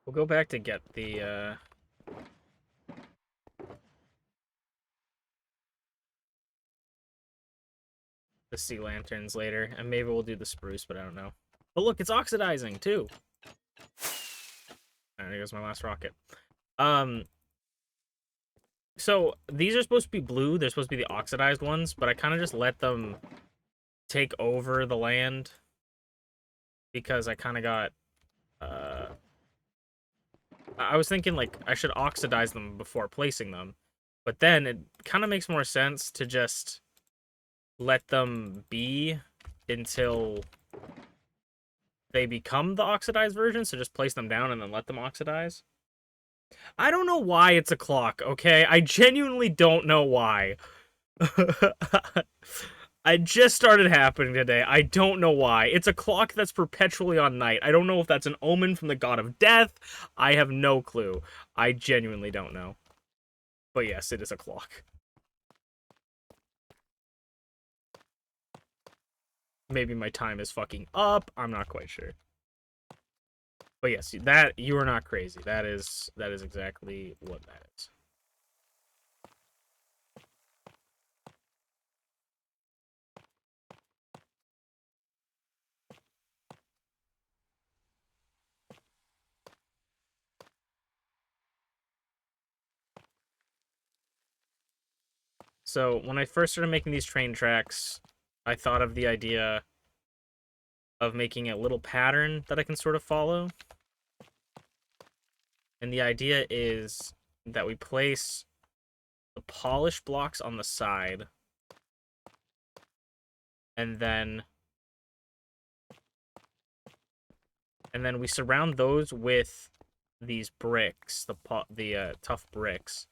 We'll go back to get the sea lanterns later, and maybe we'll do the spruce, but I don't know. But look, it's oxidizing too. Alright, there goes my last rocket. So these are supposed to be blue. They're supposed to be the oxidized ones, but I kind of just let them take over the land because I kind of got. I was thinking like I should oxidize them before placing them, but then it kind of makes more sense to just let them be until they become the oxidized version. So just place them down and then let them oxidize. I don't know why it's a clock, okay? I genuinely don't know why. I just started happening today. I don't know why. It's a clock that's perpetually on night. I don't know if that's an omen from the god of death. I have no clue. I genuinely don't know. But yes, it is a clock. Maybe my time is fucking up. I'm not quite sure. But yes, that you are not crazy. That is exactly what that is. So when I first started making these train tracks, I thought of the idea of making a little pattern that I can sort of follow. And the idea is that we place the polished blocks on the side, and then we surround those with these bricks, the tough bricks,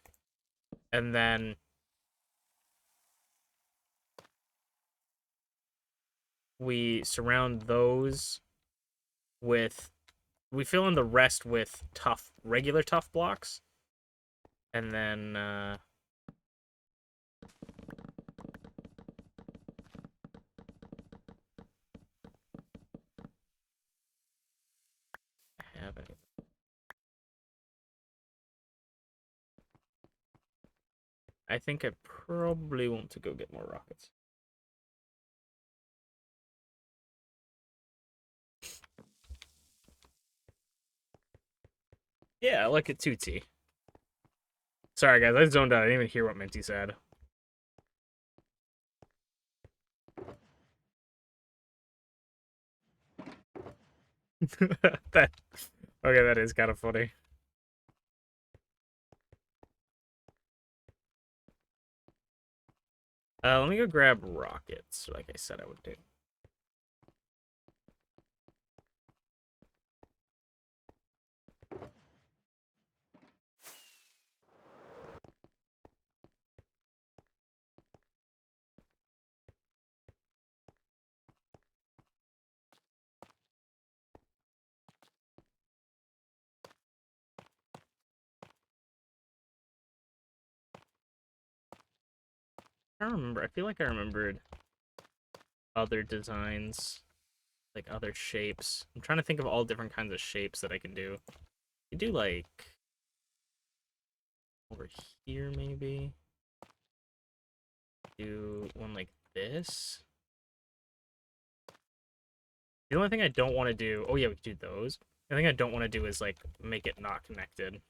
and then we surround those with, we fill in the rest with regular tough blocks, and then I think I probably want to go get more rockets. Yeah, I like it too, T. Sorry, guys, I zoned out. I didn't even hear what Minty said. Okay, that is kind of funny. Let me go grab rockets, like I said I would do. I don't remember. I feel like I remembered other designs, like other shapes. I'm trying to think of all different kinds of shapes that I can do. You do like over here, maybe. Do one like this. The only thing I don't want to do... Oh, yeah, we could do those. The thing I don't want to do is, like, make it not connected.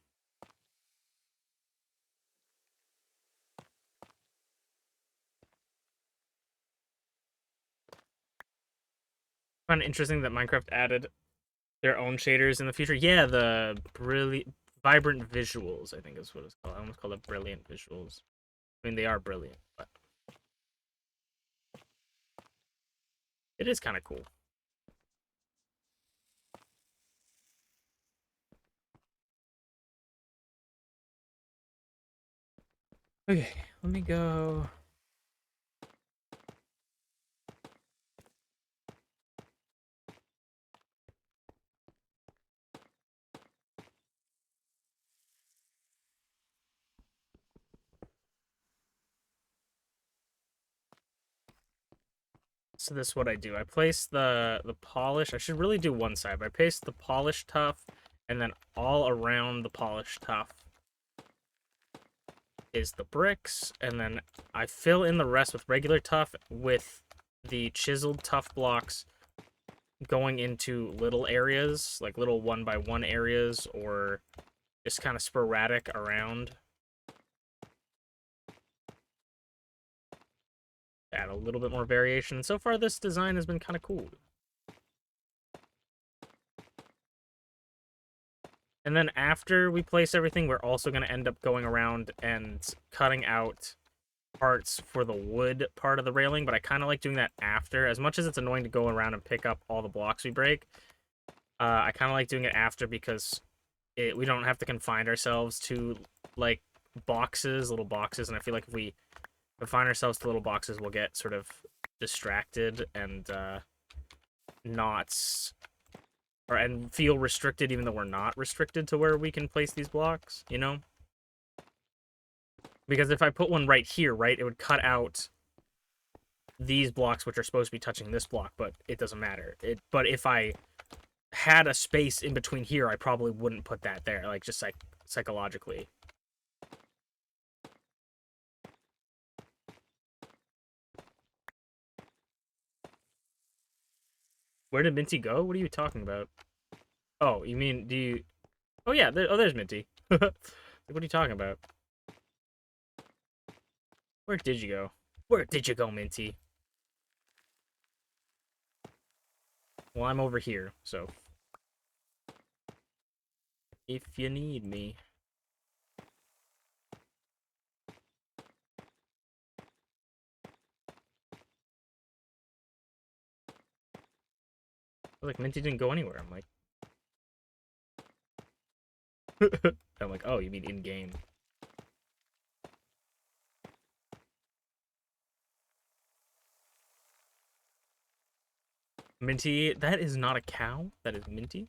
find it interesting that Minecraft added their own shaders in the future. Yeah, the vibrant visuals, I think is what it's called. I almost call it brilliant visuals. I mean, they are brilliant, but it is kind of cool. Okay, let me go. So this is what I do. I place the polish. I should really do one side, but I place the polished tuff, and then all around the polished tuff is the bricks, and then I fill in the rest with regular tuff with the chiseled tuff blocks going into little areas, like little 1x1 areas, or just kind of sporadic around. Add a little bit more variation. And so far, this design has been kind of cool. And then after we place everything, we're also going to end up going around and cutting out parts for the wood part of the railing, but I kind of like doing that after. As much as it's annoying to go around and pick up all the blocks we break, I kind of like doing it after because we don't have to confine ourselves to, like, little boxes, and I feel like if we confine ourselves to little boxes, we'll get sort of distracted and and feel restricted, even though we're not restricted to where we can place these blocks, you know? Because if I put one right here, right, it would cut out these blocks, which are supposed to be touching this block, but it doesn't matter. But if I had a space in between here, I probably wouldn't put that there, like, just like psychologically. Where did Minty go? What are you talking about? Oh, you mean, do you... Oh, yeah, there's Minty. What are you talking about? Where did you go? Where did you go, Minty? Well, I'm over here, so... if you need me. Like, Minty didn't go anywhere. I'm like... I'm like, oh, you mean in-game. Minty, that is not a cow. That is Minty.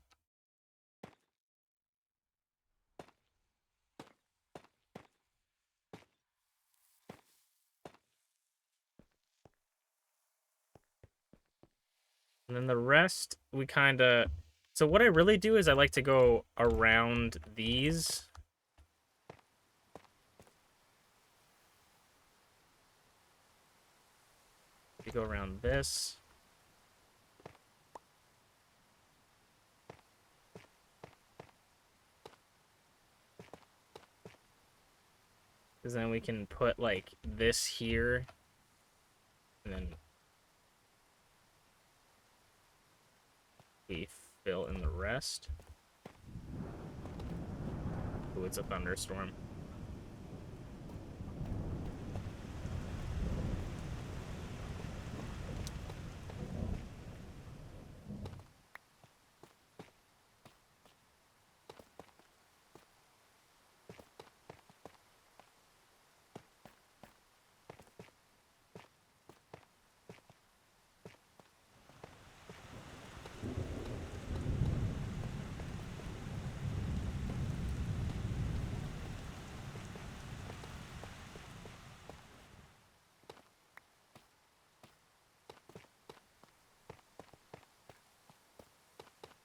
And then the rest, we kind of... So what I really do is I like to go around these. You go around this. Because then we can put, like, this here. And then we fill in the rest. Ooh, it's a thunderstorm.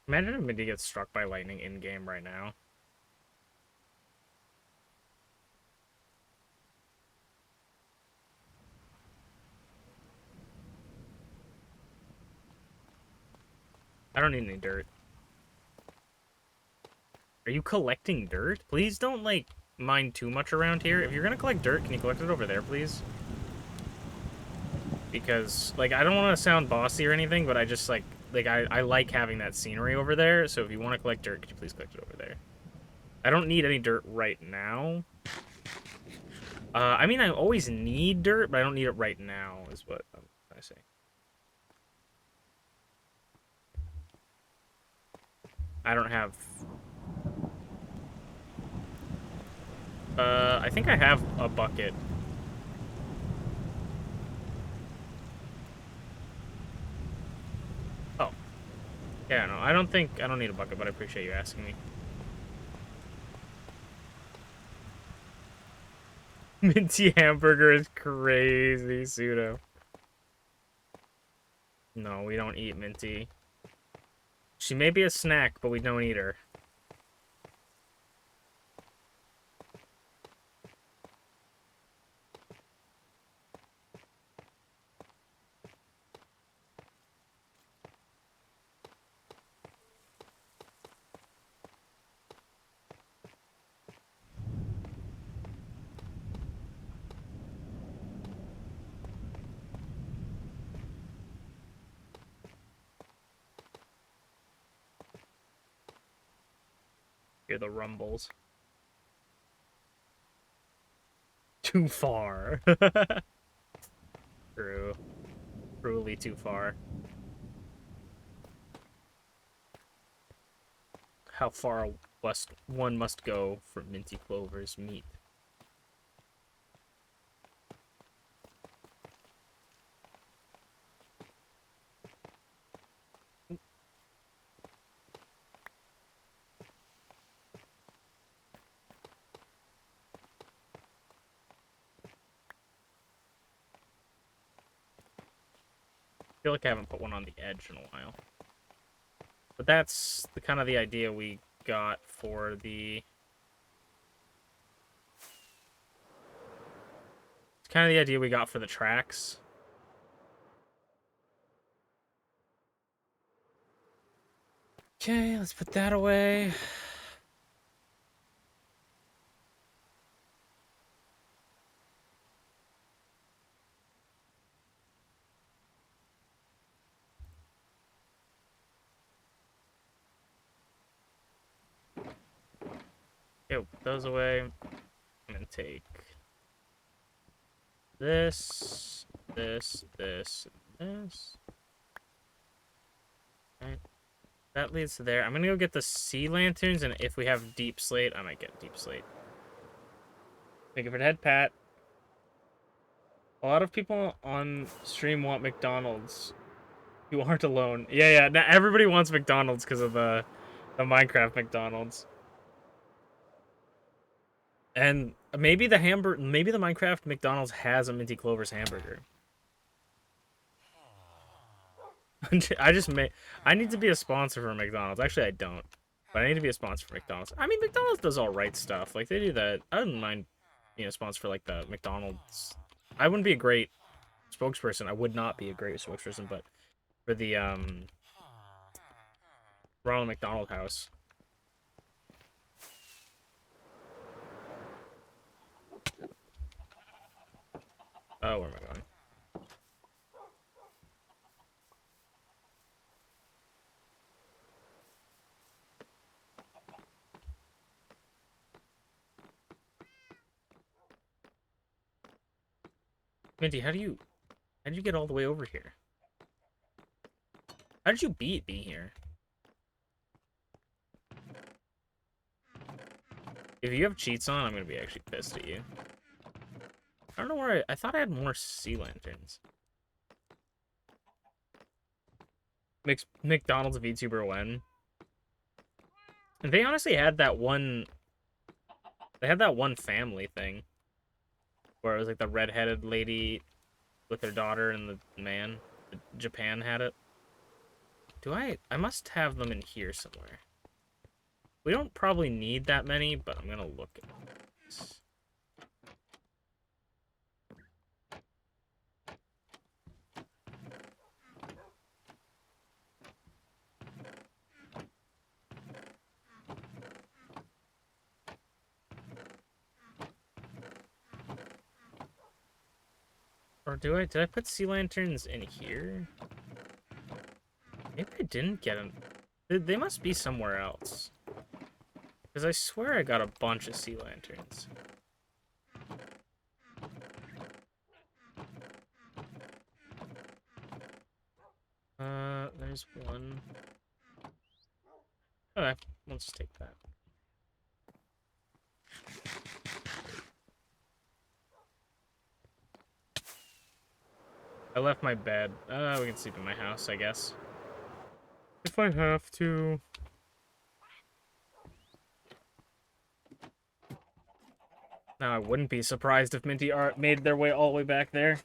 Imagine if Minty gets struck by lightning in-game right now. I don't need any dirt. Are you collecting dirt? Please don't, like, mine too much around here. If you're gonna collect dirt, can you collect it over there, please? Because, like, I don't want to sound bossy or anything, but I just, like, like I like having that scenery over there. So if you want to collect dirt, could you please collect it over there? I don't need any dirt right now. I mean, I always need dirt, but I don't need it right now, is what I'm trying to say. I don't have... I think I have a bucket. Oh. Yeah, no, I don't need a bucket, but I appreciate you asking me. Minty hamburger is crazy, Pseudo. No, we don't eat Minty. She may be a snack, but we don't eat her. Hear the rumbles. Too far. True. Truly too far. How far west one must go for Minty Clover's meat. I feel like I haven't put one on the edge in a while. But that's the kind of the idea we got for the... It's kind of the idea we got for the tracks. Okay, let's put that away. Okay, put those away. I'm gonna take this, this, this, and this. Alright. That leads to there. I'm gonna go get the sea lanterns, and if we have deep slate, I might get deep slate. Thank you for the head pat. A lot of people on stream want McDonald's. You aren't alone. Yeah. Now everybody wants McDonald's because of the Minecraft McDonald's. And maybe the Minecraft McDonald's has a Minty Clover's hamburger. I need to be a sponsor for McDonald's. Actually, I don't. But I need to be a sponsor for McDonald's. I mean, McDonald's does all right stuff. Like, they do that. I wouldn't mind being a sponsor for, like, the McDonald's. I wouldn't be a great spokesperson. I would not be a great spokesperson, but for the, Ronald McDonald House. Oh, where am I going? Minty, how did you get all the way over here? How did you beat me here? If you have cheats on, I'm gonna be actually pissed at you. I don't know where I thought I had more sea lanterns. McDonald's VTuber when? And they honestly had that one... They had that one family thing. Where it was like the redheaded lady with her daughter and the man. Japan had it. I must have them in here somewhere. We don't probably need that many, but I'm gonna look at this. Or did I put sea lanterns in here? Maybe I didn't get them. They must be somewhere else. Because I swear I got a bunch of sea lanterns. There's one. Okay, let's just take that. I left my bed. We can sleep in my house, I guess. If I have to. Now, I wouldn't be surprised if Minty Art made their way all the way back there.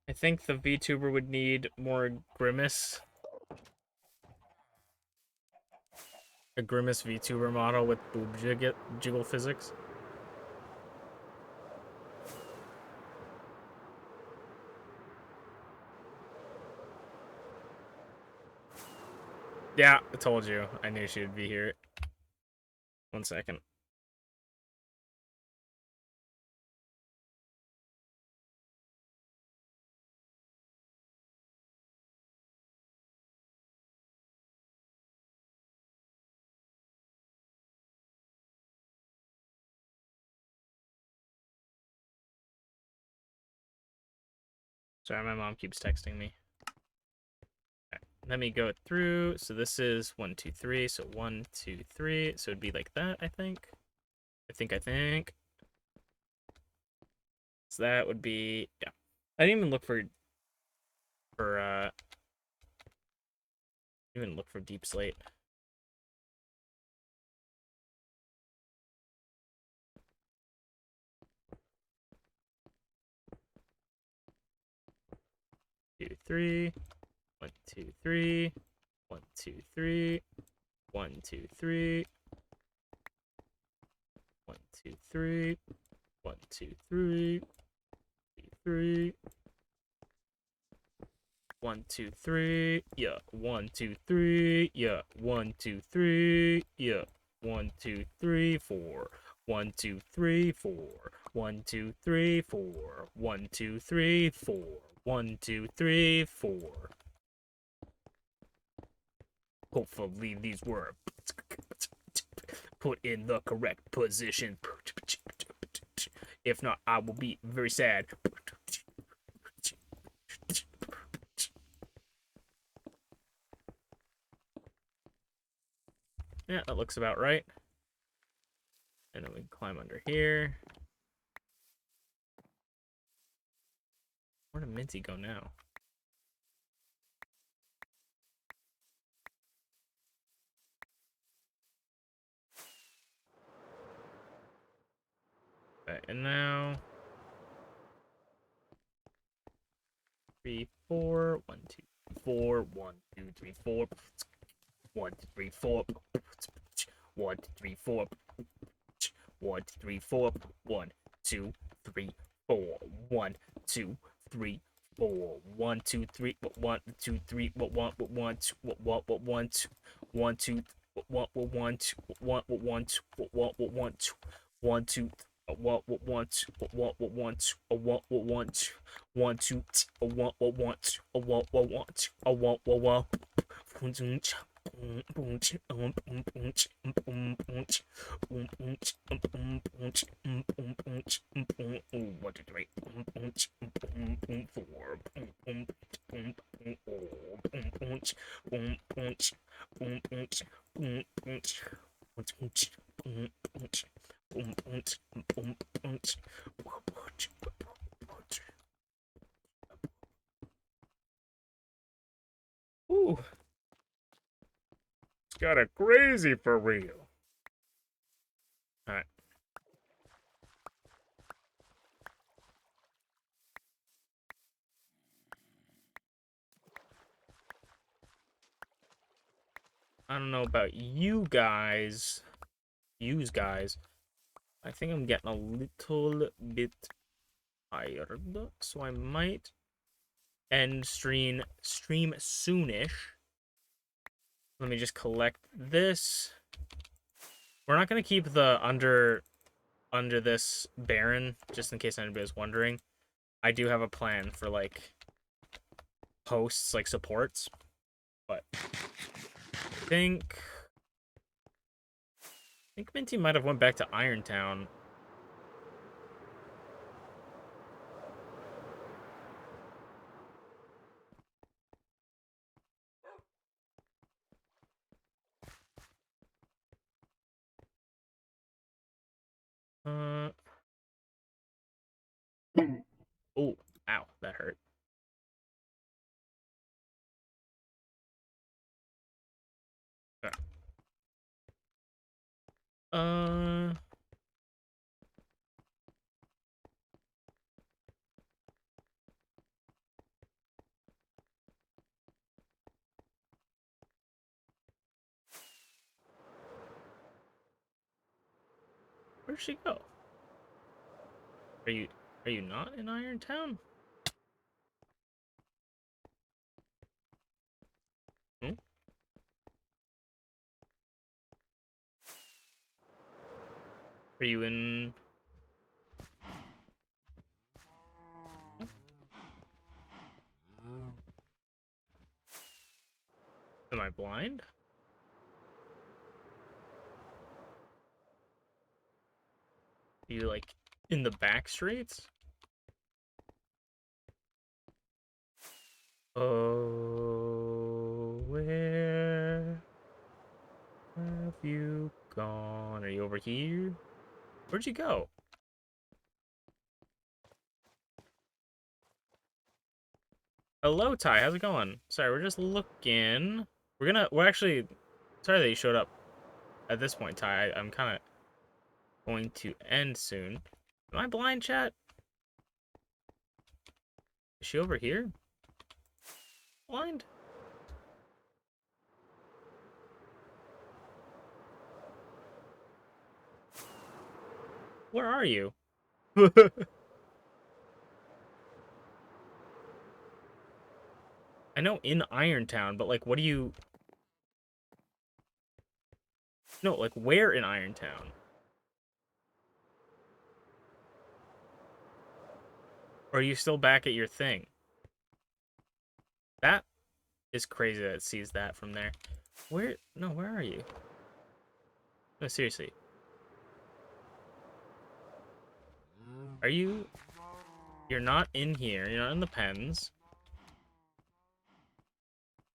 I think the VTuber would need more Grimace. A Grimace VTuber model with boob jiggle physics. Yeah, I told you. I knew she would be here. 1 second. Sorry, my mom keeps texting me. Okay, let me go through. So this is 1, 2, 3. So 1, 2, 3. So it'd be like that, I think. I think. So that would be, yeah. I didn't even look for Deep Slate. Two, 3. 1, 2, 3. 1, 2, 3. 1, 2, 3. 1, 2, 3. 1, 2, 3. 3. 1, 2, 3. Yeah. 1, 2, 3. Yeah. 1, 2, 3. Yeah. 1, 2, 3, 4. 1, 2, 3, 4. 1, 2, 3, 4. 1, 2, 3, 4. 1, 2, 3, 4. Hopefully these were put in the correct position. If not, I will be very sad. Yeah, that looks about right. And then we can climb under here. Where did Minty go now? Okay, and now 3, 4. 1, 2, 4. 1, 2, 3, 4. 1, 2, 3, 4. 1, 2, 3, 4. 1, 2, 3, 4. 1, 2, 3, 4. 1, 2, 3, 4. 1, 2, 3. 1, 2, 3. 1, 1, 2, 1, 2, 1, 2, 1, 2, 1, 1, 2, 1, 1, 2, 1, 2, 1, 2. 1, 1, 2, 1, 1, 2, 1, 1, 2, 1, 2, 1, 1, 2, 1, 1, 2, 1, 1, 1. Ooh. It's got a crazy for real. Alright. I don't know about you guys. I think I'm getting a little bit tired, so I might end stream soonish. Let me just collect this. We're not gonna keep the under this Baron, just in case anybody was wondering. I do have a plan for like hosts, like supports, but I think Minty might have went back to Irontown. Oh, ow, that hurt. Okay. Where'd she go? Are you not in Irontown? Hmm? Are you in? Am I blind? Are you like in the back streets? Oh, where have you gone? Are you over here? Where'd you go? Hello, Ty. How's it going? Sorry, we're just looking. We're actually, sorry that you showed up at this point, Ty. I'm kind of going to end soon. Am I blind, chat? Is she over here? Blind? Where are you? I know in Irontown, but like, what do you... No, like, where in Irontown? Or are you still back at your thing? That is crazy that it sees that from there. Where? No, where are you? No, seriously. Are you... You're not in here. You're not in the pens.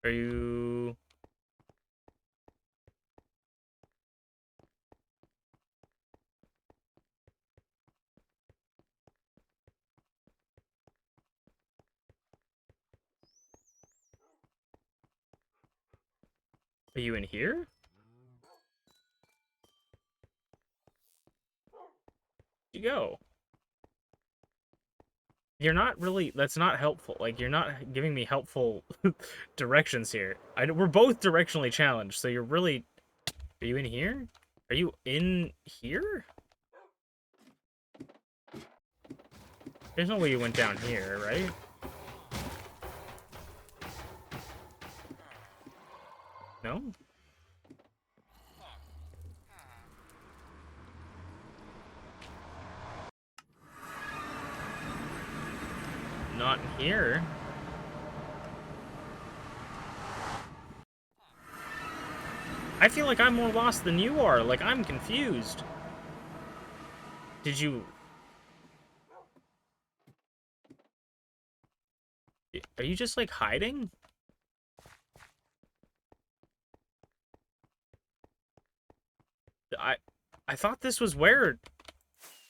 Are you... Are you in here? Where'd you go? You're not really... That's not helpful. Like, you're not giving me helpful directions here. We're both directionally challenged, so you're really... Are you in here? Are you in here? There's no way you went down here, right? No? Not here. I feel like I'm more lost than you are. Like, I'm confused. Did you... Are you just, like, hiding? I thought this was where...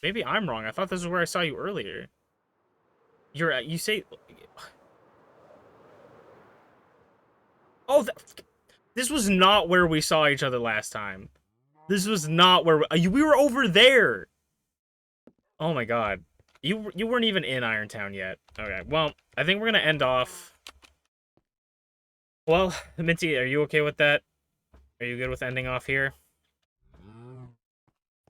Maybe I'm wrong. I thought this was where I saw you earlier. You say... Oh, this was not where we saw each other last time. This was not where... We were over there! Oh my god. You weren't even in Irontown yet. Okay, well, I think we're gonna end off... Well, Minty, are you okay with that? Are you good with ending off here?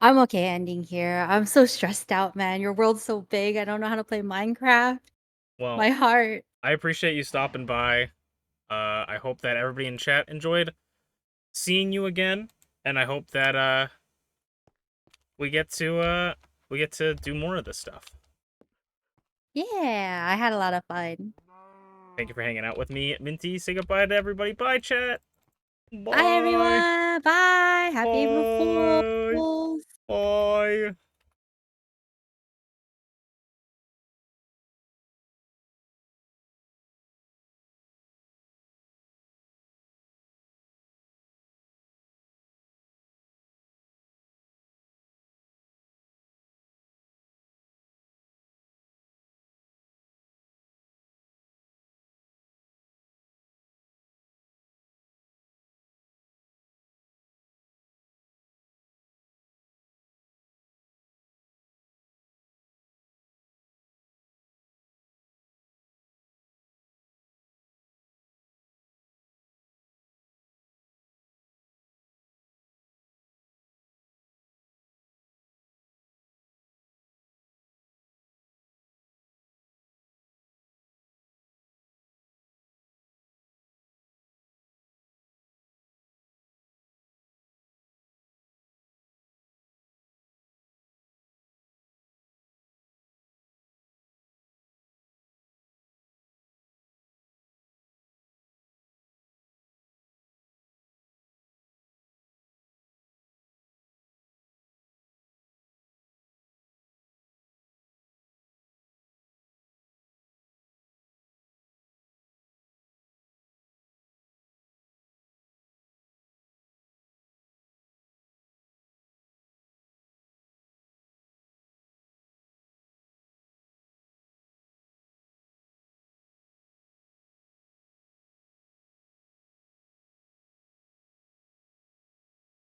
I'm okay ending here. I'm so stressed out, man. Your world's so big. I don't know how to play Minecraft. Well, My heart. I appreciate you stopping by. I hope that everybody in chat enjoyed seeing you again, and I hope that we get to do more of this stuff. Yeah, I had a lot of fun. Thank you for hanging out with me, Minty. Say goodbye to everybody. Bye, chat. Bye everyone. Bye. Happy April Bye. Fool.